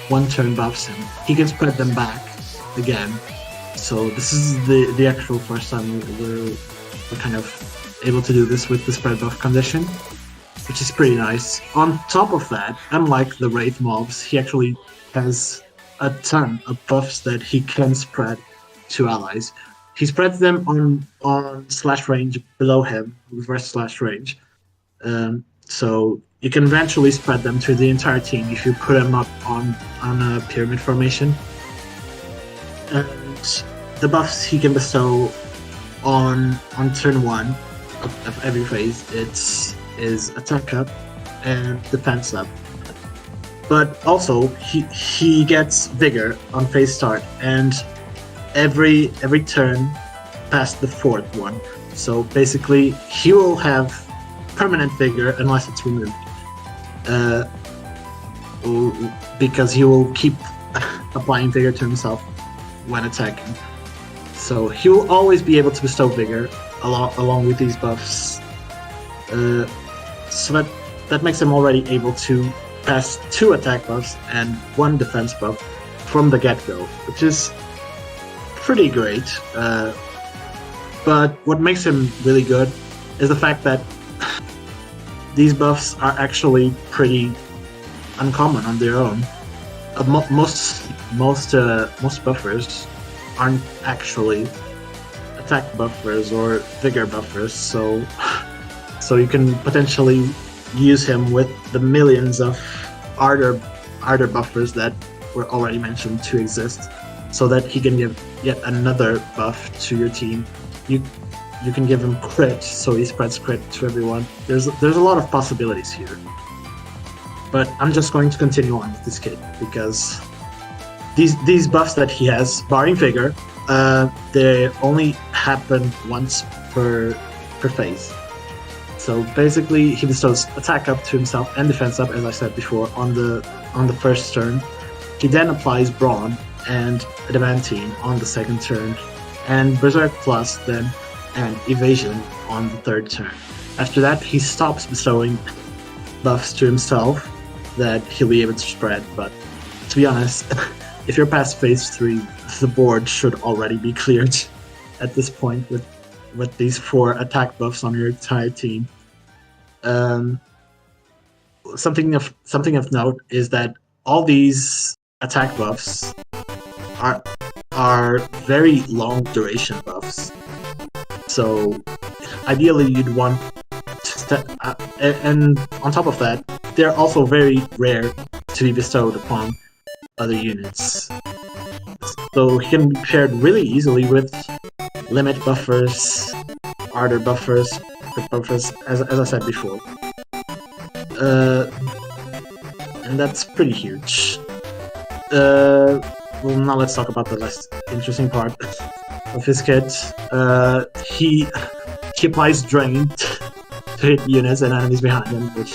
one turn buffs and he can spread them back again. So this is the actual first time we're kind of able to do this with the spread buff condition, which is pretty nice. On top of that, unlike the Wraith mobs, he actually has a ton of buffs that he can spread to allies. He spreads them on slash range below him, reverse slash range. So you can eventually spread them to the entire team if you put them up on a pyramid formation. And the buffs he can bestow on turn 1 of every phase is attack up and defense up. But also he gets vigor on phase start and every turn past the 4th one. So basically he will have permanent vigor unless it's removed. Because he will keep applying vigor to himself when attacking. So he will always be able to bestow vigor along with these buffs. So that makes him already able to pass 2 attack buffs and 1 defense buff from the get-go, which is pretty great. But what makes him really good is the fact that these buffs are actually pretty uncommon on their own. Most buffers aren't actually attack buffers or vigor buffers, so you can potentially use him with the millions of ardor buffers that were already mentioned to exist, so that he can give yet another buff to your team. You can give him crit, so he spreads crit to everyone. There's a lot of possibilities here. But I'm just going to continue on with this kid because these buffs that he has, barring vigor, they only happen once per phase. So basically, he bestows attack up to himself and defense up, as I said before, on the first turn. He then applies Brawn and Adamantine on the second turn, and Berserk Plus then, and Evasion on the third turn. After that, he stops bestowing buffs to himself that he'll be able to spread, but to be honest, if you're past phase 3, the board should already be cleared at this point with these 4 attack buffs on your entire team. Something of note is that all these attack buffs are very long duration buffs. So ideally you'd want to and on top of that, they're also very rare to be bestowed upon other units. So he can be paired really easily with limit buffers, ardor buffers, quick buffers, as I said before. And that's pretty huge. Well, now let's talk about the less interesting part of his kit. He applies Drain to hit units and enemies behind him, which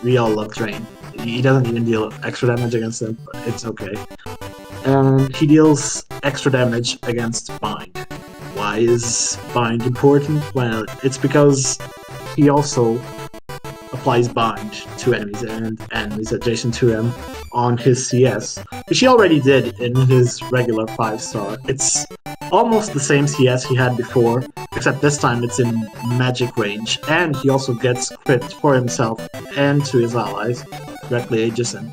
we all love Drain. He doesn't even deal extra damage against them, but it's okay. And he deals extra damage against Bind. Why is Bind important? Well, it's because he also applies Bind to enemies and enemies adjacent to him on his CS, which he already did in his regular 5-star. It's almost the same CS he had before, except this time it's in magic range, and he also gets crit for himself and to his allies, directly adjacent.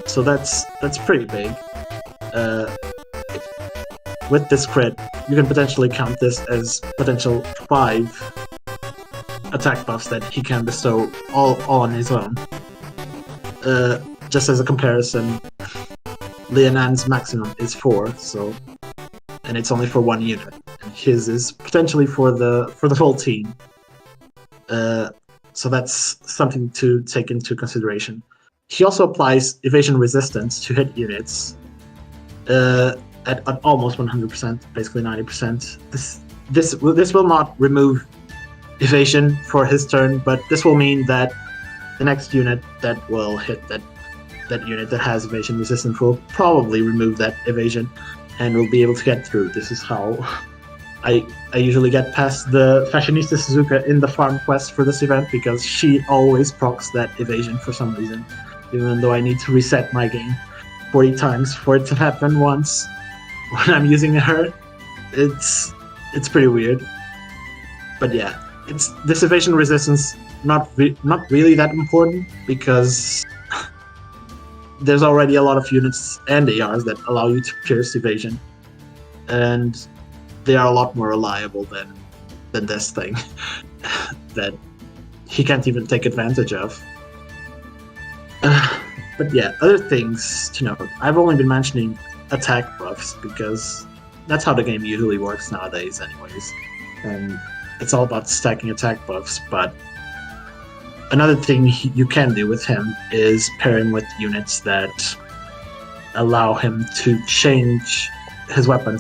So that's pretty big. With this crit, you can potentially count this as potential 5 attack buffs that he can bestow all on his own. Just as a comparison, Lianan's maximum is 4, so, and it's only for 1 unit, and his is potentially for the whole team. So that's something to take into consideration. He also applies evasion resistance to hit units at almost 100%, basically 90%. This will not remove evasion for his turn, but this will mean that the next unit that will hit that unit that has evasion resistance will probably remove that evasion and will be able to get through. This is how I usually get past the Fashionista Suzuka in the farm quest for this event, because she always procs that evasion for some reason, even though I need to reset my game 40 times for it to happen once when I'm using her. It's pretty weird. But yeah, this evasion resistance not really that important, because there's already a lot of units and ARs that allow you to pierce evasion, and they are a lot more reliable than this thing that he can't even take advantage of. But yeah, other things to note. I've only been mentioning attack buffs because that's how the game usually works nowadays anyways. And it's all about stacking attack buffs, but another thing you can do with him is pair him with units that allow him to change his weapon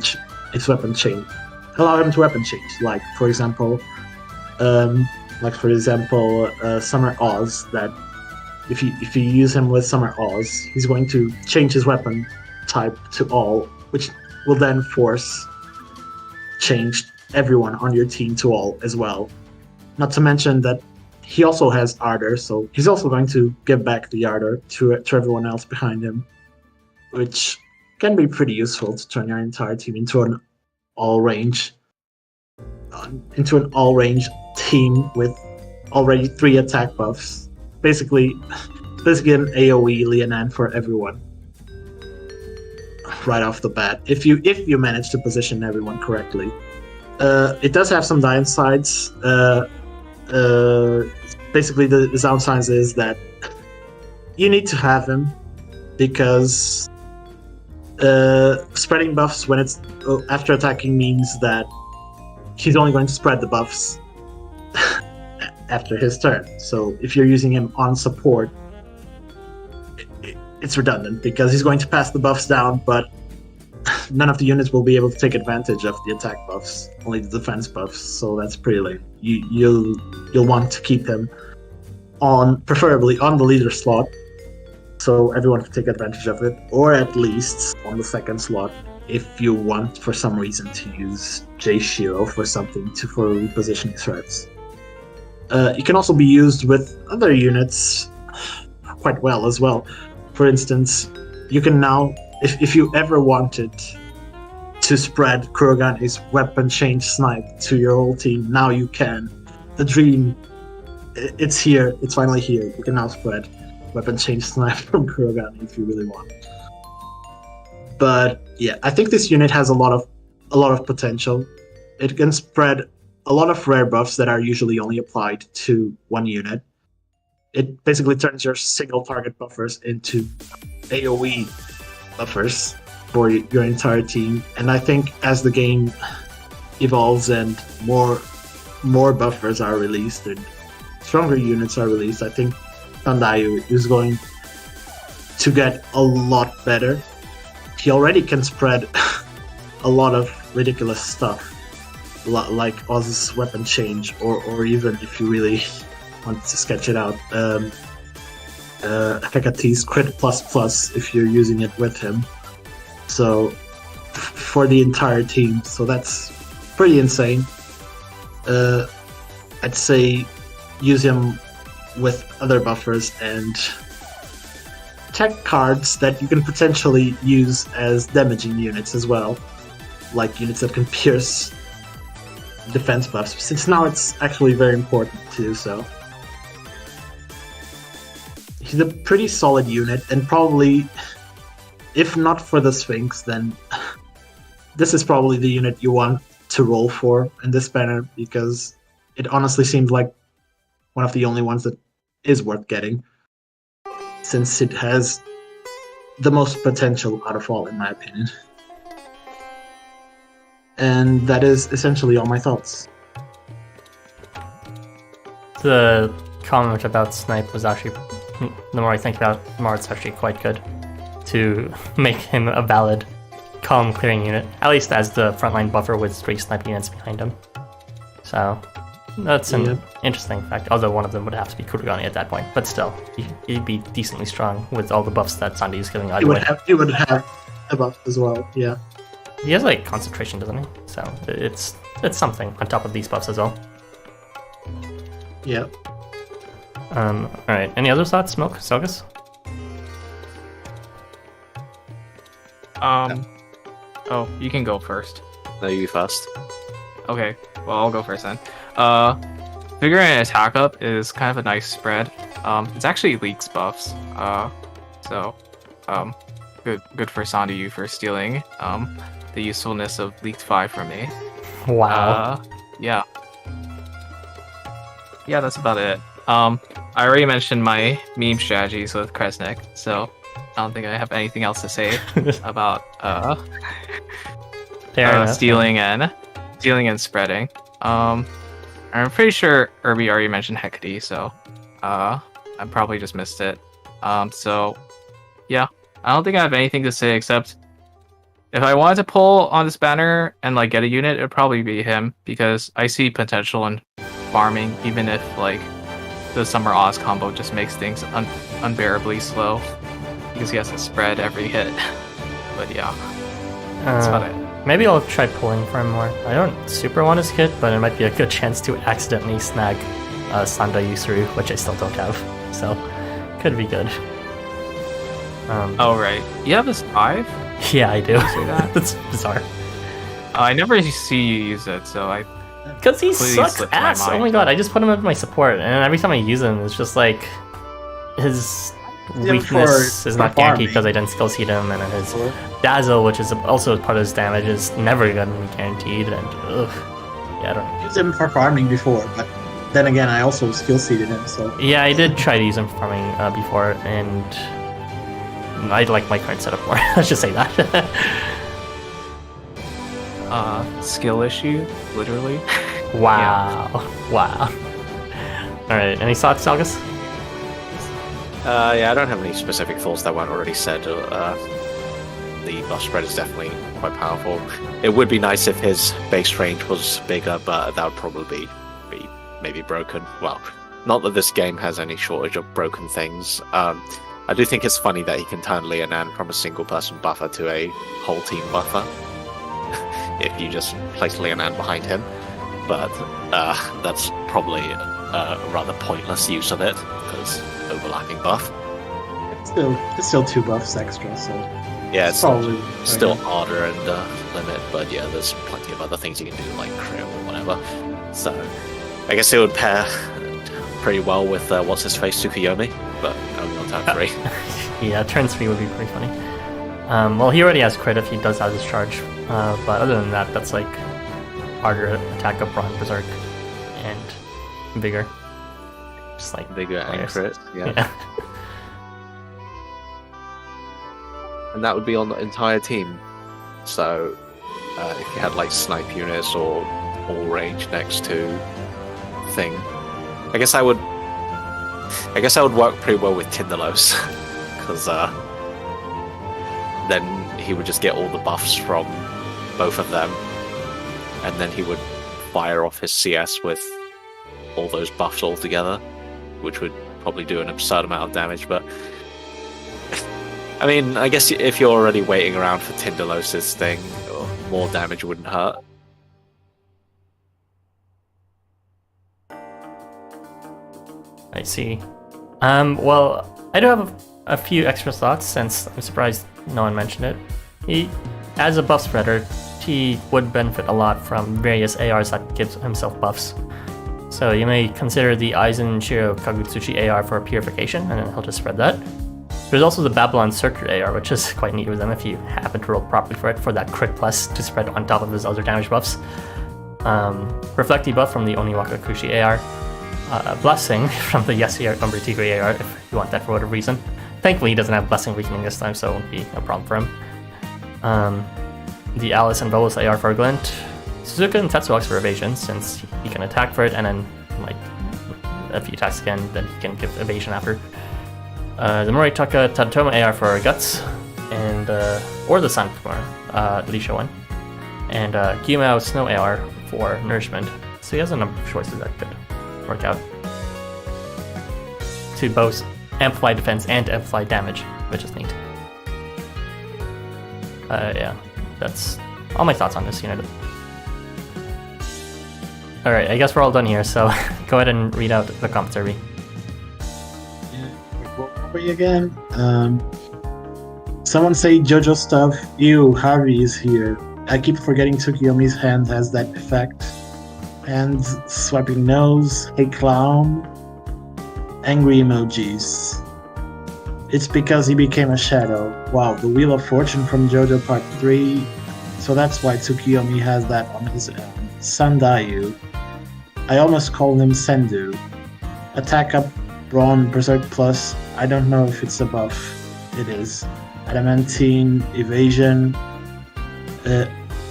chain. Allow him to weapon change, like for example, Summer Oz. That if you use him with Summer Oz, he's going to change his weapon type to all, which will then change everyone on your team to all as well. Not to mention that he also has Ardor, so he's also going to give back the Ardor to everyone else behind him, which can be pretty useful to turn your entire team into an all-range team with already 3 attack buffs. Basically an AoE Lianan for everyone right off the bat, if you manage to position everyone correctly. It does have some downsides. Basically, the downsides is that you need to have him, because spreading buffs when it's after attacking means that he's only going to spread the buffs after his turn. So if you're using him on support, it's redundant, because he's going to pass the buffs down, but none of the units will be able to take advantage of the attack buffs, only the defense buffs, so that's pretty lame. You'll want to keep him preferably on the leader slot, so everyone can take advantage of it, or at least on the second slot if you want for some reason to use J Shiro for something for repositioning threats. It can also be used with other units quite well as well. For instance, you can now, if you ever wanted to spread Kurogane's weapon change snipe to your whole team, now you can. The dream, it's here, it's finally here, you can now spread. weapon change snipe from Kurogane if you really want. But yeah, I think this unit has a lot of potential. It can spread a lot of rare buffs that are usually only applied to one unit. It basically turns your single target buffers into AoE buffers for your entire team. And I think as the game evolves and more buffers are released and stronger units are released, I think Sandayu is going to get a lot better. He already can spread a lot of ridiculous stuff, like Oz's weapon change, or even if you really want to sketch it out, Hecate's crit plus if you're using it with him. So for the entire team, so that's pretty insane. I'd say use him with other buffers and tech cards that you can potentially use as damaging units as well, like units that can pierce defense buffs, since now it's actually very important to do so. He's a pretty solid unit, and probably, if not for the Sphinx, then this is probably the unit you want to roll for in this banner, because it honestly seems like one of the only ones that is worth getting, since it has the most potential out of all, in my opinion. And that is essentially all my thoughts. The comment about Snipe was actually, the more I think about it, the more it's actually quite good to make him a valid column clearing unit, at least as the frontline buffer with 3 snipe units behind him. So that's an interesting fact, although one of them would have to be Kurogane at that point, but still, he'd be decently strong with all the buffs that Sandayu is giving either way. He would have a buff as well, yeah. He has like concentration, doesn't he? So it's something on top of these buffs as well. Yeah. Alright, any other thoughts, Milk, Selgus? Oh, you can go first. No, you first. Okay, well, I'll go first then. Figuring an attack up is kind of a nice spread. It's actually leaks buffs. Good for Sandayu for stealing the usefulness of leaked 5 from me. Wow. Yeah, that's about it. I already mentioned my meme strategies with Kresnik, so I don't think I have anything else to say about stealing and spreading. I'm pretty sure Irby already mentioned Hecate, so I probably just missed it. So yeah, I don't think I have anything to say except if I wanted to pull on this banner and like get a unit, it would probably be him, because I see potential in farming, even if like the Summer Oz combo just makes things unbearably slow, because he has to spread every hit. But yeah, that's about it. Maybe I'll try pulling for him more. I don't super want his kit, but it might be a good chance to accidentally snag Sandayu through, which I still don't have. So, could be good. Oh right, you have this 5? Yeah, I do. See that? That's bizarre. I never see you use it, so I. Because he Completely sucks slipped my ass. Oh mind. my god, I just put him as my support, and every time I use him, it's just like his weakness is not guaranteed because I didn't skill seed him, and then his dazzle, which is also part of his damage, is never gonna be guaranteed. And yeah, I don't know. Used him for farming before, but then again, I also skill seeded him, so. Yeah, I did try to use him for farming before, and I like my current setup more. Let's just say that. Skill issue, literally. Wow. Yeah. Wow. Alright, any thoughts, August? Yeah, I don't have any specific thoughts that weren't already said. The buff spread is definitely quite powerful. It would be nice if his base range was bigger, but that would probably be maybe broken. Well, not that this game has any shortage of broken things. I do think it's funny that he can turn Leonan from a single person buffer to a whole team buffer. If you just place Leonan behind him. But that's probably a rather pointless use of it, because overlapping buff. It's still 2 buffs extra, so. Yeah, it's probably still harder and limit, but yeah, there's plenty of other things you can do, like crit or whatever. So, I guess it would pair pretty well with what's his face Tsukuyomi, but only on turn 3. Yeah, turn 3 would be pretty funny. Well, he already has crit if he does have his charge, but other than that, that's like harder attack up Brawn, Berserk, and Vigor. Just like Vigor and players. crit, yeah. Yeah. And that would be on the entire team. So if you had like snipe units or all range next to thing, I guess I would work pretty well with Tindalos, because then he would just get all the buffs from both of them, and then he would fire off his CS with all those buffs all together, which would probably do an absurd amount of damage. But I mean, I guess if you're already waiting around for Tindalos' thing, more damage wouldn't hurt. I see. Well, I do have a few extra thoughts, since I'm surprised no one mentioned it. He, as a buff spreader, he would benefit a lot from various ARs that gives himself buffs. So you may consider the Aizen Shiro Kagutsuchi AR for purification, and then he'll just spread that. There's also the Babylon Circuit AR, which is quite neat with him if you happen to roll properly for it, for that crit plus to spread on top of his other damage buffs. Reflect debuff from the Oniwaka Kushi AR. Blessing from the Yasuo Umber Tigre AR, if you want that for whatever reason. Thankfully, he doesn't have Blessing weakening this time, so it won't be a problem for him. The Alice and Bolos AR for Glint. Suzuka and Tetsuox for evasion, since he can attack for it, and then, like, if he attacks again, then he can give evasion after. The Moritaka Tadatoma AR for Guts, and or the Sankumar, Lisha one. And Guimao Snow AR for Nourishment. So he has a number of choices that could work out to both amplify defense and amplify damage, which is neat. Yeah, that's all my thoughts on this unit. Alright, I guess we're all done here, so go ahead and read out the comments, Irby. What were you again? Someone say JoJo stuff. Ew, Harvey is here. I keep forgetting Tsukuyomi's hand has that effect. Hands swiping nose, hey clown, angry emojis. It's because he became a shadow. Wow, the Wheel of Fortune from JoJo Part 3. So that's why Tsukuyomi has that on his end. Sandayu. I almost called him Sendu. Attack up, Brawn, Berserk Plus. I don't know if it's a buff. It is. Adamantine, Evasion.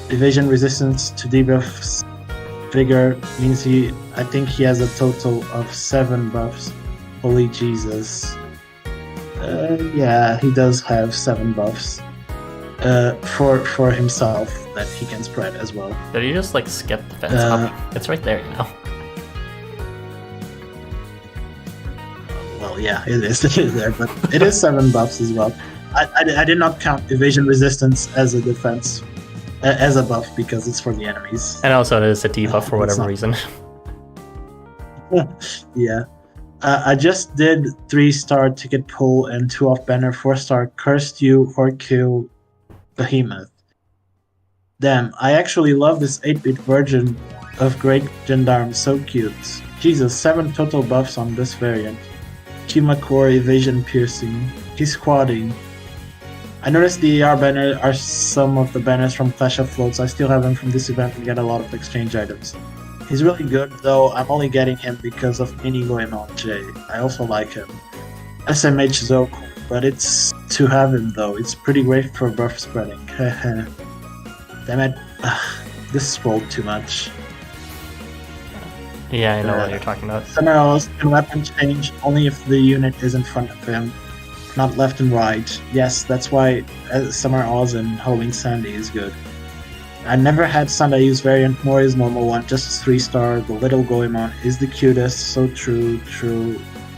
Evasion resistance to debuffs. Vigor means I think he has a total of 7 buffs. Holy Jesus. Yeah, he does have 7 buffs. For himself that he can spread as well. Did he just like skip defense up? It's right there, you know. Well, yeah, it is there, but it is 7 buffs as well. I did not count evasion resistance as a defense, as a buff, because it's for the enemies. And also it is a debuff for whatever reason. Yeah. I just did 3-star ticket pull and 2 off banner, 4-star cursed you or kill Behemoth. Damn, I actually love this 8-bit version of Great Gendarme, so cute. Jesus, 7 total buffs on this variant. Kimakor evasion piercing. He's squatting. I noticed the AR banner are some of the banners from Clash of Floats. I still have them from this event and get a lot of exchange items. He's really good, though I'm only getting him because of Mini Goemon J. I also like him. SMH Zoku, but it's to have him though. It's pretty great for buff spreading. Damn it. This rolled too much. Yeah, I know what you're talking about. Summerall's can weapon change only if the unit is in front of him, not left and right. Yes, that's why Summerall's and Halloween Sandy is good. I never had Sandayu's variant, nor his normal one, just 3-star. The little Goemon is the cutest, so true.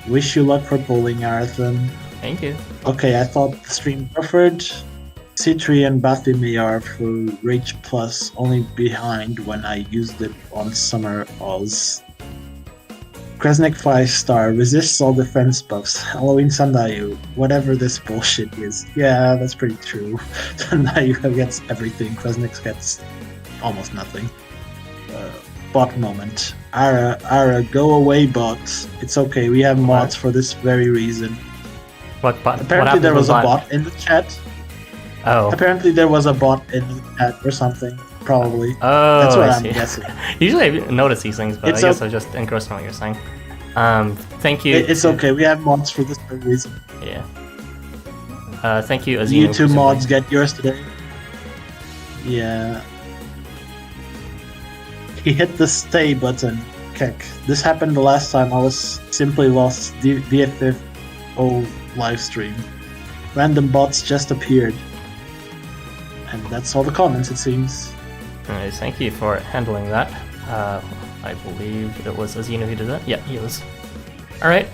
Wish you luck for pulling, Arathan. Thank you. Okay, I thought the stream buffered. C3 and Bathim AR for Rage Plus, only behind when I used it on Summer Oz. Kresnik 5-star, resists all defense buffs. Halloween Sandayu, whatever this bullshit is. Yeah, that's pretty true. Sandayu gets everything, Kresnik gets almost nothing. Bot moment. Ara, go away, bots. It's okay. We have mods for this very reason. What bot? Apparently, there was a bot in the chat. Oh. Apparently, there was a bot in the chat or something. Probably. Oh, That's what I I'm see. guessing. Usually I notice these things, but It's I guess I just engrossed in what you're saying. Thank you. It's okay. We have mods for this very reason. Yeah. Thank you, Azinu. You two presumably. mods get yours today. Yeah. He hit the stay button. Kick. This happened the last time I was simply lost DFFO live stream. Random bots just appeared. And that's all the comments, it seems. Anyways, thank you for handling that. I believe it was Azinu who did that. Yeah, he was. Alright,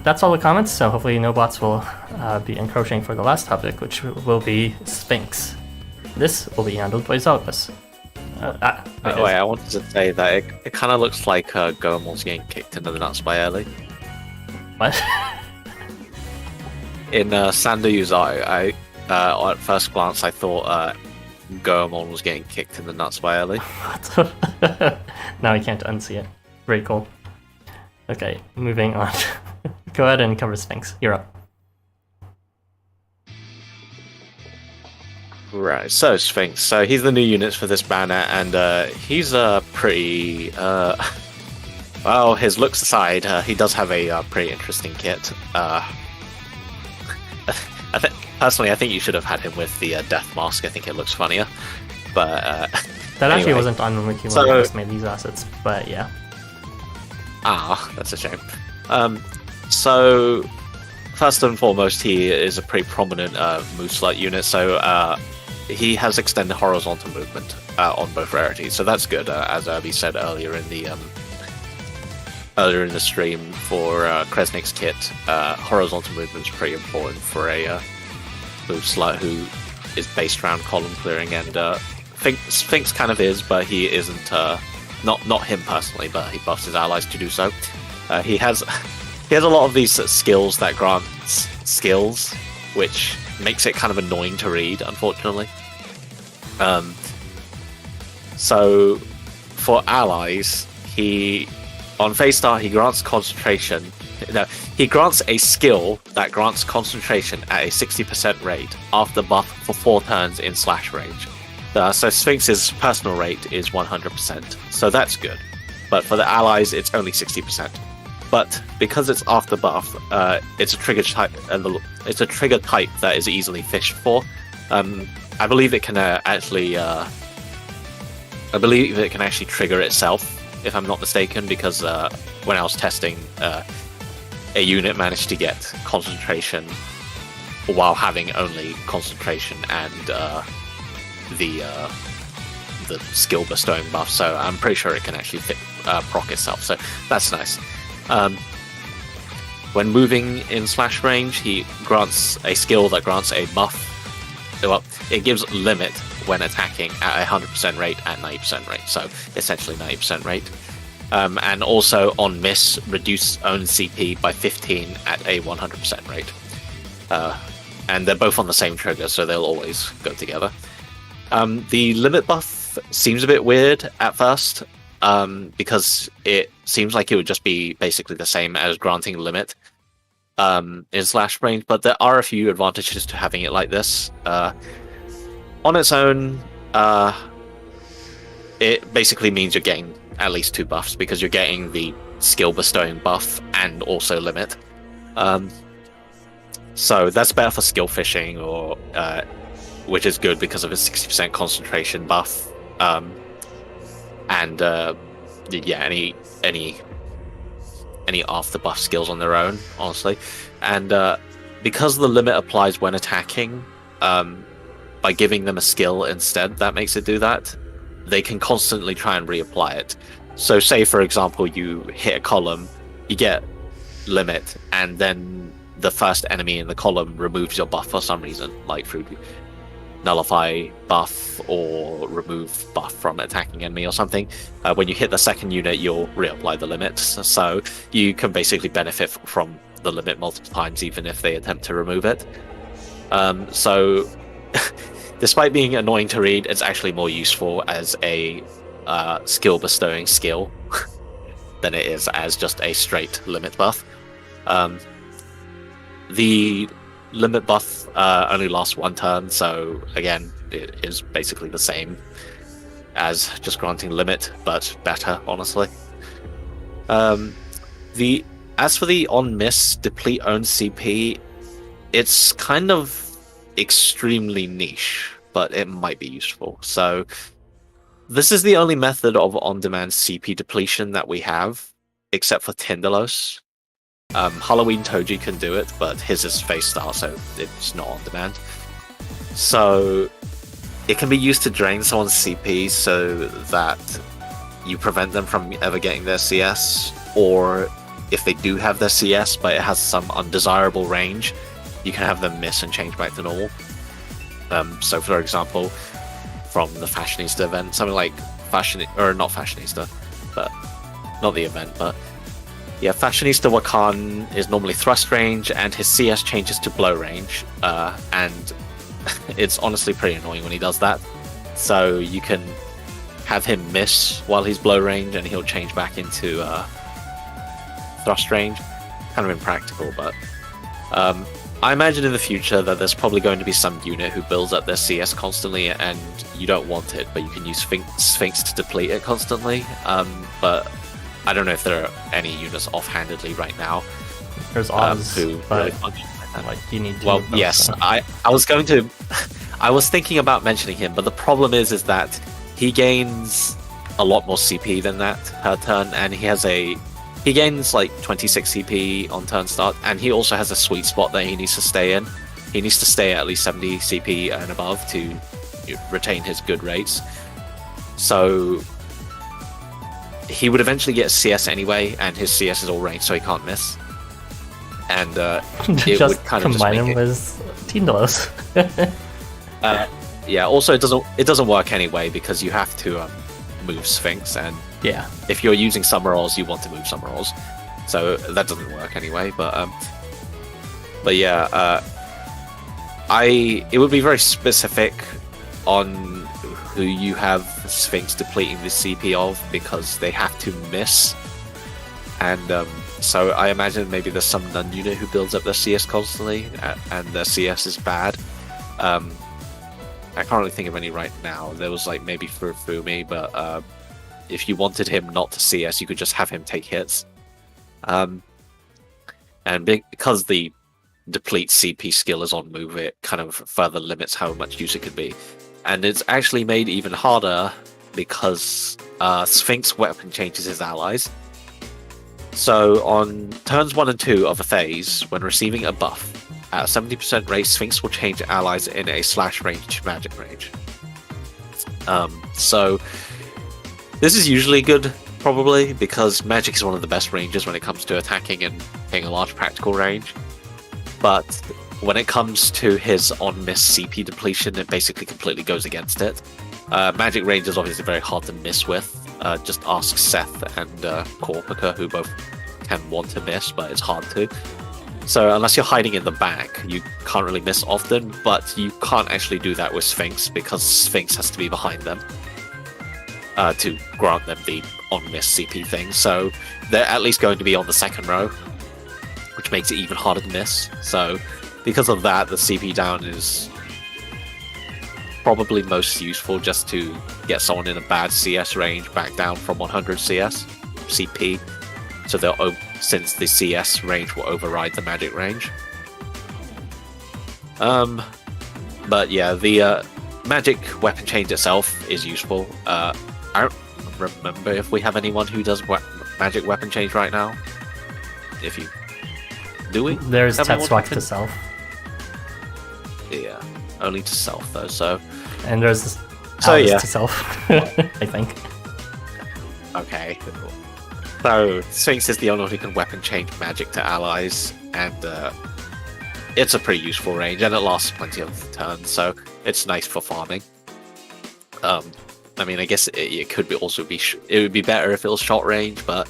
that's all the comments, so hopefully no bots will be encroaching for the last topic, which will be Sphinx. This will be handled by Zelgus. Wait, I wanted to say that it kind of looks like Goemon's getting kicked into the nuts by Ellie. What? In Sandayu's eye, at first glance, I thought Goemon was getting kicked in the nuts by Ellie. Now I can't unsee it. Very cool. Okay, moving on. Go ahead and cover Sphinx. You're up. Right, so Sphinx. So he's the new units for this banner, and he's pretty. Well, his looks aside, he does have a pretty interesting kit. Personally, I think you should have had him with the death mask. I think it looks funnier. But That actually anyway. wasn't on Wiki when So- I first made these assets, but yeah. That's a shame. So first and foremost, he is a pretty prominent move slot unit. So he has extended horizontal movement on both rarities, so that's good. As Irby said earlier in the stream for Kresnik's kit, horizontal movement is pretty important for a move slot who is based around column clearing, and Sphinx kind of is, but he isn't. Not him personally, but he buffs his allies to do so. He has a lot of these skills that grant skills, which makes it kind of annoying to read, unfortunately. So for allies, on phase start he grants concentration. No, he grants a skill that grants concentration at a 60% rate after buff for 4 turns in slash range. So Sphinx's personal rate is 100%, so that's good. But for the allies, it's only 60%. But because it's after buff, it's a trigger type. It's a trigger type that is easily fished for. I believe it can actually. I believe it can actually trigger itself, if I'm not mistaken, because when I was testing, a unit managed to get concentration while having only concentration and the skill bestowing buff, so I'm pretty sure it can actually proc itself, so that's nice. When moving in slash range, he grants a skill that grants a buff. Well, it gives limit when attacking at a 100% rate at 90% rate, so essentially 90% rate. And also on miss, reduce own CP by 15 at a 100% rate. And they're both on the same trigger, so they'll always go together. The limit buff seems a bit weird at first, because it seems like it would just be basically the same as granting limit in slash range, but there are a few advantages to having it like this. On its own, it basically means you're getting at least 2 buffs, because you're getting the skill bestowing buff and also limit. So that's better for skill fishing, or which is good because of its 60% concentration buff. And yeah, any after buff skills on their own, honestly. And because the limit applies when attacking, by giving them a skill instead that makes it do that, they can constantly try and reapply it. So say, for example, you hit a column, you get limit, and then the first enemy in the column removes your buff for some reason, like through nullify buff or remove buff from attacking enemy or something. When you hit the second unit, you'll reapply the limit, so you can basically benefit from the limit multiple times even if they attempt to remove it. So despite being annoying to read, it's actually more useful as a skill bestowing skill. than it is as just a straight limit buff. The limit buff only lasts 1 turn, so again, it is basically the same as just granting limit, but better, honestly. As for the on miss deplete own CP, it's kind of extremely niche, but it might be useful. So this is the only method of on-demand CP depletion that we have, except for Tindalos. Halloween Toji can do it, but his is face style, so it's not on demand. So it can be used to drain someone's CP so that you prevent them from ever getting their CS, or if they do have their CS but it has some undesirable range, you can have them miss and change back to normal. So for example, from the Fashionista event, something like not Fashionista, but not the event, but yeah, Fashionista Wakan is normally thrust range, and his CS changes to blow range, and it's honestly pretty annoying when he does that. So you can have him miss while he's blow range, and he'll change back into thrust range. Kind of impractical, but I imagine in the future that there's probably going to be some unit who builds up their CS constantly, and you don't want it, but you can use Sphinx to deplete it constantly. But I don't know if there are any units offhandedly right now. There's Oz, who but really like you need to. well, yes, I was going to. I was thinking about mentioning him, but the problem is that he gains a lot more CP than that per turn, and he gains like 26 CP on turn start, and he also has a sweet spot that he needs to stay in. He needs to stay at least 70 CP and above to retain his good rates. So he would eventually get CS anyway, and his CS is all range, so he can't miss. And it just would kind of combine just him make it. with Tindalos. Yeah. Also, it doesn't work anyway because you have to move Sphinx, and Yeah. if you're using Summeralls, you want to move Summeralls, so that doesn't work anyway. But yeah, it would be very specific on who you have Sphinx depleting the CP of, because they have to miss, and so I imagine maybe there's some non-unit who builds up their CS constantly, and their CS is bad. I can't really think of any right now. There was like maybe Fumi, but if you wanted him not to CS, you could just have him take hits. And because the deplete CP skill is on move, it kind of further limits how much use it could be. And it's actually made even harder because Sphinx weapon changes his allies. So on turns 1 and 2 of a phase, when receiving a buff, at a 70% rate, Sphinx will change allies in a slash range magic range. So this is usually good, probably, because magic is one of the best ranges when it comes to attacking and hitting a large practical range. But when it comes to his on-miss CP depletion, it basically completely goes against it. Magic range is obviously very hard to miss with. Just ask Seth and Korpika, who both can want to miss, but it's hard to. So unless you're hiding in the back, you can't really miss often, but you can't actually do that with Sphinx, because Sphinx has to be behind them to grant them the on-miss CP thing. So they're at least going to be on the second row, which makes it even harder to miss. So because of that, the CP down is probably most useful just to get someone in a bad CS range back down from 100 CS CP. So since the CS range will override the magic range. But yeah, the magic weapon change itself is useful. I don't remember if we have anyone who does magic weapon change right now. If you do we? There's have anyone Tetsuak who to self. Yeah, only to self though. So And there's So, Alice yeah. to self, I think. okay. So Sphinx is the only one who can weapon change magic to allies, and it's a pretty useful range, and it lasts plenty of turns, so it's nice for farming. I mean, I guess it could be it would be better if it was short range, but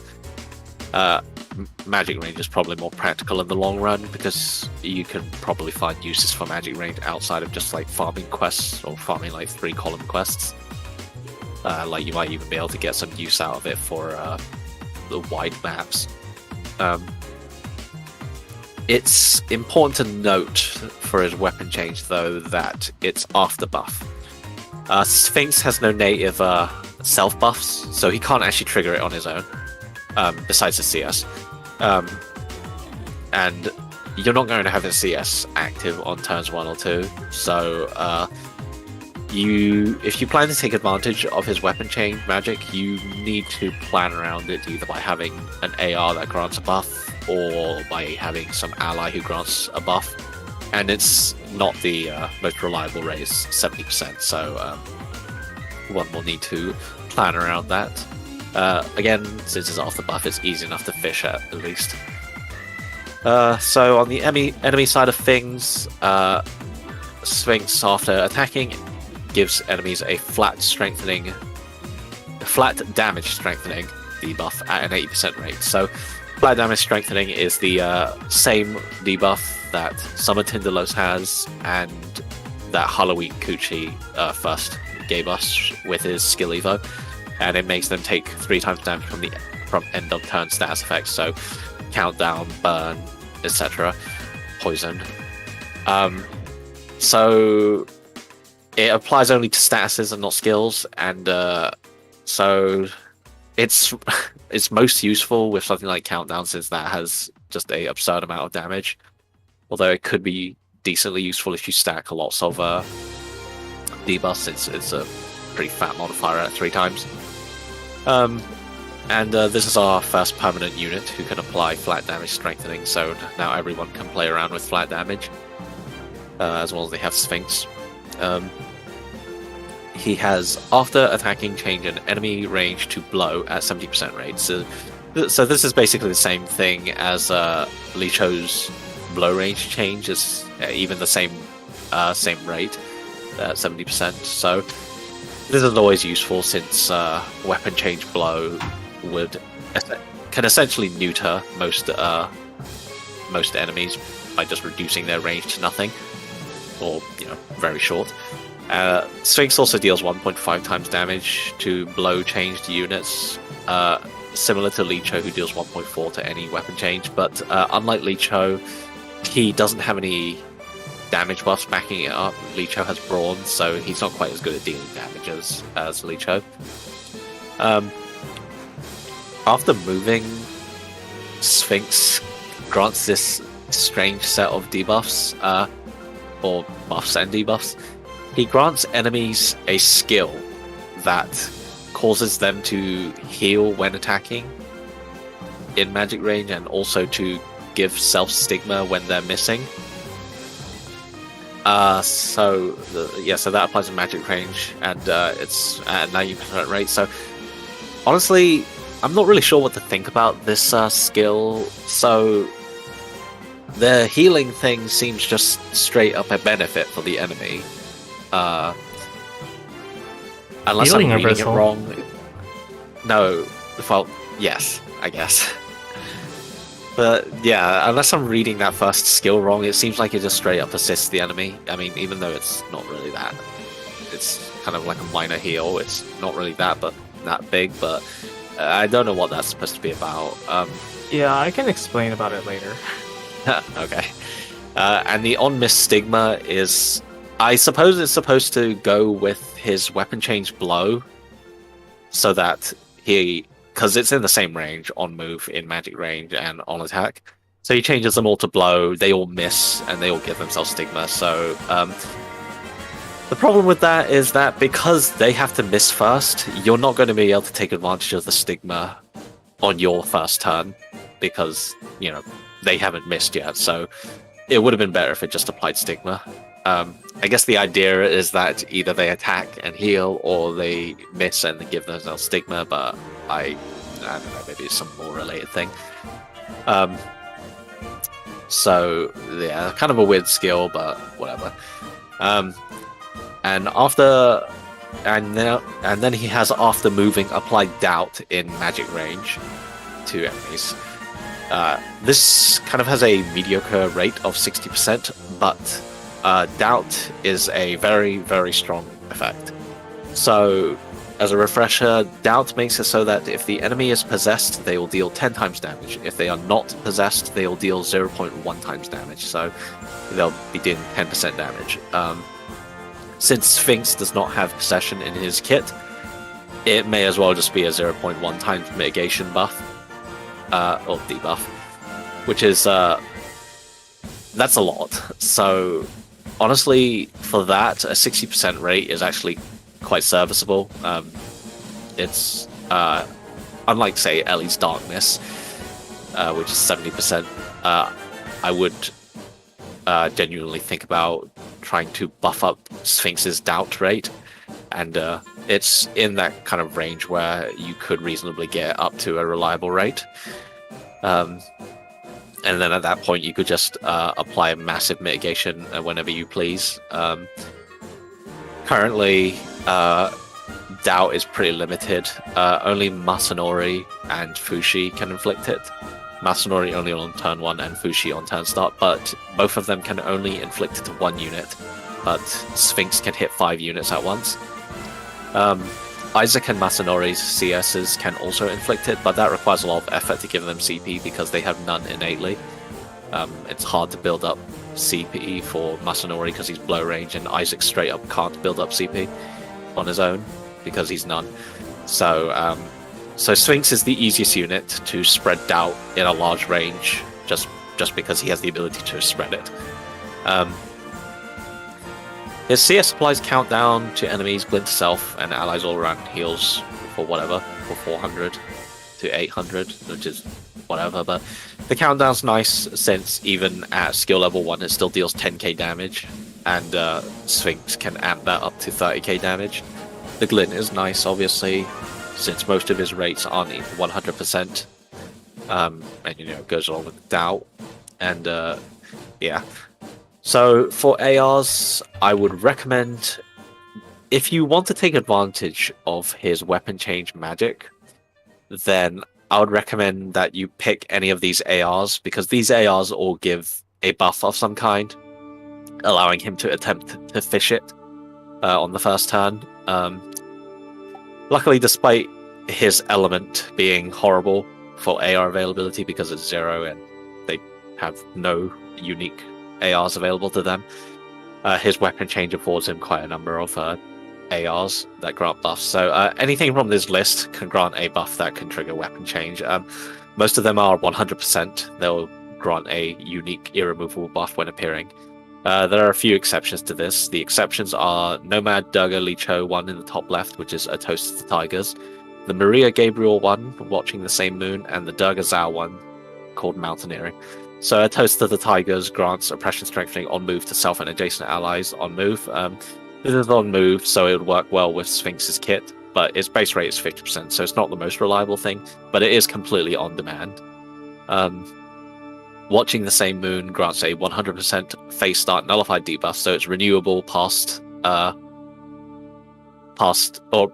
magic range is probably more practical in the long run, because you can probably find uses for magic range outside of just like farming quests or farming like 3-column quests. Like you might even be able to get some use out of it for the wide maps. It's important to note for his weapon change, though, that it's after buff. Sphinx has no native self buffs, so he can't actually trigger it on his own, besides the CS. And you're not going to have a CS active on turns 1 or 2, so if you plan to take advantage of his weapon change magic, you need to plan around it either by having an AR that grants a buff, or by having some ally who grants a buff. And it's not the most reliable raise, 70%, so one will need to plan around that. Again, since it's off the buff, it's easy enough to fish at least. So on the enemy side of things, Sphinx, after attacking, gives enemies a flat damage strengthening debuff at an 80% rate. So flat damage strengthening is the same debuff that Summer Tinderlos has, and that Halloween Coochie first gave us with his skill evo, and it makes them take 3 times damage from end of turn status effects, so countdown, burn, etc., poison. So it applies only to statuses and not skills, and so it's most useful with something like countdown, since that has just a absurd amount of damage. Although it could be decently useful if you stack lots of debuffs, since it's a pretty fat modifier at 3 times. And this is our first permanent unit who can apply flat damage strengthening, so now everyone can play around with flat damage, as long as they have Sphinx. He has, after attacking, change an enemy range to blow at 70% rate. So this is basically the same thing as Licho's blow range change, is even the same rate at 70%. So this is always useful, since weapon change blow can essentially neuter most enemies by just reducing their range to nothing, or very short. Sphinx also deals 1.5 times damage to blow changed units, similar to Licho, who deals 1.4 to any weapon change, but unlike Licho, he doesn't have any damage buffs backing it up. Licho has Brawn, so he's not quite as good at dealing damage as Licho. After moving, Sphinx grants this strange set of debuffs, or buffs and debuffs. He grants enemies a skill that causes them to heal when attacking in magic range, and also to give self-stigma when they're missing. So that applies in magic range, and it's at 90% rate. So honestly, I'm not really sure what to think about this skill. So the healing thing seems just straight up a benefit for the enemy. Unless Healing I'm reading it reversal. wrong. No, well, yes, I guess. But yeah, unless I'm reading that first skill wrong, it seems like it just straight up assists the enemy. I mean, even though it's not really that, it's kind of like a minor heal. It's not really that big, but I don't know what that's supposed to be about. Yeah, I can explain about it later. Okay. And the on-miss stigma is, I suppose it's supposed to go with his weapon change blow, so that because it's in the same range, on move, in magic range, and on attack. So he changes them all to blow, they all miss, and they all give themselves stigma. So the problem with that is that because they have to miss first, you're not going to be able to take advantage of the stigma on your first turn, because, they haven't missed yet. So it would have been better if it just applied stigma. I guess the idea is that either they attack and heal, or they miss and give themselves stigma, but I don't know, maybe it's some more related thing. So yeah, kind of a weird skill, but whatever. And then he has, after moving, applied doubt in magic range to enemies. This kind of has a mediocre rate of 60%, but doubt is a very, very strong effect. So as a refresher, Doubt makes it so that if the enemy is possessed, they will deal 10 times damage. If they are not possessed, they will deal 0.1 times damage. So they'll be doing 10% damage. Since Sphinx does not have possession in his kit, it may as well just be a 0.1 times mitigation buff, or debuff, which is, that's a lot. So honestly, for that, a 60% rate is actually quite serviceable. It's unlike, say, Ellie's Darkness, which is 70%. I would genuinely think about trying to buff up Sphinx's Doubt rate, and it's in that kind of range where you could reasonably get up to a reliable rate. And then at that point, you could just apply a massive mitigation whenever you please. Currently, Doubt is pretty limited. Only Masanori and Fushi can inflict it. Masanori only on turn 1 and Fushi on turn start, but both of them can only inflict it to 1 unit. But Sphinx can hit 5 units at once. Isaac and Masanori's CSs can also inflict it, but that requires a lot of effort to give them CP because they have none innately. It's hard to build up CP for Masanori because he's blow range, and Isaac straight up can't build up CP on his own because he's none. So Sphinx is the easiest unit to spread Doubt in a large range, just because he has the ability to spread it. His CS applies countdown to enemies, glint to self, and allies all around heals for whatever, for 400 to 800, which is whatever, but the countdown's nice since even at skill level 1 it still deals 10k damage, and Sphinx can amp that up to 30k damage. The glint is nice, obviously, since most of his rates aren't even 100%, and it goes along with Doubt, and yeah. So for ARs, I would recommend, if you want to take advantage of his weapon change magic, then I would recommend that you pick any of these ARs, because these ARs all give a buff of some kind, allowing him to attempt to fish it on the first turn. Luckily, despite his element being horrible for AR availability because it's 0 and they have no unique ARs available to them, his weapon change affords him quite a number of ARs that grant buffs. So anything from this list can grant a buff that can trigger weapon change. Most of them are 100%. They'll grant a unique irremovable buff when appearing. There are a few exceptions to this. The exceptions are Nomad Durga Licho one in the top left, which is a toast to the tigers, the Maria Gabriel one, Watching the Same Moon, and the Durga Zhao one, called Mountaineering. So a toast to the tigers grants oppression strengthening on move to self and adjacent allies on move. This is on move, so it would work well with Sphinx's kit, but its base rate is 50%, so it's not the most reliable thing, but it is completely on demand. Watching the Same Moon grants a 100% phase start nullified debuff, so it's renewable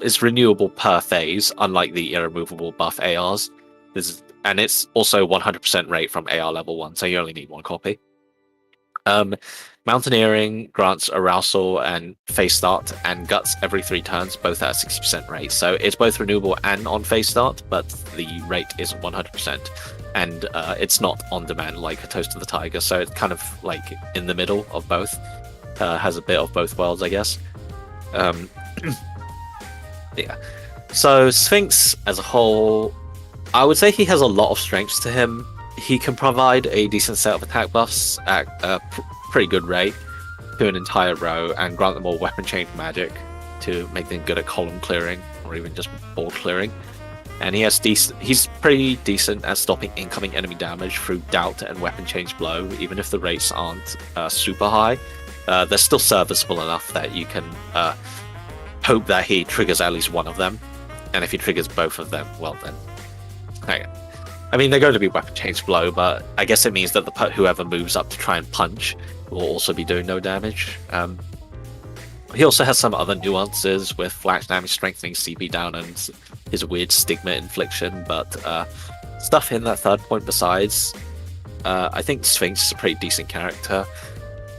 it's renewable per phase, unlike the irremovable buff ARs. And it's also 100% rate from AR level 1, so you only need 1 copy. Mountaineering grants Arousal and Phase Start and Guts every 3 turns, both at a 60% rate. So it's both renewable and on Phase Start, but the rate is 100%. And it's not on demand like a Toast to the Tiger, so it's kind of like in the middle of both. Has a bit of both worlds, I guess. Yeah. So Sphinx as a whole, I would say he has a lot of strengths to him. He can provide a decent set of attack buffs at a pretty good rate to an entire row and grant them all weapon change magic to make them good at column clearing or even just board clearing. And he's pretty decent at stopping incoming enemy damage through Doubt and weapon change blow, even if the rates aren't super high. They're still serviceable enough that you can hope that he triggers at least one of them. And if he triggers both of them, well then. Okay. I mean, they're going to be weapon change blow, but I guess it means that whoever moves up to try and punch will also be doing no damage. He also has some other nuances with flash damage strengthening CP down and his weird stigma infliction, but stuff in that third point besides. I think Sphinx is a pretty decent character.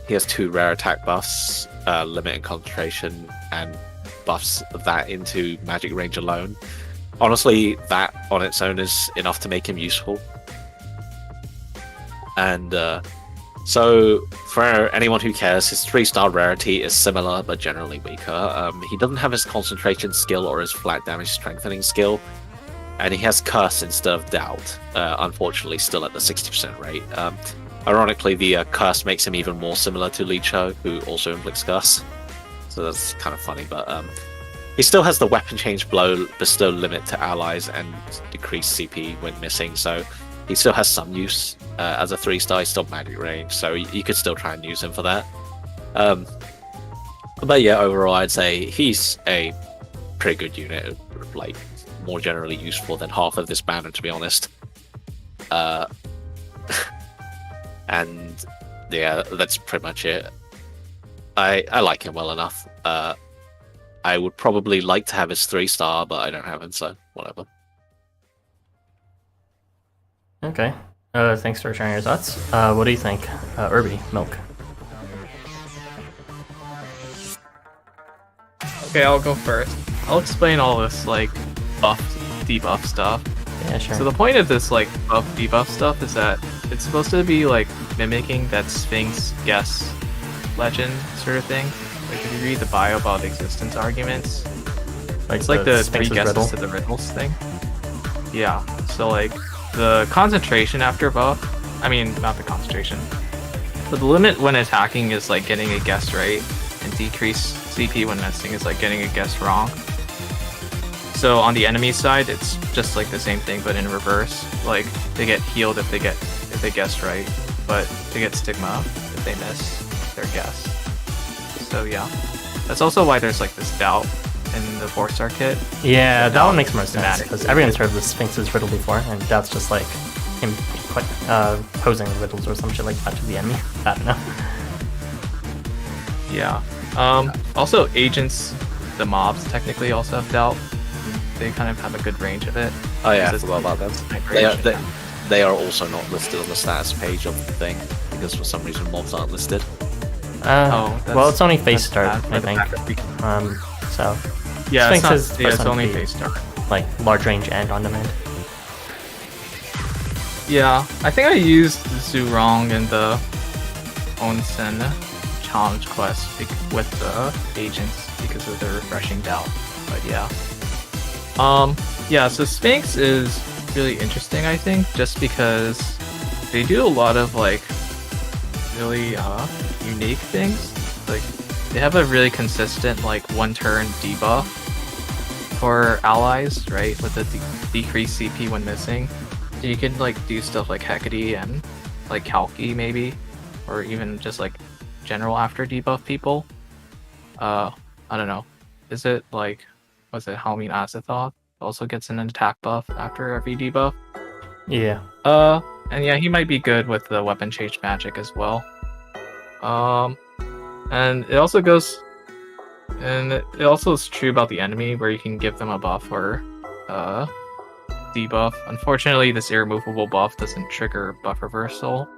He has 2 rare attack buffs, limit and concentration, and buffs that into magic range alone. Honestly, that on its own is enough to make him useful. And so, for anyone who cares, his 3-star rarity is similar but generally weaker. He doesn't have his concentration skill or his flat damage strengthening skill, and he has Curse instead of Doubt, unfortunately still at the 60% rate. Ironically, the Curse makes him even more similar to Li Cho, who also inflicts Curse. So that's kind of funny, but he still has the weapon change blow bestow limit to allies and decrease CP when missing, so he still has some use as a 3-star. He's still magic range, so you could still try and use him for that. But yeah, overall, I'd say he's a pretty good unit, like more generally useful than half of this banner, to be honest. And yeah, that's pretty much it. I like him well enough. I would probably like to have his 3-star, but I don't have him, so whatever. Okay. Thanks for sharing your thoughts. What do you think, Irby, Milk? Okay, I'll go first. I'll explain all this like buff, debuff stuff. Yeah, sure. So the point of this like buff, debuff stuff is that it's supposed to be like mimicking that Sphinx guess legend sort of thing. Like if you read the bio about existence arguments, it's like the 3 guesses riddle. to the riddles thing. Yeah. So like the concentration after buff, I mean not the concentration, but the limit when attacking is like getting a guess right, and decrease CP when missing is like getting a guess wrong. So on the enemy side, it's just like the same thing, but in reverse. Like they get healed if they guess right, but they get stigma if they miss their guess. So yeah, that's also why there's like this doubt in the 4-star kit. Yeah, that one makes more sense, thematic. because everyone's heard of the Sphinx's riddle before, and that's just like him posing riddles or some shit like that to the enemy. I don't know. Yeah. Also, agents, the mobs technically also have doubt. They kind of have a good range of it. Oh yeah, I Because forgot about that. They are also not listed on the status page of the thing, because for some reason mobs aren't listed. Well, it's only face that's start, bad I for the think. backup. So Yeah, Sphinx it's, is not, the yeah, first it's one to only be- face start. like large range and on demand. Yeah, I think I used Zurong in the Onsen challenge quest with the agents because of the refreshing doubt. But yeah. Yeah, so Sphinx is really interesting, I think, just because they do a lot of like really unique things. Like they have a really consistent like 1-turn debuff for allies, right? With the decreased CP when missing. So you can like do stuff like Hecate and like Kalki maybe, or even just like general after debuff people. I don't know. Is it like, was it Halmin Azathoth also gets an attack buff after every debuff? Yeah. And yeah, he might be good with the weapon change magic as well. And it also goes, and it also is true about the enemy where you can give them a buff or debuff. Unfortunately, this irremovable buff doesn't trigger buff reversal.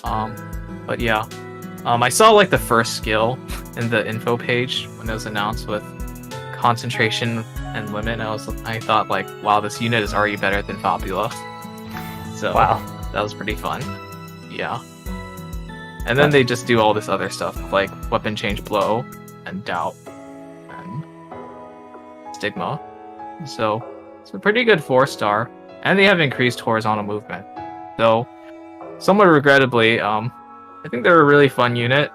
But yeah, I saw like the first skill in the info page when it was announced with concentration and limit. I thought like, wow, this unit is already better than Fabula. So Wow. that was pretty fun. Yeah. And then they just do all this other stuff like weapon change blow and doubt and stigma. So it's a pretty good 4-star, and they have increased horizontal movement. So somewhat regrettably, I think they're a really fun unit.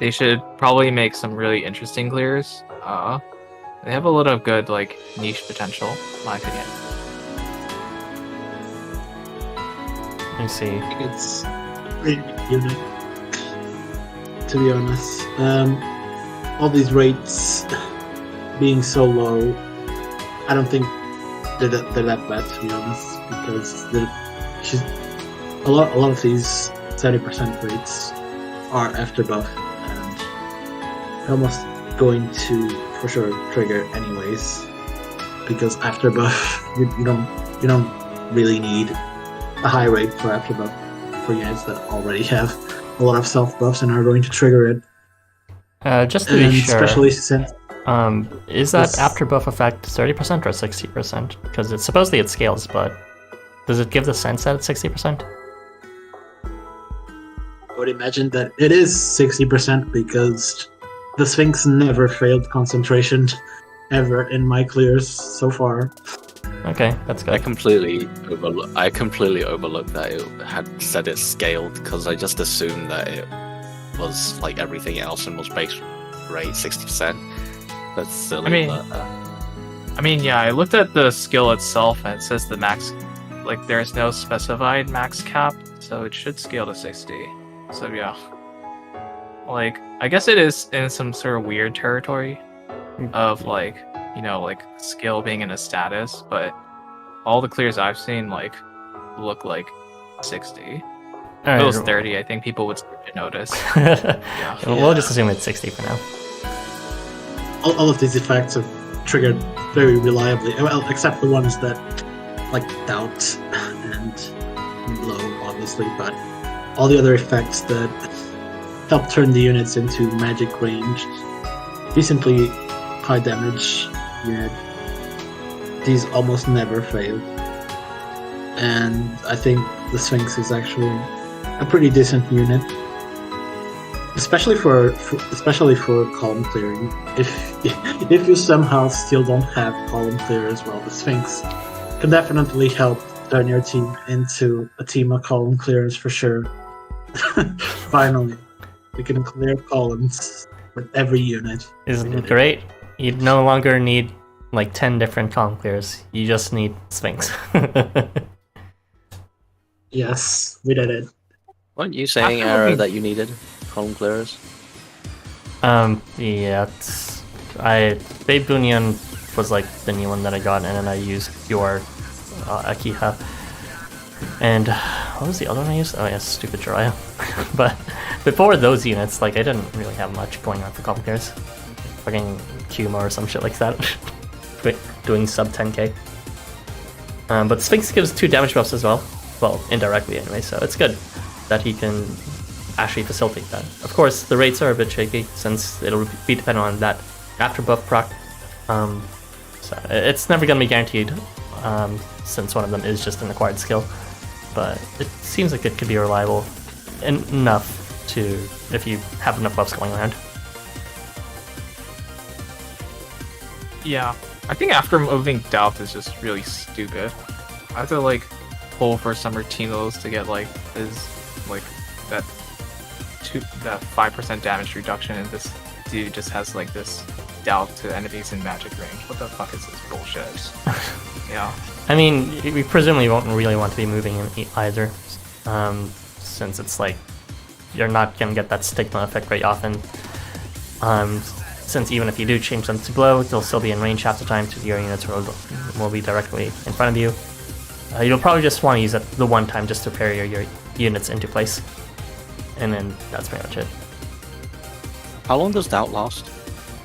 They should probably make some really interesting clears. They have a lot of good like niche potential, in my opinion. Let me see. It's a pretty good unit, to be honest. All these rates being so low, I don't think they're that bad, to be honest, because a lot of these 70% rates are after buff, and they're almost going to for sure trigger anyways, because after buff you don't really need a high rate for after buff for units that already have a lot of self buffs and are going to trigger it. Just to be sure. Especially since Is that Yes. after buff effect 30% or 60%? Because it's supposedly it scales, but does it give the sense that it's 60%? I would imagine that it is 60% because the Sphinx never failed concentration ever in my clears so far. Okay, that's I good. completely overlooked that it had said it scaled because I just assumed that it was like everything else and was base rate 60%. That's silly. I mean- but, I mean, yeah, I looked at the skill itself and it says the max, like there's no specified max cap, so it should scale to 60. So yeah. Like, I guess it is in some sort of weird territory of like, you know, like skill being in a status, but all the clears I've seen like look like 60. If Alright, it was 30, I think people would start to notice. yeah. We'll just assume it's 60 for now. All of these effects are triggered very reliably, well, except the ones that like doubt and low, obviously, but all the other effects that help turn the units into magic range, decently high damage, yet these almost never fail. And I think the Sphinx is actually a pretty decent unit, especially for column clearing. If you somehow still don't have column clear as well, the Sphinx can definitely help turn your team into a team of column clearers for sure. Finally, we can clear columns with every unit. Isn't it great? You no longer need like 10 different column clears. You just need Sphinx. Yes, we did it. weren't you saying, After Ara, looking- that you needed column clearers? Yeah, Babe Bunyan was like the new one that I got, and then I used your Akiha. And what was the other one I used? Oh yeah, stupid Jiraiya. But before those units, like I didn't really have much going on for column clears. Fucking Kuma or some shit like that. Doing sub 10k. But Sphinx gives 2 damage buffs as well. Well, indirectly anyway, so it's good that he can actually facilitate that. Of course, the rates are a bit shaky since it'll be dependent on that after buff proc. So it's never going to be guaranteed since one of them is just an acquired skill. But it seems like it could be reliable enough to if you have enough buffs going around. Yeah, I think after moving Doubt is just really stupid. I have to like pull for some Retinos to get like his like that 5% damage reduction, and this dude just has like this Doubt to enemies in magic range. What the fuck is this bullshit? Yeah. I mean, we presumably won't really want to be moving in either, since it's like you're not going to get that stigma effect very often. Since even if you do change them to blow, they'll still be in range half the time to your units will be directly in front of you. You'll probably just want to use it the one time just to parry your units into place. And then that's pretty much it. How long does Doubt last?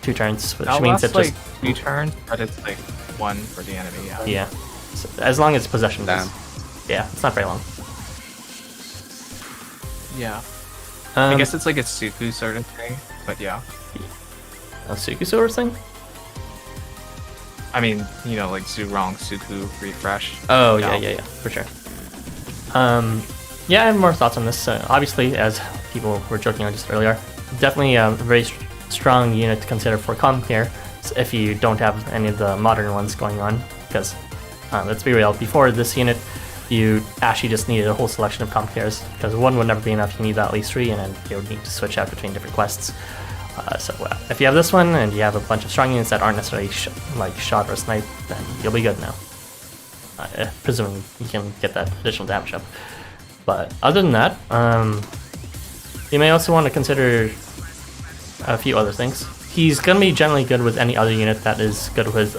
2 turns, which That means lasts it just... like 2 turns, but it's like 1 for the enemy, yeah. Yeah. So as long as possession Damn. is... Yeah, it's not very long. Yeah. I guess it's like a Suku sort of thing, but yeah. A Suku sort of thing? I mean, you know, like Zurong, Suku, refresh. Oh, Yeah. yeah, for sure. Yeah, I have more thoughts on this. Obviously, as people were joking on just earlier, definitely a very strong unit to consider for column clear if you don't have any of the modern ones going on. Because, let's be real, before this unit, you actually just needed a whole selection of column clears, because 1 would never be enough, you need at least 3, and then you would need to switch out between different quests. So if you have this one, and you have a bunch of strong units that aren't necessarily like shot or snipe, then you'll be good now. Presuming you can get that additional damage up. But other than that, you may also want to consider a few other things. He's going to be generally good with any other unit that is good with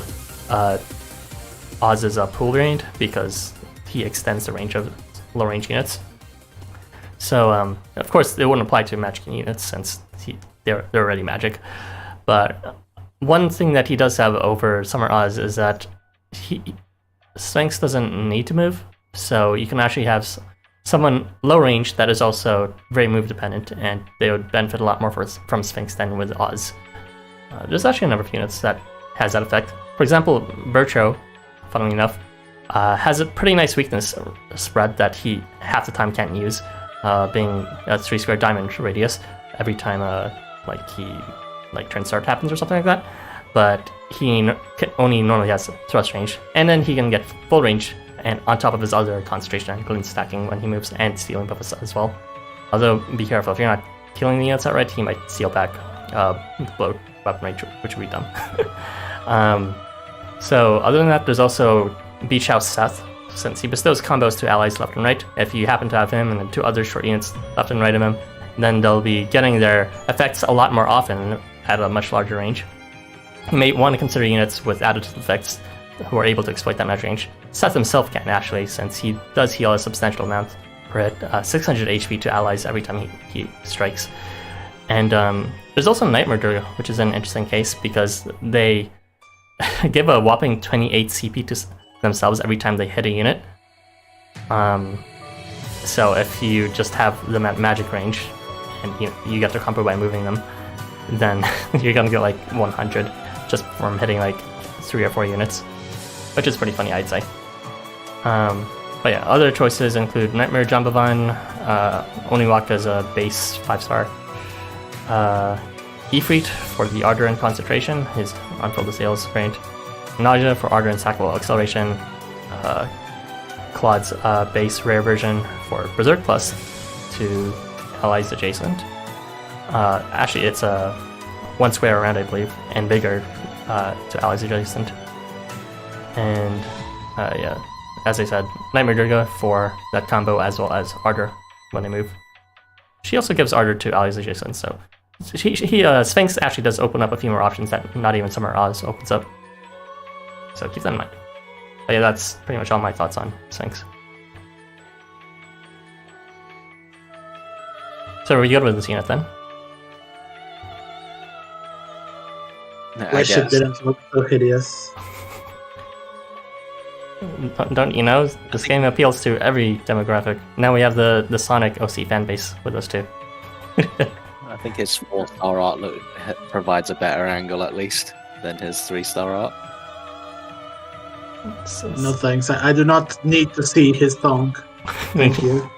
Oz's pool range, because he extends the range of low range units. So of course it wouldn't apply to magic units since they're already magic. But one thing that he does have over Summer Oz is that Sphinx doesn't need to move, so you can actually have someone low range that is also very move dependent, and they would benefit a lot more from Sphinx than with Oz. there's actually a number of units that has that effect. For example, Bercho, funnily enough, has a pretty nice weakness spread that he half the time can't use, being a 3 square diamond radius every time turn start happens or something like that. But he only normally has thrust range, and then he can get full range, and on top of his other concentration and gloom stacking when he moves, and stealing buffs as well. Although be careful, if you're not killing the units outright, he might steal back blow weapon range, which would be dumb. So other than that, there's also Beach House Seth, since he bestows combos to allies left and right. If you happen to have him and then 2 other short units left and right of him, then they'll be getting their effects a lot more often at a much larger range. You may want to consider units with additive effects who are able to exploit that much range. Seth himself can actually, since he does heal a substantial amount per hit, 600 HP to allies every time he strikes. And there's also Nightmare Durga, which is an interesting case because they give a whopping 28 CP to themselves every time they hit a unit. So if you just have them at magic range and you get their combo by moving them, then you're gonna get like 100 just from hitting like 3 or 4 units, which is pretty funny, I'd say. But yeah, other choices include Nightmare Jambavan, Oniwaka as a base 5-star, Ifrit for the Ardor and Concentration, his Unfold the Sails variant, Nausea for Ardor and Sackable Acceleration, Claude's base rare version for Berserk Plus to allies adjacent. Actually, it's a 1 square around, I believe, and bigger to allies adjacent. And yeah, as I said, Nightmare Durga for that combo as well as Ardor when they move. She also gives Ardor to allies adjacent, so Sphinx actually does open up a few more options that not even Summer Oz opens up. So keep that in mind. But yeah, that's pretty much all my thoughts on Sphinx. So are we good with this unit then? My ship didn't look so hideous. Don't you know? This game appeals to every demographic. Now we have the Sonic OC fanbase with us too. I think his 4-star art provides a better angle at least than his 3-star art. No thanks. I do not need to see his tongue. Thank you.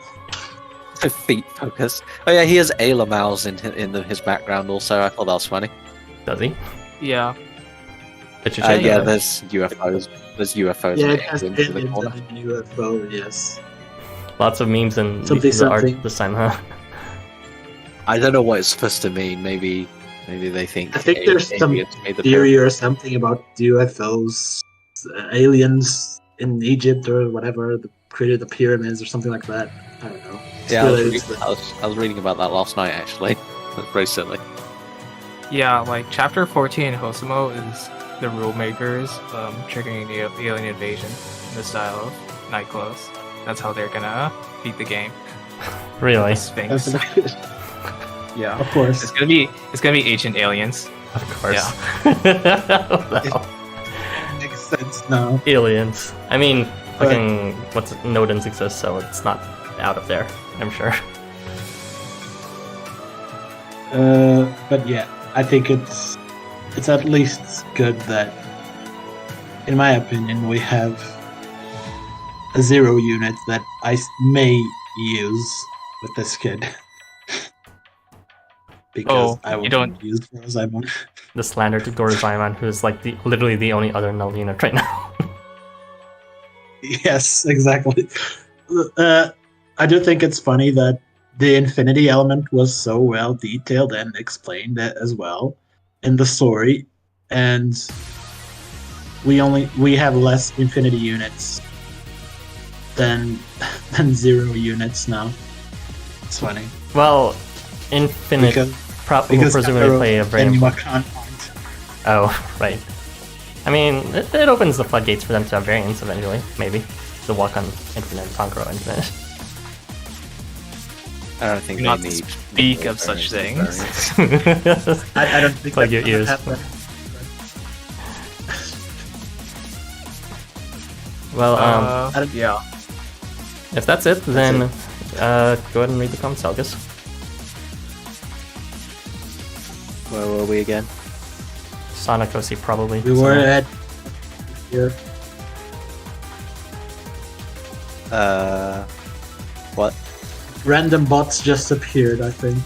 Feet focus. Oh yeah, he has Ayla Mouse in his background also. I thought that was funny. Does he? Yeah. Yeah, there's UFOs. There's UFOs. Yeah, it has into the corner. UFO, yes. Lots of memes and Something. the art this time, huh? I don't know what it's supposed to mean. Maybe they think. I think there's some theory or something about UFOs, aliens in Egypt or whatever that created the pyramids or something like that. I don't know. Yeah, I was reading about that last night actually. That's very silly. Yeah, like chapter 14 Housamo is the rule makers triggering the alien invasion in the style of Nightclothes. That's how they're gonna beat the game. Really? Sphinx. Yeah. Of course. It's gonna be ancient aliens. Of course. Yeah. Makes sense now. Aliens. I mean, fucking Nodens exist, so it's not out of there, I'm sure. But yeah, I think it's at least good that, in my opinion, we have a 0 unit that I may use with this kid. Because I won't use Doraemon. The slander to Doraemon, who's like literally the only other null unit right now. Yes, exactly. I do think it's funny that the infinity element was so well detailed and explained as well in the story, and we have less infinity units than 0 units now. It's funny. Well, Infinite will presumably play a very important... Oh, right. I mean, it opens the floodgates for them to have variants eventually, maybe. The walk on Infinite, Conqueror Infinite. I don't think not they need speak of such things. I don't think plug your ears. Well, yeah. If that's it, then go ahead and read the comments, Elgus. Where were we again? Sonokosi probably. We were at here. What? Random bots just appeared, I think.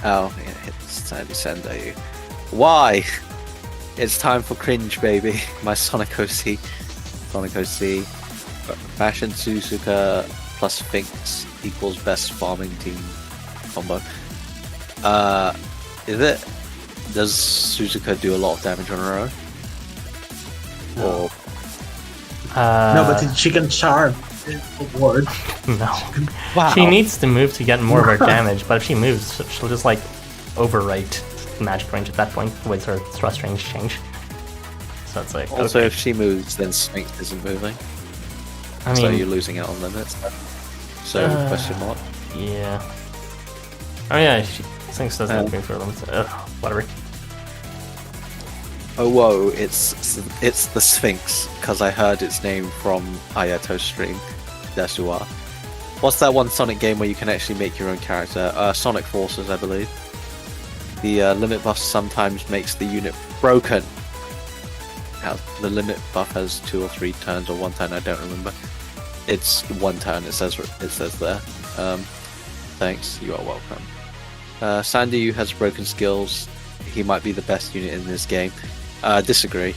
Oh, yeah, it's time to Sandayu. Why? It's time for cringe, baby. My Sonokosi. Fashion Suzuka plus Sphinx equals best farming team combo. Is it? Does Suzuka do a lot of damage on her own? Or No, but she can charm the ward. No. wow. She needs to move to get more of her damage, but if she moves, she'll just like overwrite magic range at that point with her thrust range change. So it's like Also, okay. if she moves, then Sphinx isn't moving. I So mean, you're losing out on limits. So question mark. yeah. Oh yeah, Sphinx doesn't move for limits. Whatever. Oh whoa, it's the Sphinx because I heard its name from Ayato's stream. Desua. What's that one Sonic game where you can actually make your own character? Sonic Forces, I believe. The limit buff sometimes makes the unit broken. The limit buff has 2 or 3 turns or 1 turn. I don't remember. It's 1 turn. It says there. Thanks. You are welcome. Sandayu has broken skills. He might be the best unit in this game. Disagree.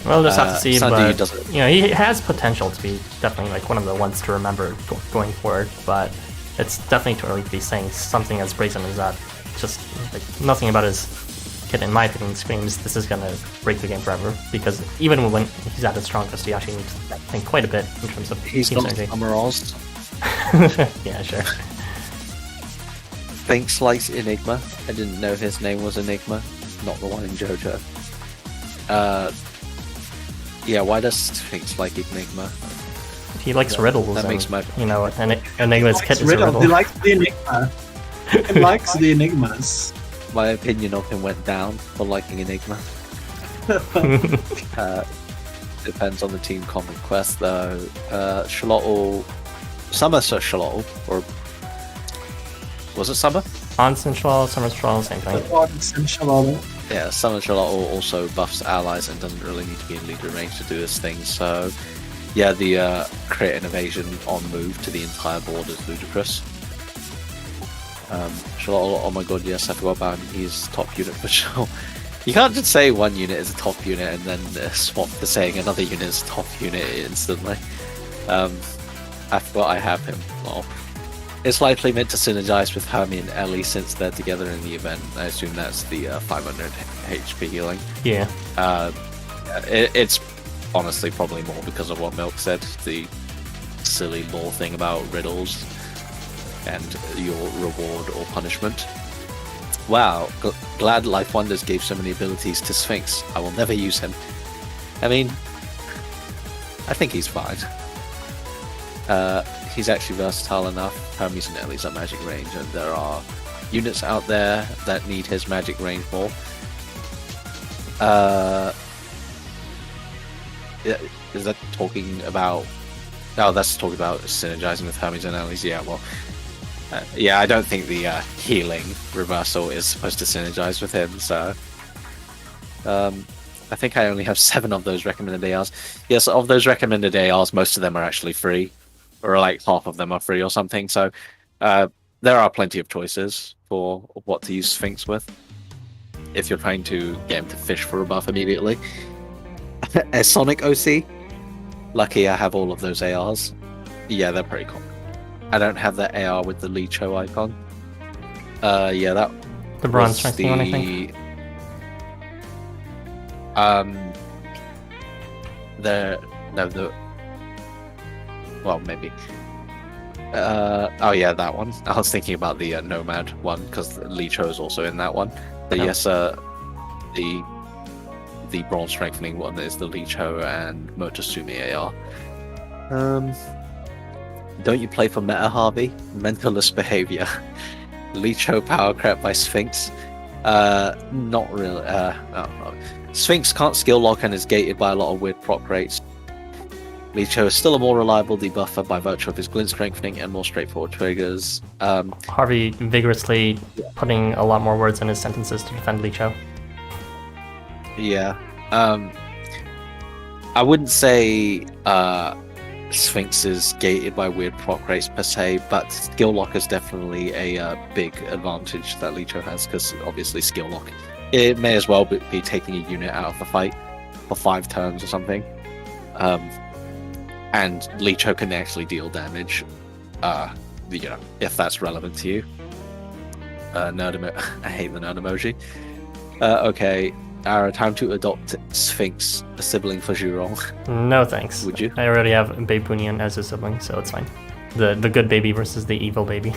We'll just have to see, Sandayu but doesn't. you know, he has potential to be definitely like one of the ones to remember going forward. But it's definitely too early to be saying something as brazen as that. Just like nothing about his kit, in my opinion, screams this is gonna break the game forever. Because even when he's at his strongest, he actually needs to think quite a bit in terms of He's team not synergy. Summerall's. Yeah, sure. Sphinx likes Enigma. I didn't know his name was Enigma, not the one in JoJo. Yeah, why does Sphinx like Enigma? He likes riddles. That and, makes my- you know, and Enigma's kit is a riddle. He likes the Enigma. He likes the Enigmas. My opinion of him went down for liking Enigma. Depends on the team common quest though. Summer Shalotl, or was it Summer? Onsen Troll, Summer's Troll, same thing. Yeah, Summer Shalotl also buffs allies and doesn't really need to be in leader range to do this thing, so yeah, the create an evasion on move to the entire board is ludicrous. Shalotl, oh my god, yes, I forgot about him, he's top unit for sure. You can't just say one unit is a top unit and then swap to saying another unit is a top unit instantly. I forgot I have him. Well, it's likely meant to synergize with Hermie and Ellie since they're together in the event. I assume that's the 500 HP healing. Yeah. It's honestly probably more because of what Milk said, the silly lore thing about riddles and your reward or punishment. Wow, glad Life Wonders gave so many abilities to Sphinx. I will never use him. I mean, I think he's fine. He's actually versatile enough. Hermes and Ellie's at magic range, and there are units out there that need his magic range more. Is that talking about... Oh, that's talking about synergizing with Hermes and Ellie's. Yeah, well... yeah, I don't think the healing reversal is supposed to synergize with him, so... I think I only have 7 of those recommended ARs. Yes, of those recommended ARs, most of them are actually free. Or like half of them are free or something, so... there are plenty of choices for what to use Sphinx with. If you're trying to get him to fish for a buff immediately. A Sonic OC? Lucky I have all of those ARs. Yeah, they're pretty cool. I don't have that AR with the Licho icon. Yeah, that The bronze was strength one, I think. Well, maybe. Oh yeah, that one. I was thinking about the Nomad one because Licho is also in that one. But Yeah. yes, the bronze strengthening one is the Licho and Mototsumi AR. Don't you play for meta, Harvey? Mentalist behavior. Licho power crept by Sphinx. Not really. No. Sphinx can't skill lock and is gated by a lot of weird proc rates. Licho is still a more reliable debuffer by virtue of his glint strengthening and more straightforward triggers. Harvey vigorously putting a lot more words in his sentences to defend Licho. Yeah. I wouldn't say Sphinx is gated by weird proc rates per se, but skill lock is definitely a big advantage that Licho has, because obviously skill lock, it may as well be taking a unit out of the fight for 5 turns or something. And Licho can actually deal damage, if that's relevant to you. I hate the nerd emoji. Okay, time to adopt Sphinx, a sibling for Jurong. No thanks. Would you? I already have Babe Bunyan as a sibling, so it's fine. The good baby versus the evil baby.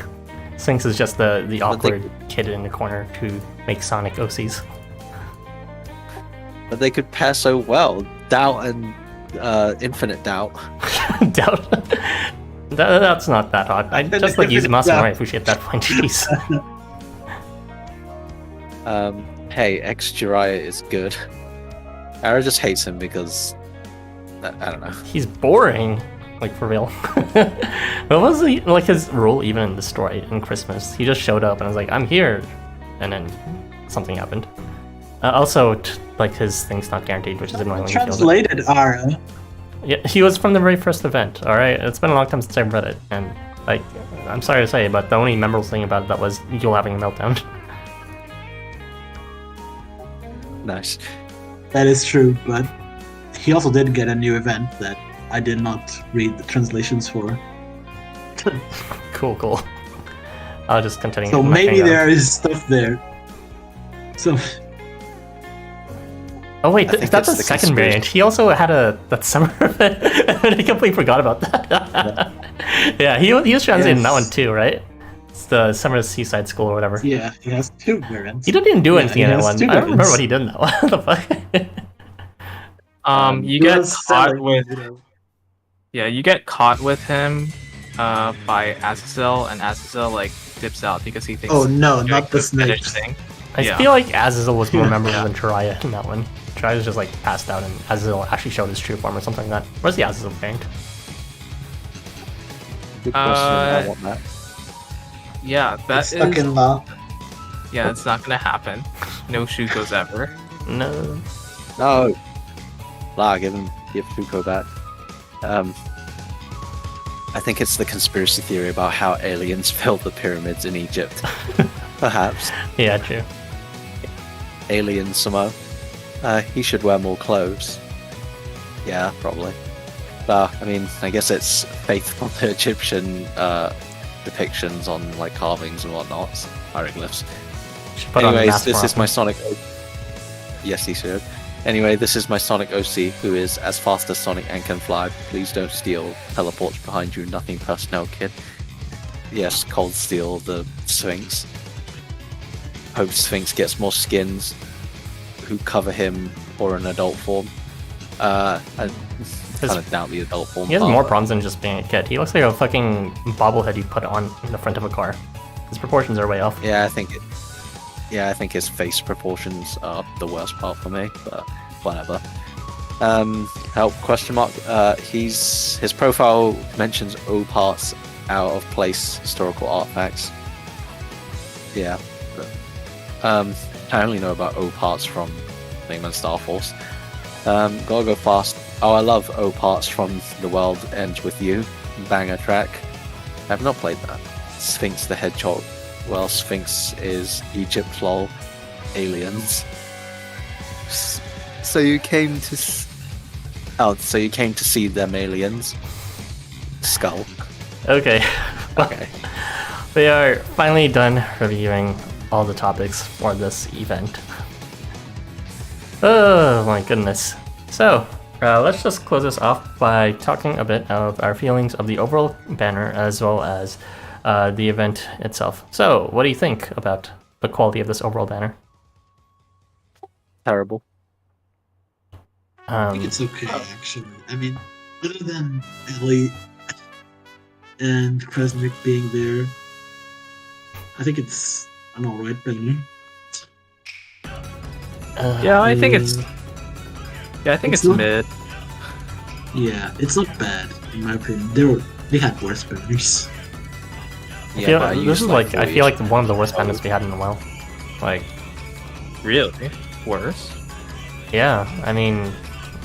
Sphinx is just the awkward kid in the corner who makes Sonic OCs. But they could pair so well. Doubt and Infinite Doubt. Doubt. That's not that hard. I just like use Masanori Fushi at that point. Jeez. Hey, X Jiraiya is good. Ara just hates him because I don't know. He's boring, like for real. What was like his role even in the story in Christmas? He just showed up and I was like, I'm here, and then something happened. Also, like his thing's not guaranteed, which is annoying. When Translated Ara. Yeah, he was from the very first event. All right, it's been a long time since I've read it, and like, I'm sorry to say, but the only memorable thing about it that was Yule having a meltdown. Nice. That is true, but he also did get a new event that I did not read the translations for. Cool. I'll just continue. So maybe there is stuff there. So. Oh wait, that's a second variant. He also had that summer event. I completely forgot about that. Yeah, he was translated in that one too, right? It's the Summer Seaside School or whatever. Yeah, he has 2 variants. He didn't even do anything in that one. I don't remember what he did in that one. What the fuck? You get caught with. Yeah, you get caught with him by Azazel, and Azazel like dips out because he thinks. Oh no, not the snake thing. I feel like Azazel was more memorable than Jiraiya in that one. Jiraiya's just like passed out, and Azazel actually showed his true form or something like that. Where's the Azazel variant? Good question. I want that. Yeah, that it's stuck is. In law. Yeah, it's not gonna happen. No Shuko's ever. No. Give Fuko back. I think it's the conspiracy theory about how aliens built the pyramids in Egypt. Perhaps. Yeah, true. Alien Samo. He should wear more clothes. Yeah, probably. But I mean, I guess it's faithful to Egyptian depictions on like carvings and whatnot, hieroglyphs. Anyways, this is my Sonic. Yes, he should. Anyway, this is my Sonic OC, who is as fast as Sonic and can fly. Please don't steal. Teleports behind you. Nothing personal, kid. Yes, Cold Steel, the Sphinx. Hope Sphinx gets more skins who cover him or an adult form. I kind of doubt the adult form. He has more problems than just being a kid. He looks like a fucking bobblehead you put on in the front of a car. His proportions are way off. Yeah, I think his face proportions are the worst part for me, but whatever. Help question mark. His profile mentions O parts out of place historical artifacts. Yeah. I only know about O parts from Thingman Star Force. Gotta go fast. Oh, I love O parts from The World Ends With You. Banger track. I have not played that. Sphinx the Hedgehog. Well, Sphinx is Egypt, lol. Aliens. So you came to see them aliens? Skull. Okay. Okay. We are finally done reviewing all the topics for this event. Oh my goodness. So, let's just close this off by talking a bit of our feelings of the overall banner as well as the event itself. So, what do you think about the quality of this overall banner? Terrible. I think it's okay, actually. I mean, other than Ellie and Kresnik being there, I think it's an alright banner. I think it's. Yeah, I think it's not, mid. Yeah, it's not bad in my opinion. They had worse banners. I feel like one of the worst banners we had in a while. Like, Really? Worse? Yeah, I mean,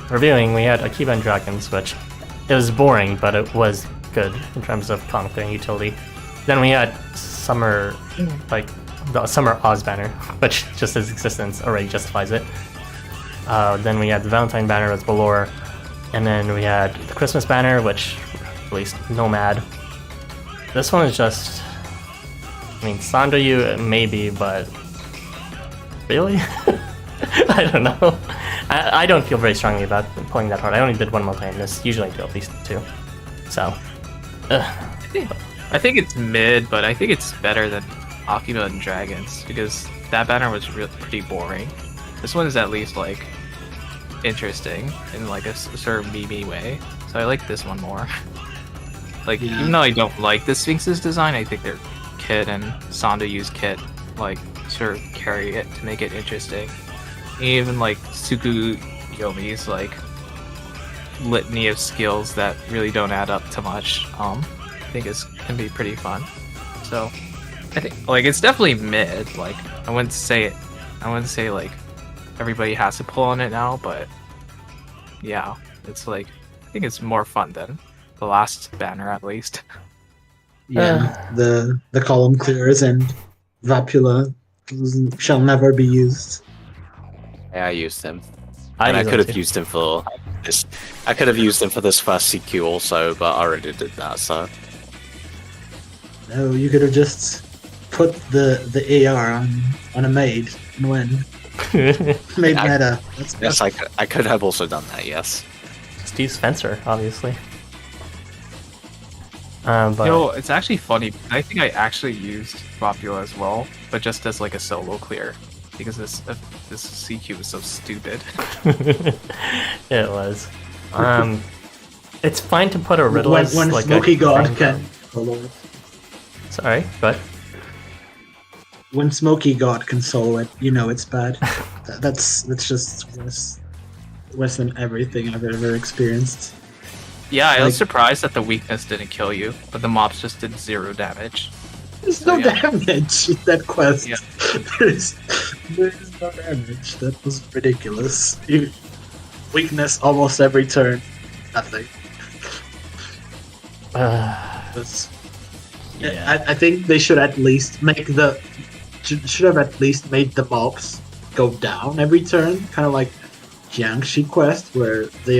reviewing, we had Akiba and Dragons, which it was boring, but it was good in terms of column clearing utility. Then we had Summer, like the Summer Oz banner, which just its existence already justifies it. Then we had the Valentine banner with Valor, and then we had the Christmas banner, which released Nomad. This one is just, I mean, Sandayu maybe, but really? I don't know. I don't feel very strongly about pulling that hard. I only did one multi in this. Usually I do at least 2. So, I think it's mid, but I think it's better than Akiba and Dragons because that banner was pretty boring. This one is at least like interesting in like a sort of meme way. So I like this one more. Like even though I don't like the Sphinx's design, I think their kit and Sandayu's kit like sort of carry it to make it interesting. Even like Tsukuyomi's like litany of skills that really don't add up to much, I think can be pretty fun. So I think like it's definitely mid. Like I wouldn't say like everybody has to pull on it now, but yeah, it's like I think it's more fun than the last banner at least. Yeah, the column clears and Vapula shall never be used. Yeah, I used him. I And I use could them have too. used him for this. I could have used him for this first CQ also, but I already did that. So No, you could have just put the AR on a maid and win. Made I- meta. yes, I could have also done that. Yes. Just use Fencer, obviously. But You know, it's actually funny. I think I actually used Vapula as well, but just as like a solo clear because this CQ was so stupid. it was. It's fine to put a riddle when as like Smoky a God thing. can solo it. Sorry, but When Smoky God can solo it, you know it's bad. That's just worse than everything I've ever experienced. Yeah, I was Like- surprised that the weakness didn't kill you, but the mobs just did 0 damage. There's So, no yeah. damage in that quest. Yeah. There's no damage. That was ridiculous. Weakness almost every turn. Nothing. That's- yeah. I think they should at least make should have at least made the mobs go down every turn, kind of like Jiangxi quest, where they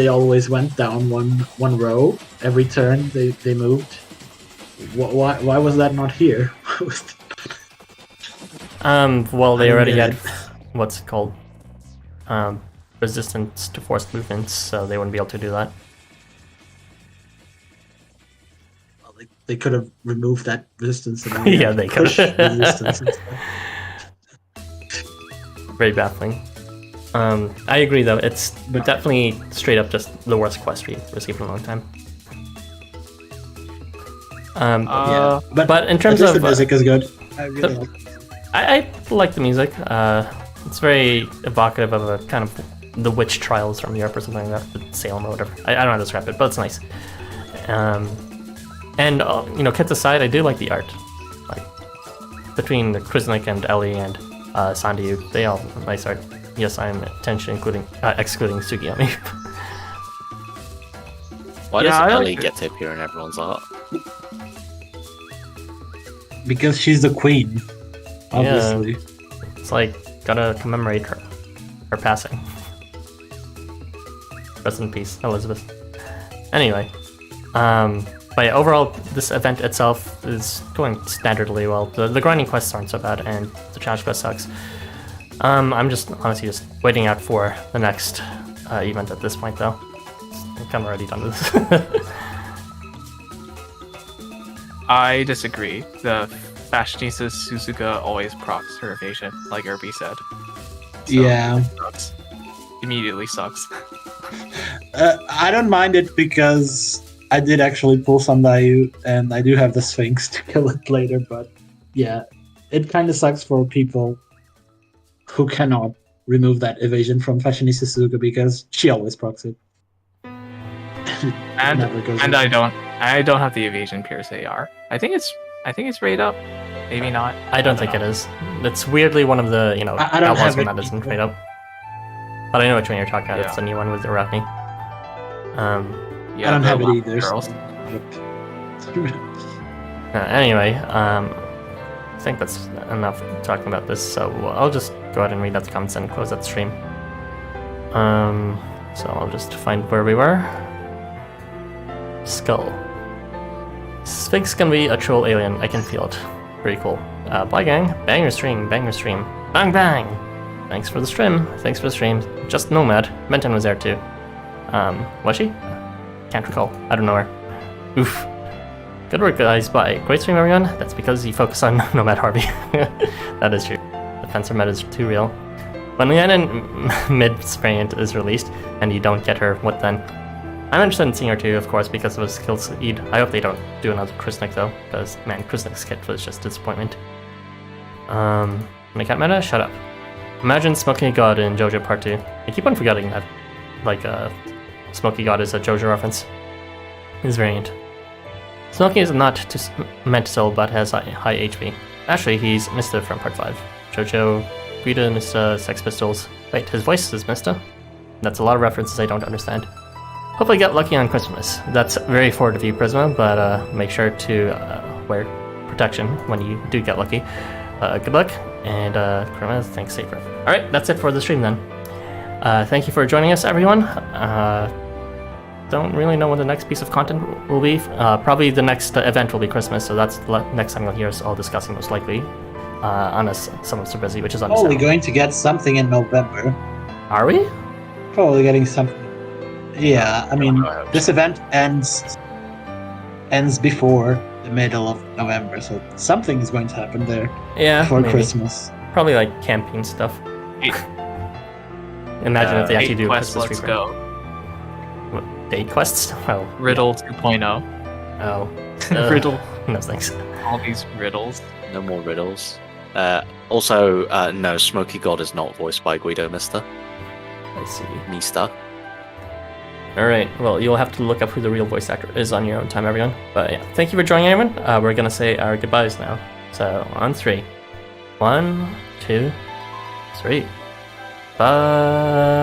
always went down one row every turn. They moved. Why was that not here? Well, they I don't already get had what's it called, resistance to forced movements, so they wouldn't be able to do that. They could have removed that resistance. And Yeah, they could. push resistance instead. Very baffling. I agree though. It's definitely straight up just the worst quest we've received in a long time. Yeah, but in terms at least of the music is good. I really like it. I like the music. It's very evocative of a kind of the witch trials from Europe or something like that, Salem or whatever. I don't know how to describe it, but it's nice. And you know, kids aside, I do like the art. Like between the Kresnik and Ellie and Sandayu, they all have nice art. Yes, I'm excluding Tsukuyomi. Why Yeah, I does like Ellie it. get to appear in everyone's art? Because she's the queen, obviously. It's like gotta commemorate her passing. Rest in peace, Elizabeth. Anyway, but yeah, overall, this event itself is going standardly well. The grinding quests aren't so bad, and the challenge quest sucks. I'm just honestly just waiting out for the next event at this point, though. I'm kind of already done with this. I disagree. The fashionista Suzuka always procs her evasion, like Irby said. So, Yeah. sucks. Immediately sucks. I don't mind it because I did actually pull Sandayu, and I do have the Sphinx to kill it later, but yeah, it kind of sucks for people who cannot remove that evasion from Fashionista Suzuka because she always procs it. And Never goes and in. I don't have the evasion pierce AR. I think it's rate up. Maybe not. I don't think it is. It's weirdly one of the I don't outlaws have when it that isn't either. made up. But I know which one you're talking about. Yeah. It's the new one with the Arachne. Yeah, I don't the have it lava either. girls. Anyway, I think that's enough talking about this, so I'll just go ahead and read out the comments and close that stream. So I'll just find where we were. Skull. Sphinx can be a troll alien, I can feel it. Pretty cool. Bye gang, bang your stream, bang bang! Thanks for the stream, Just Nomad, Menton was there too. Was she? Can't recall, I don't know her. Oof. Good work guys, bye. Great stream everyone, that's because you focus on Nomad Harvey. That is true. The fencer meta is too real. When Leanna mid-Springant is released, and you don't get her, what then? I'm interested in seeing her too, of course, because of his skill speed. I hope they don't do another Kresnik though, because man, Kresnik's kit was just disappointment. Cat meta, shut up. Imagine Smoky God in JoJo Part 2. I keep on forgetting that, like, Smoky God is a JoJo reference. His variant. Smoky is not mental, but has high HP. Actually, he's Mr. from Part 5. JoJo, Guido, Mr. Sex Pistols. Wait, his voice is Mr.? That's a lot of references I don't understand. Hopefully get lucky on Christmas. That's very forward of you, Prisma, but make sure to wear protection when you do get lucky. Good luck, and Karma, thanks safer. Alright, that's it for the stream then. Thank you for joining us, everyone. Don't really know when the next piece of content will be. Probably the next event will be Christmas, so that's the next time you'll hear us all discussing most likely. Unless some of us are busy, which is understandable. Probably going to get something in November. Are we? Probably getting something. Yeah, I mean, this event ends before the middle of November, so something is going to happen there. Yeah, before maybe. Christmas. Probably like campaign stuff. Imagine if they actually do quests, Christmas let's reprint. go. What, date quests? Well, Riddle 2.0. oh. Riddle. No thanks. All these riddles. No more riddles. Also, no, Smoky God is not voiced by Guido Mister. I see. Mista. Alright, well, you'll have to look up who the real voice actor is on your own time, everyone. But yeah, thank you for joining, everyone. We're gonna say our goodbyes now. So, on 3. 1, 2, 3. Bye.